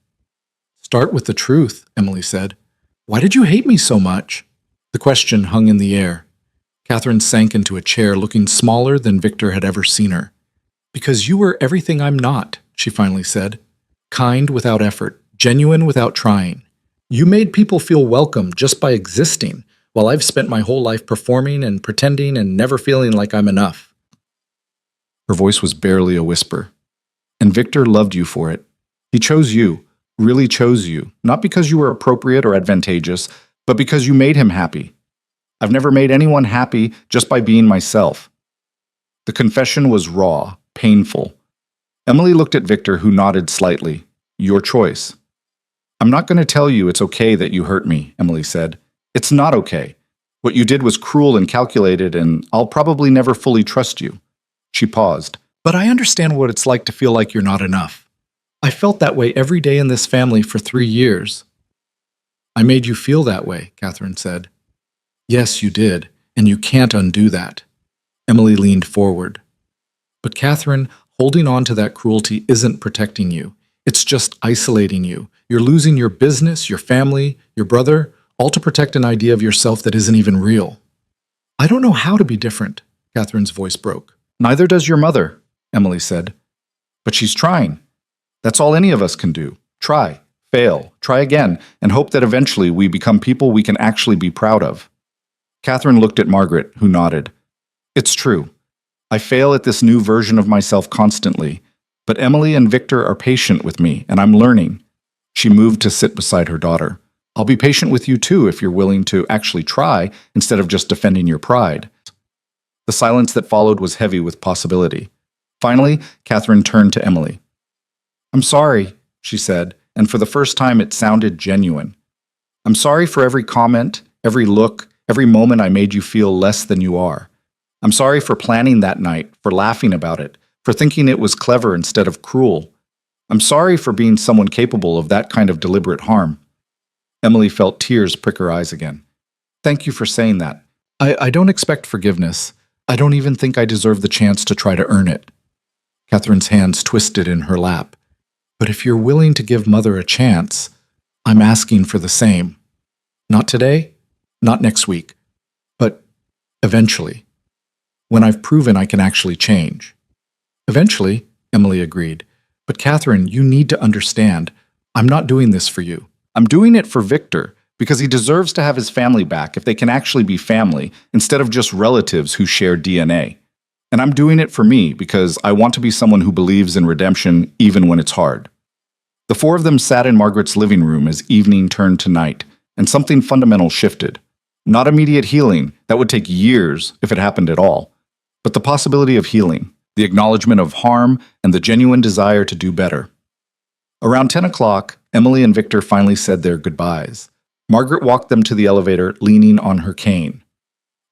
"Start with the truth," Emily said. "Why did you hate me so much?" The question hung in the air. Catherine sank into a chair, looking smaller than Victor had ever seen her. "Because you were everything I'm not," she finally said. "Kind without effort, genuine without trying. You made people feel welcome just by existing, while I've spent my whole life performing and pretending and never feeling like I'm enough." Her voice was barely a whisper. "And Victor loved you for it. He chose you, really chose you, not because you were appropriate or advantageous, but because you made him happy. I've never made anyone happy just by being myself." The confession was raw, painful. Emily looked at Victor, who nodded slightly. "Your choice." "I'm not going to tell you it's okay that you hurt me," Emily said. "It's not okay. What you did was cruel and calculated, and I'll probably never fully trust you." She paused. "But I understand what it's like to feel like you're not enough. I felt that way every day in this family for 3 years." "I made you feel that way," Catherine said. "Yes, you did, and you can't undo that." Emily leaned forward. "But Catherine, holding on to that cruelty isn't protecting you. It's just isolating you. You're losing your business, your family, your brother, all to protect an idea of yourself that isn't even real." "I don't know how to be different," Catherine's voice broke. "Neither does your mother," Emily said. "But she's trying. That's all any of us can do. Try, fail, try again, and hope that eventually we become people we can actually be proud of." Catherine looked at Margaret, who nodded. "It's true. I fail at this new version of myself constantly, but Emily and Victor are patient with me, and I'm learning." She moved to sit beside her daughter. "I'll be patient with you too if you're willing to actually try instead of just defending your pride." The silence that followed was heavy with possibility. Finally, Catherine turned to Emily. "I'm sorry," she said, and for the first time it sounded genuine. "I'm sorry for every comment, every look, every moment I made you feel less than you are. I'm sorry for planning that night, for laughing about it, for thinking it was clever instead of cruel. I'm sorry for being someone capable of that kind of deliberate harm." Emily felt tears prick her eyes again. "Thank you for saying that. I don't expect forgiveness. I don't even think I deserve the chance to try to earn it." Catherine's hands twisted in her lap. "But if you're willing to give Mother a chance, I'm asking for the same. Not today, not next week, but eventually. When I've proven I can actually change." "Eventually," Emily agreed. "But Catherine, you need to understand, I'm not doing this for you. I'm doing it for Victor, because he deserves to have his family back if they can actually be family, instead of just relatives who share DNA. And I'm doing it for me, because I want to be someone who believes in redemption even when it's hard." The four of them sat in Margaret's living room as evening turned to night, and something fundamental shifted. Not immediate healing, that would take years if it happened at all, but the possibility of healing, the acknowledgement of harm, and the genuine desire to do better. Around 10 o'clock, Emily and Victor finally said their goodbyes. Margaret walked them to the elevator, leaning on her cane.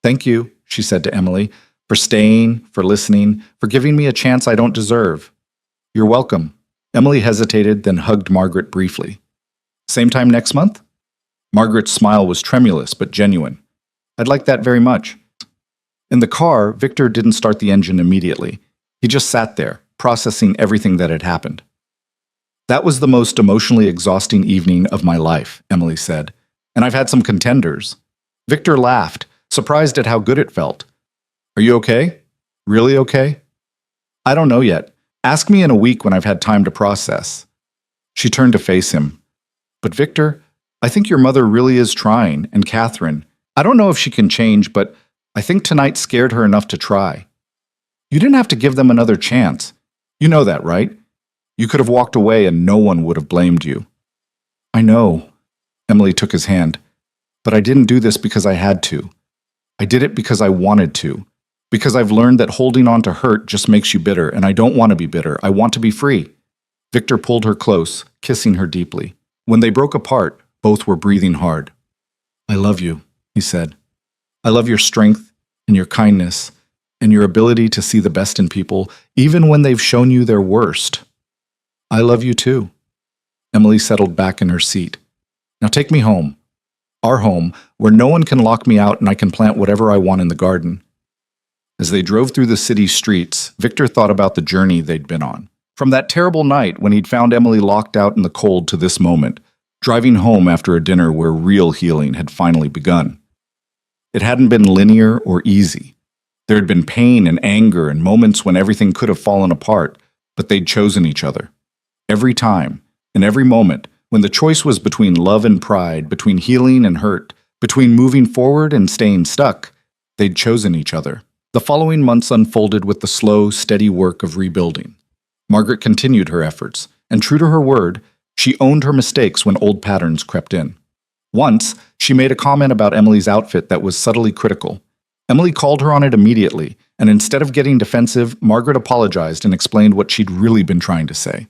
"Thank you," she said to Emily, "for staying, for listening, for giving me a chance I don't deserve." "You're welcome." Emily hesitated, then hugged Margaret briefly. "Same time next month?" Margaret's smile was tremulous but genuine. "I'd like that very much." In the car, Victor didn't start the engine immediately. He just sat there, processing everything that had happened. "That was the most emotionally exhausting evening of my life," Emily said, "and I've had some contenders." Victor laughed, surprised at how good it felt. "Are you okay? Really okay?" "I don't know yet. Ask me in a week when I've had time to process." She turned to face him. "But Victor, I think your mother really is trying, and Catherine. I don't know if she can change, but I think tonight scared her enough to try. You didn't have to give them another chance. You know that, right? You could have walked away and no one would have blamed you." "I know." Emily took his hand. "But I didn't do this because I had to. I did it because I wanted to. Because I've learned that holding on to hurt just makes you bitter, and I don't want to be bitter. I want to be free." Victor pulled her close, kissing her deeply. When they broke apart, both were breathing hard. "I love you," he said. "I love your strength and your kindness and your ability to see the best in people, even when they've shown you their worst." "I love you too." Emily settled back in her seat. "Now take me home. Our home, where no one can lock me out and I can plant whatever I want in the garden." As they drove through the city streets, Victor thought about the journey they'd been on. From that terrible night when he'd found Emily locked out in the cold to this moment, driving home after a dinner where real healing had finally begun. It hadn't been linear or easy. There had been pain and anger and moments when everything could have fallen apart, but they'd chosen each other. Every time, in every moment, when the choice was between love and pride, between healing and hurt, between moving forward and staying stuck, they'd chosen each other. The following months unfolded with the slow, steady work of rebuilding. Margaret continued her efforts, and true to her word, she owned her mistakes when old patterns crept in. Once, she made a comment about Emily's outfit that was subtly critical. Emily called her on it immediately, and instead of getting defensive, Margaret apologized and explained what she'd really been trying to say.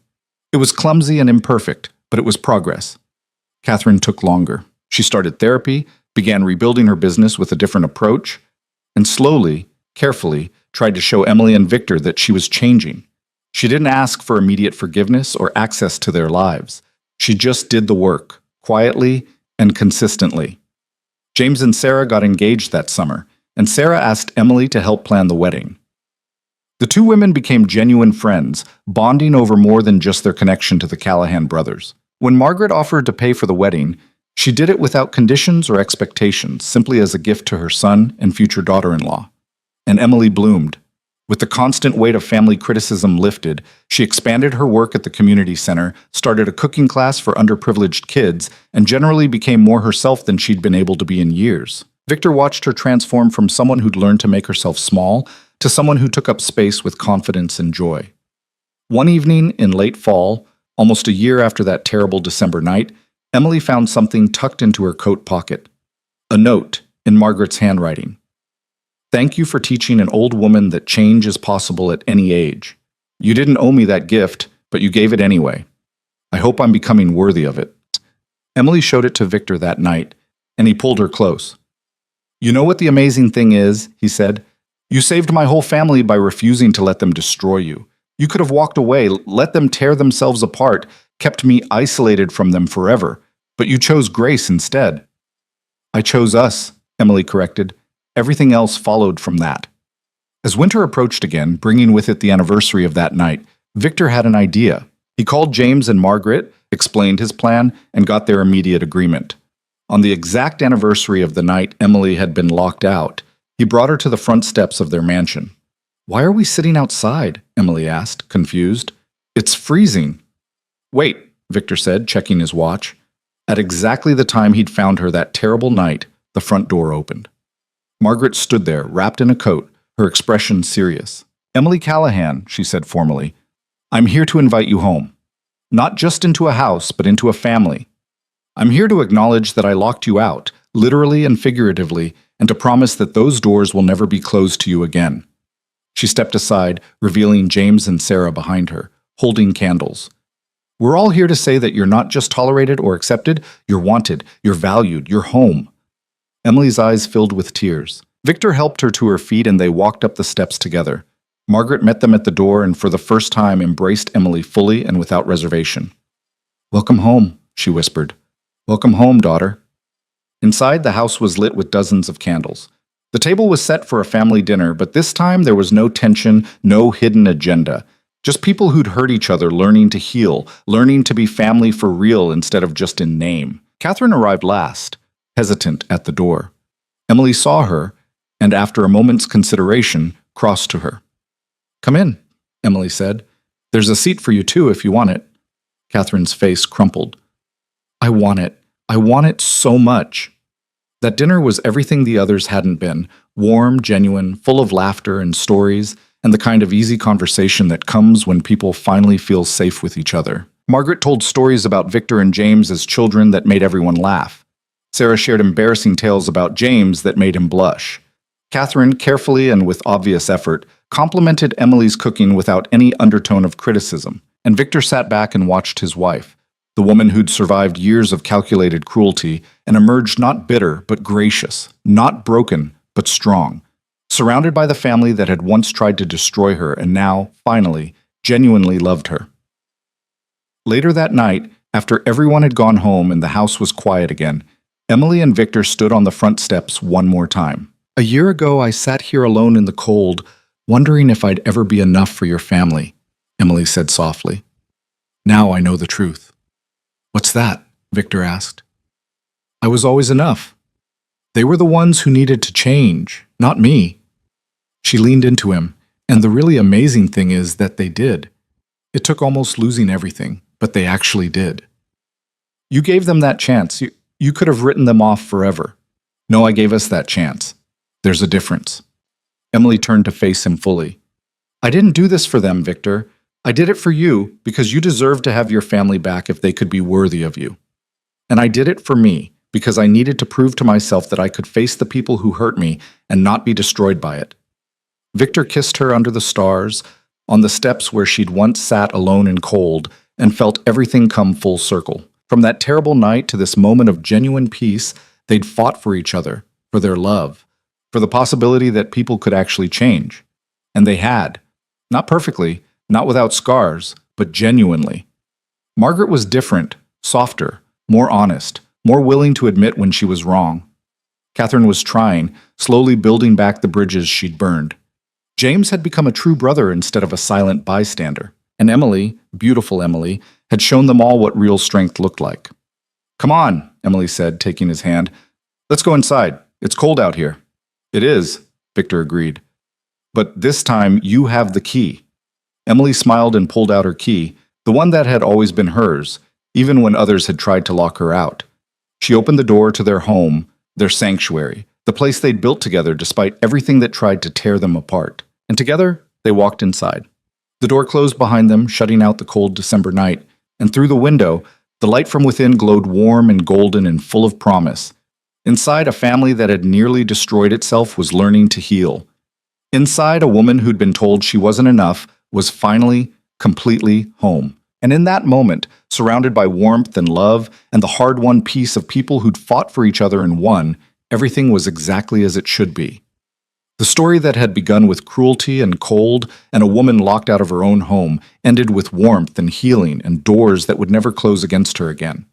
It was clumsy and imperfect, but it was progress. Catherine took longer. She started therapy, began rebuilding her business with a different approach, and slowly, carefully, tried to show Emily and Victor that she was changing. She didn't ask for immediate forgiveness or access to their lives. She just did the work, quietly and consistently. James and Sarah got engaged that summer, and Sarah asked Emily to help plan the wedding. The two women became genuine friends, bonding over more than just their connection to the Callahan brothers. When Margaret offered to pay for the wedding, she did it without conditions or expectations, simply as a gift to her son and future daughter-in-law. And Emily bloomed. With the constant weight of family criticism lifted, she expanded her work at the community center, started a cooking class for underprivileged kids, and generally became more herself than she'd been able to be in years. Victor watched her transform from someone who'd learned to make herself small to someone who took up space with confidence and joy. One evening in late fall, almost a year after that terrible December night, Emily found something tucked into her coat pocket. A note in Margaret's handwriting. "Thank you for teaching an old woman that change is possible at any age. You didn't owe me that gift, but you gave it anyway. I hope I'm becoming worthy of it." Emily showed it to Victor that night, and he pulled her close. "You know what the amazing thing is," he said. "You saved my whole family by refusing to let them destroy you. You could have walked away, let them tear themselves apart, kept me isolated from them forever, but you chose grace instead." "I chose us," Emily corrected. "Everything else followed from that." As winter approached again, bringing with it the anniversary of that night, Victor had an idea. He called James and Margaret, explained his plan, and got their immediate agreement. On the exact anniversary of the night Emily had been locked out, he brought her to the front steps of their mansion. "Why are we sitting outside?" Emily asked, confused. "It's freezing." "Wait," Victor said, checking his watch. At exactly the time he'd found her that terrible night, the front door opened. Margaret stood there, wrapped in a coat, her expression serious. "Emily Callahan," she said formally, "I'm here to invite you home." Not just into a house, but into a family. I'm here to acknowledge that I locked you out, literally and figuratively, and to promise that those doors will never be closed to you again." She stepped aside, revealing James and Sarah behind her, holding candles. "We're all here to say that you're not just tolerated or accepted, you're wanted, you're valued, you're home." Emily's eyes filled with tears. Victor helped her to her feet and they walked up the steps together. Margaret met them at the door and for the first time embraced Emily fully and without reservation. "Welcome home," she whispered. "Welcome home, daughter." Inside, the house was lit with dozens of candles. The table was set for a family dinner, but this time there was no tension, no hidden agenda. Just people who'd hurt each other learning to heal, learning to be family for real instead of just in name. Catherine arrived last, hesitant at the door. Emily saw her, and after a moment's consideration, crossed to her. "Come in," Emily said. "There's a seat for you too if you want it." Catherine's face crumpled. "I want it. I want it so much." That dinner was everything the others hadn't been, warm, genuine, full of laughter and stories, and the kind of easy conversation that comes when people finally feel safe with each other. Margaret told stories about Victor and James as children that made everyone laugh. Sarah shared embarrassing tales about James that made him blush. Catherine, carefully and with obvious effort, complimented Emily's cooking without any undertone of criticism, and Victor sat back and watched his wife, the woman who'd survived years of calculated cruelty and emerged not bitter but gracious, not broken but strong, surrounded by the family that had once tried to destroy her and now, finally, genuinely loved her. Later that night, after everyone had gone home and the house was quiet again, Emily and Victor stood on the front steps one more time. "A year ago, I sat here alone in the cold, wondering if I'd ever be enough for your family," Emily said softly. "Now I know the truth." "What's that?" Victor asked. "I was always enough. They were the ones who needed to change, not me." She leaned into him, and the really amazing thing is that they did. It took almost losing everything, but they actually did. "You gave them that chance. You could have written them off forever." "No, I gave us that chance. There's a difference." Emily turned to face him fully. "I didn't do this for them, Victor. I did it for you because you deserve to have your family back if they could be worthy of you. And I did it for me because I needed to prove to myself that I could face the people who hurt me and not be destroyed by it." Victor kissed her under the stars, on the steps where she'd once sat alone and cold, and felt everything come full circle. From that terrible night to this moment of genuine peace, they'd fought for each other, for their love, for the possibility that people could actually change. And they had. Not perfectly, not without scars, but genuinely. Margaret was different, softer, more honest, more willing to admit when she was wrong. Catherine was trying, slowly building back the bridges she'd burned. James had become a true brother instead of a silent bystander. And Emily, beautiful Emily, had shown them all what real strength looked like. "Come on," Emily said, taking his hand. "Let's go inside. It's cold out here." "It is," Victor agreed. "But this time you have the key." Emily smiled and pulled out her key, the one that had always been hers, even when others had tried to lock her out. She opened the door to their home, their sanctuary, the place they'd built together despite everything that tried to tear them apart. And together, they walked inside. The door closed behind them, shutting out the cold December night, and through the window, the light from within glowed warm and golden and full of promise. Inside, a family that had nearly destroyed itself was learning to heal. Inside, a woman who'd been told she wasn't enough was finally, completely home. And in that moment, surrounded by warmth and love and the hard-won peace of people who'd fought for each other and won, everything was exactly as it should be. The story that had begun with cruelty and cold and a woman locked out of her own home ended with warmth and healing and doors that would never close against her again.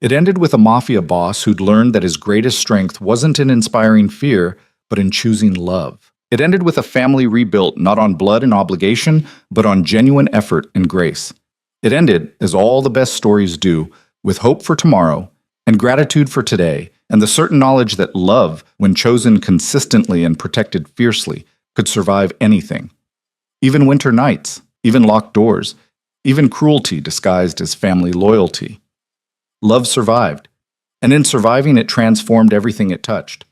It ended with a Mafia boss who'd learned that his greatest strength wasn't in inspiring fear, but in choosing love. It ended with a family rebuilt not on blood and obligation, but on genuine effort and grace. It ended, as all the best stories do, with hope for tomorrow and gratitude for today, and the certain knowledge that love, when chosen consistently and protected fiercely, could survive anything. Even winter nights, even locked doors, even cruelty disguised as family loyalty. Love survived, and in surviving it transformed everything it touched.